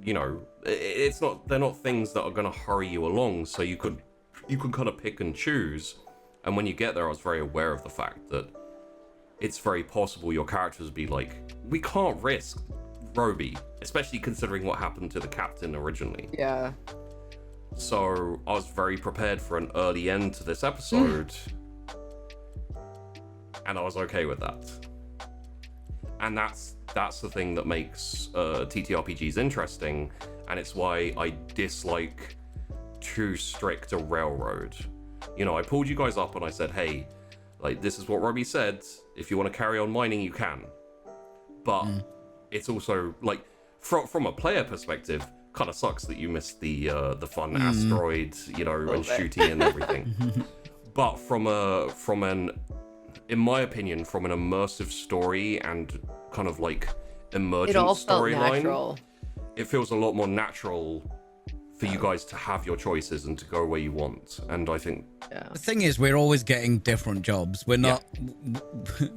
you know, they're not things that are going to hurry you along, so you could kind of pick and choose. And when you get there, I was very aware of the fact that it's very possible your characters would be like, we can't risk Roby, especially considering what happened to the captain originally. Yeah. So I was very prepared for an early end to this episode, and I was okay with that. And that's the thing that makes TTRPGs interesting, and it's why I dislike too strict a railroad. You know, I pulled you guys up and I said, hey, like, this is what Robbie said. If you want to carry on mining, you can. But it's also, like, from a player perspective, kind of sucks that you missed the fun asteroid, you know, and shooting and everything. But in my opinion, from an immersive story and kind of, like, emergent It all felt storyline, natural. it feels a lot more natural for you guys to have your choices and to go where you want. And I think The thing is, we're always getting different jobs. We're not.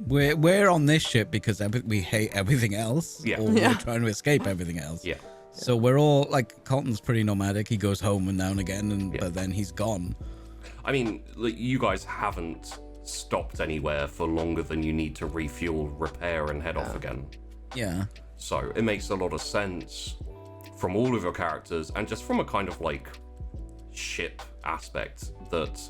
We're on this ship because we hate everything else. Yeah. Or we're trying to escape everything else. yeah. So we're all like, Colton's pretty nomadic. He goes home and now and again, but then he's gone. I mean, like, you guys haven't stopped anywhere for longer than you need to refuel, repair, and head off again. Yeah. So it makes a lot of sense from all of your characters, and just from a kind of like ship aspect, that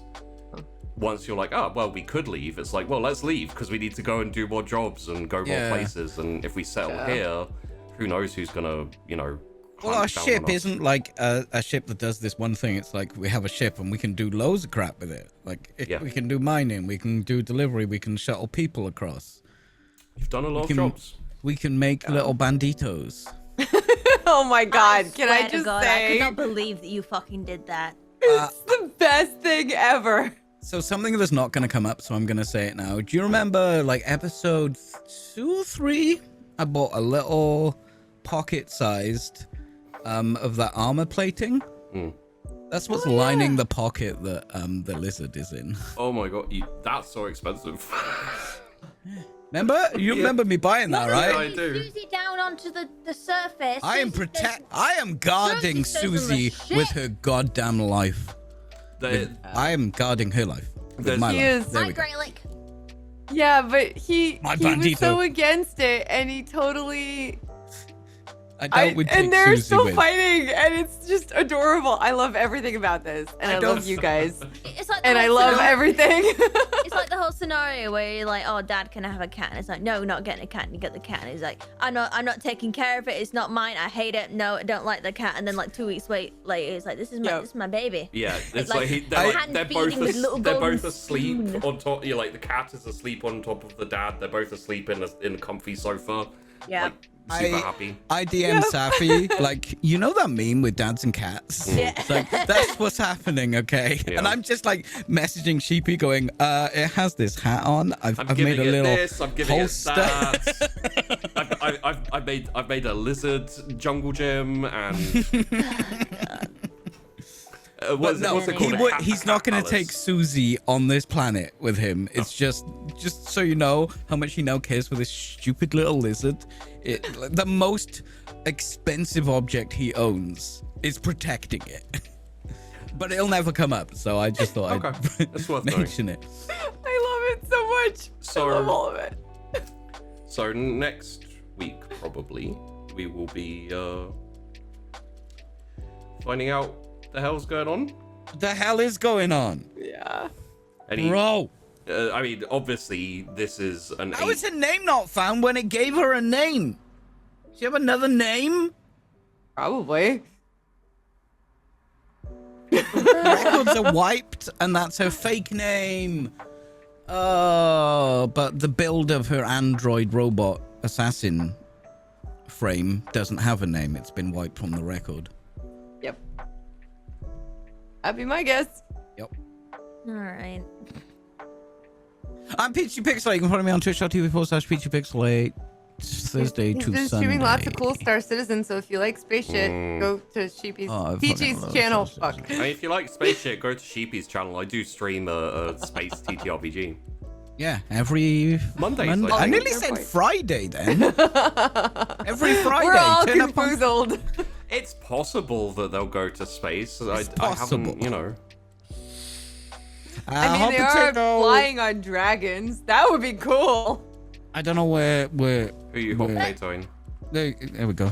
once you're like, oh, well, we could leave, it's like, well, let's leave because we need to go and do more jobs and go more places, and if we settle here, who knows who's gonna, you know, Well, our hunt down ship on us. isn't like a ship that does this one thing. It's like we have a ship and we can do loads of crap with it. Like we can do mining, we can do delivery, we can shuttle people across. You've done a lot of jobs. We can make little banditos. Oh my god, can I swear to just God, I say could not believe that you fucking did that. it's the best thing ever. So something that's not going to come up, so I'm going to say it now. Do you remember, like, episode 2 or 3? I bought a little pocket-sized of that armor plating. That's what's lining the pocket that the lizard is in. Oh my god, that's so expensive. Remember? You remember me buying that, right? Yeah, I do. Susie down onto the surface. I am guarding Susie says Susie with her goddamn life. I am guarding her life. With my He life. is- There Hi, we go. Greylick. Yeah, but he My was bandito. so against it, and he totally. would take and they're Susie still with. fighting, and it's just adorable. I love everything about this, and I love you guys, It's like the and I whole love scenario- everything. It's like the whole scenario where you're like, "Oh, Dad, can I have a cat?" And it's like, "No, you're not getting a cat." And you get the cat, and he's like, I'm not taking care of it. It's not mine. I hate it. No, I don't like the cat." And then like 2 weeks later, it's like, "This is my baby." Yeah, it's Like, they're hand-feeding with little they're golden both asleep spoon. on top. Like the cat is asleep on top of the dad. They're both asleep in a comfy sofa. Yeah. Like, super happy. I DM Safi, like, you know that meme with dads and cats? Yeah. It's like, that's what's happening, okay? Yeah. And I'm just like messaging Sheepy going, it has this hat on. I've I'm made giving a it little this. I'm giving holster. it that. I've made a lizard jungle gym and. What's it called? He's not going to take Palace. Susie on this planet with him. It's just so you know how much he now cares for this stupid little lizard. The most expensive object he owns is protecting it. But it'll never come up, so I just thought Okay, that's worth I'd knowing. mention it. I love it so much. So- I love all of it. So next week, probably, we will be finding out what the hell's going on. What the hell is going on? Yeah. Bro, I mean, obviously, this is an how is her name not found when it gave her a name? Does she have another name? Probably. Records are wiped, and that's her fake name. Oh, but the build of her android robot assassin frame doesn't have a name. It's been wiped from the record. Yep. That'd be my guess. Yep. All right. I'm Peachy Pixelate. You can follow me on twitch.tv/PeachyPixelate. Thursday He's to been Sunday. streaming lots of cool Star Citizen, so if you like space shit, go to Sheepy's Oh, I fucking Peachy's love channel. Star Fuck. I mean, if you like space shit, go to Sheepy's channel. I do stream a space TTRPG. Yeah, every Mondays, Monday. I I think. nearly Fair said point. Friday then. Every Friday. We're all turn up on- confused. It's possible that they'll go to space. It's I possible. haven't, you know. I mean, Hot they are potato. flying on dragons. That would be cool. I don't know where. Who are you hot Where- potatoing? There we go.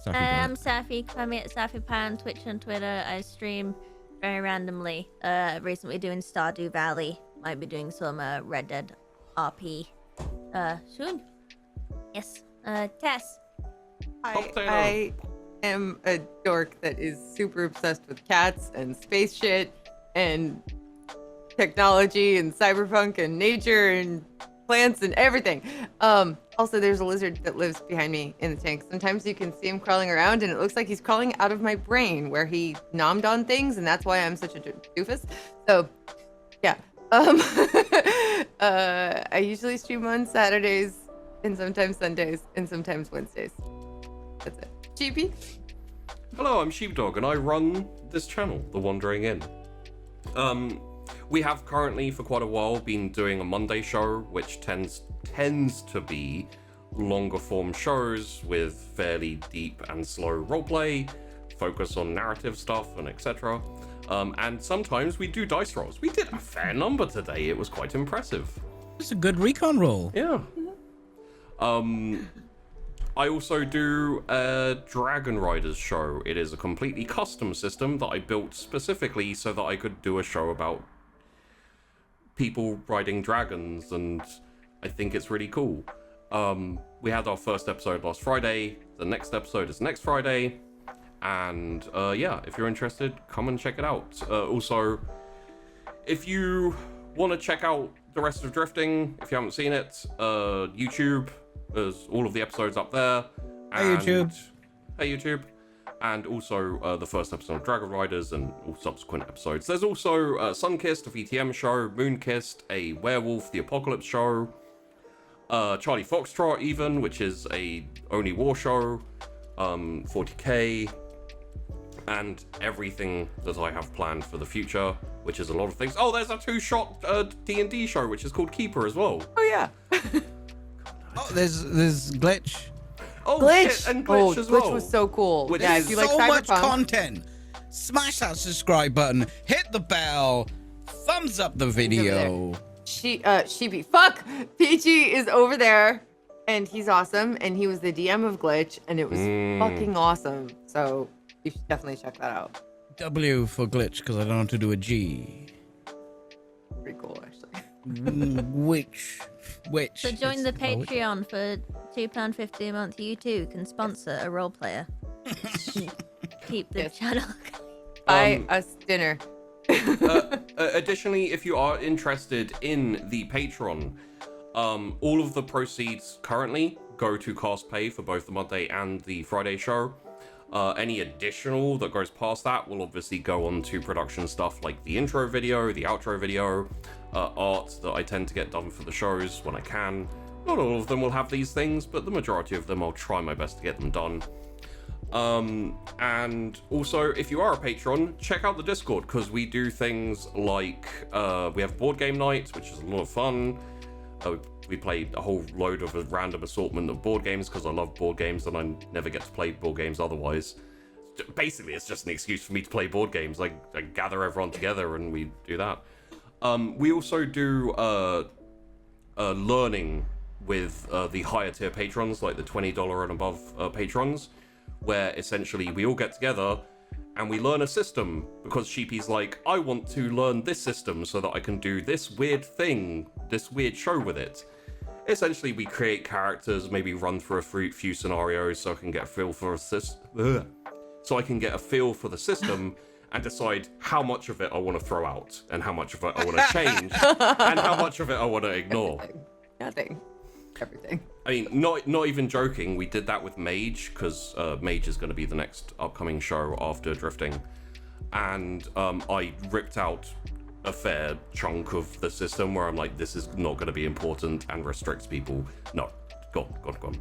Sorry, I'm Safi. Find me at Safi Pan, Twitch and Twitter. I stream very randomly. Recently doing Stardew Valley. Might be doing some Red Dead RP soon. Yes. Tess. I am a dork that is super obsessed with cats and space shit and technology and cyberpunk and nature and plants and everything. Also, there's a lizard that lives behind me in the tank. Sometimes you can see him crawling around, and it looks like he's crawling out of my brain where he nommed on things, and that's why I'm such a doofus. So, yeah. I usually stream on Saturdays, and sometimes Sundays, and sometimes Wednesdays. That's it. GP? Hello, I'm Sheepdog, and I run this channel, The Wandering Inn. We have currently, for quite a while, been doing a Monday show, which tends to be longer form shows with fairly deep and slow roleplay, focus on narrative stuff, and etc. And sometimes we do dice rolls. We did a fair number today. It was quite impressive. It's a good recon roll. Yeah. I also do a Dragon Riders show. It is a completely custom system that I built specifically so that I could do a show about people riding dragons, and I think it's really cool. We had our first episode last Friday. The next episode is next Friday. And yeah, if you're interested, come and check it out. Also, if you want to check out the rest of Drifting, if you haven't seen it, YouTube, there's all of the episodes up there. Hey, YouTube. Hey YouTube. And also the first episode of Dragon Riders and all subsequent episodes. There's also Sunkissed, a VTM show, Moonkissed, a Werewolf, the Apocalypse show, Charlie Foxtrot even, which is a Only War show, 40k, and everything that I have planned for the future, which is a lot of things. Oh, there's a 2-shot D&D show, which is called Keeper as well. Oh yeah. Oh, there's Glitch. Oh, Glitch! shit, and Glitch as well. Glitch was so cool. Which yeah, is if you like so much Cyberpunk, content. Smash that subscribe button. Hit the bell. Thumbs up the video. Sheepy. Fuck! Peachy is over there, and he's awesome, and he was the DM of Glitch, and it was fucking awesome. So you should definitely check that out. W for Glitch, because I don't know how to do a G. Pretty cool, actually. Which? So join the It's- oh, which- Patreon for £2.50 a month. You too can sponsor a role player. Keep the Yes. channel. Buy us dinner. Additionally, if you are interested in the Patreon, all of the proceeds currently go to cost pay for both the Monday and the Friday show. Any additional that goes past that will obviously go on to production stuff like the intro video, the outro video, art that I tend to get done for the shows when I can. Not all of them will have these things, but the majority of them I'll try my best to get them done. And also, if you are a patron, check out the Discord, because we do things like we have board game night, which is a lot of fun. We play a whole load of a random assortment of board games because I love board games and I never get to play board games otherwise. Basically, it's just an excuse for me to play board games. I gather everyone together and we do that. We also do learning with the higher tier patrons, like the $20 and above patrons, where essentially we all get together and we learn a system, because Sheepy's like, I want to learn this system so that I can do this weird thing, this weird show with it. Essentially, we create characters, maybe run through a few scenarios so I can get a feel for the system and decide how much of it I want to throw out and how much of it I want to change and how much of it I want to ignore. Nothing. Everything. I mean, not even joking, we did that with Mage, because Mage is going to be the next upcoming show after Drifting. And I ripped out a fair chunk of the system where I'm like, this is not going to be important and restricts people. No, gone.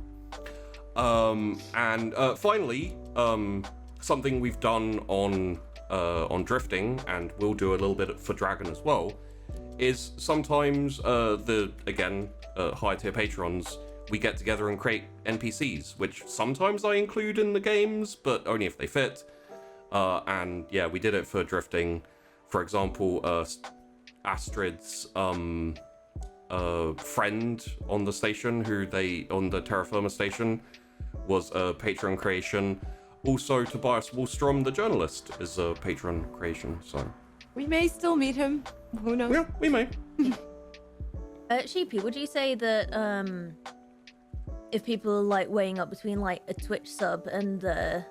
And finally, something we've done on Drifting, and we'll do a little bit for Dragon as well, is sometimes higher tier patrons, we get together and create NPCs, which sometimes I include in the games, but only if they fit. And yeah, we did it for Drifting. For example, Astrid's friend on the station, on the Terra Firma station, was a patron creation. Also, Tobias Wallstrom, the journalist, is a patron creation. So We may still meet him. Who knows? yeah, we may. Sheepy, would you say that if people are like weighing up between like a Twitch sub and the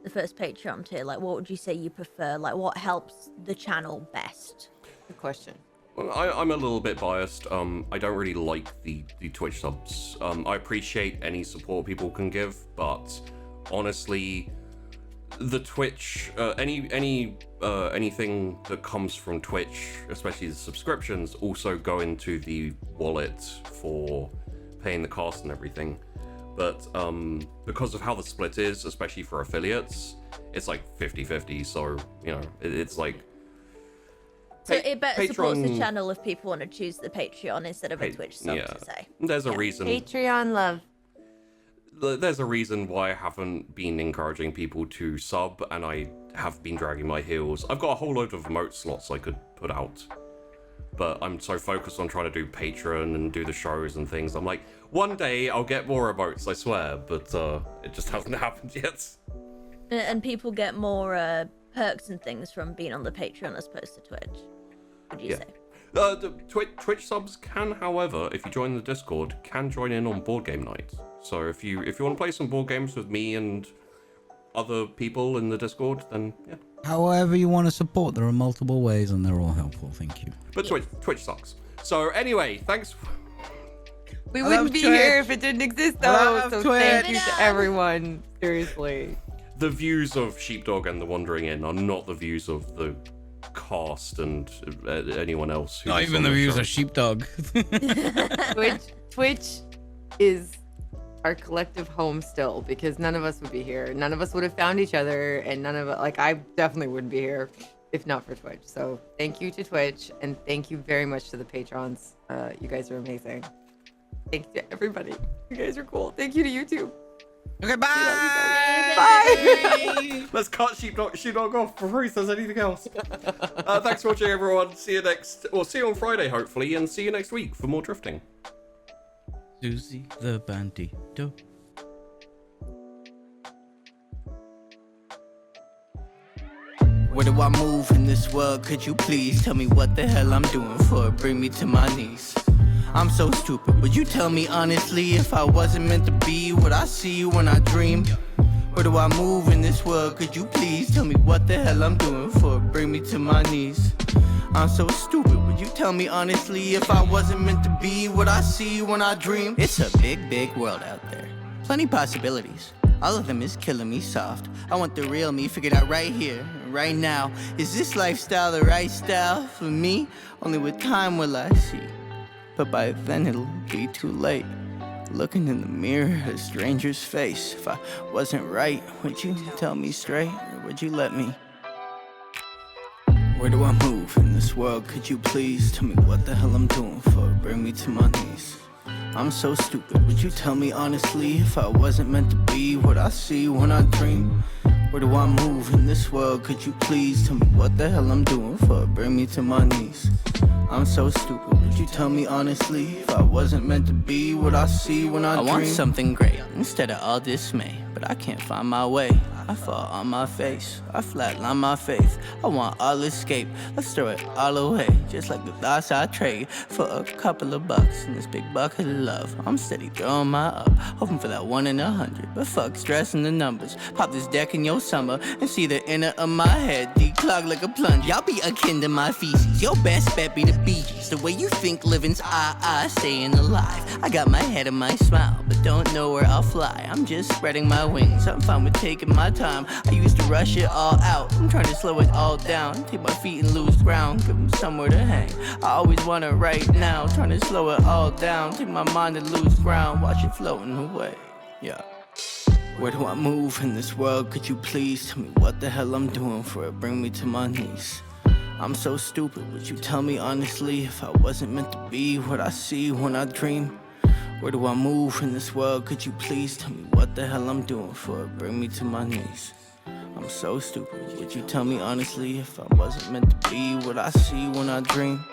first Patreon tier, like what would you say you prefer? Like what helps the channel best? Good question. Well, I'm a little bit biased. I don't really like the Twitch subs. I appreciate any support people can give, but honestly, the Twitch, anything that comes from Twitch, especially the subscriptions, also go into the wallet for paying the cost and everything. But because of how the split is, especially for affiliates, it's like 50-50. So, you know, it's like... So it better supports the Patreon- channel if people want to choose the Patreon instead of a Twitch sub, yeah. to say. There's a reason. Patreon love. There's a reason why I haven't been encouraging people to sub, and I have been dragging my heels. I've got a whole load of emote slots I could put out, but I'm so focused on trying to do Patreon and do the shows and things. I'm like, one day I'll get more emotes, I swear, but it just hasn't happened yet. And people get more perks and things from being on the Patreon as opposed to Twitch, would you Yeah. say? The Twitch subs can, however, if you join the Discord, can join in on board game night. So if you want to play some board games with me and other people in the Discord, then yeah. However you want to support, there are multiple ways and they're all helpful. Thank you. But Twitch sucks. So anyway, thanks. We I wouldn't love be Twitch. here if it didn't exist, I though. love So Twitch. thank you to everyone. Seriously. The views of Sheepdog and the Wandering Inn are not the views of the cast and anyone else. Not even the views of Sheepdog. Twitch is our collective home still, because none of us would be here. None of us would have found each other, and none of it, like, I definitely wouldn't be here if not for Twitch. So thank you to Twitch, and thank you very much to the patrons. You guys are amazing. Thank you to everybody. You guys are cool. Thank you to YouTube. Okay, bye. Bye. Let's cut Sheepdog off before he says anything else. Thanks for watching, everyone. See you on Friday, hopefully, and see you next week for more drifting. Susie the Bandito. Where do I move in this world? Could you please tell me what the hell I'm doing for it? Bring me to my knees. I'm so stupid. Would you tell me honestly if I wasn't meant to be what I see when I dream? Where do I move in this world? Could you please tell me what the hell I'm doing for it? Bring me to my knees. I'm so stupid. Would you tell me honestly if I wasn't meant to be what I see when I dream? It's a big, big world out there. Plenty possibilities. All of them is killing me soft. I want the real me figured out right here, right now. Is this lifestyle the right style for me? Only with time will I see. But by then it'll be too late. Looking in the mirror at a stranger's face. If I wasn't right, would you tell me straight, or would you let me? Where do I move in this world? Could you please tell me what the hell I'm doing for it? Bring me to my knees. I'm so stupid. Would you tell me honestly if I wasn't meant to be what I see when I dream? Where do I move in this world? Could you please tell me what the hell I'm doing for it? Bring me to my knees. I'm so stupid. Would you tell me honestly if I wasn't meant to be what I see when I dream? I want something great instead of all dismay, but I can't find my way. I fall on my face, I flatline my faith. I want all escape, let's throw it all away. Just like the thoughts I trade for a couple of bucks in this big bucket of love. I'm steady throwing my up, hoping for that 1 in 100. But fuck stressing the numbers. Pop this deck in your summer and see the inner of my head declog like a plunge. Y'all be akin to my feces, your best bet be the Bee Gees. The way you think living's staying alive. I got my head and my smile, but don't know where I'll fly. I'm just spreading my wings, I'm fine with taking my time. I used to rush it all out, I'm trying to slow it all down. Take my feet and lose ground, give them somewhere to hang. I always want it right now, trying to slow it all down. Take my mind and lose ground, watch it floating away, yeah. Where do I move in this world? Could you please tell me what the hell I'm doing for it? Bring me to my knees. I'm so stupid, would you tell me honestly if I wasn't meant to be what I see when I dream? Where do I move in this world? Could you please tell me what the hell I'm doing for it? Bring me to my knees. I'm so stupid, would you tell me honestly if I wasn't meant to be what I see when I dream?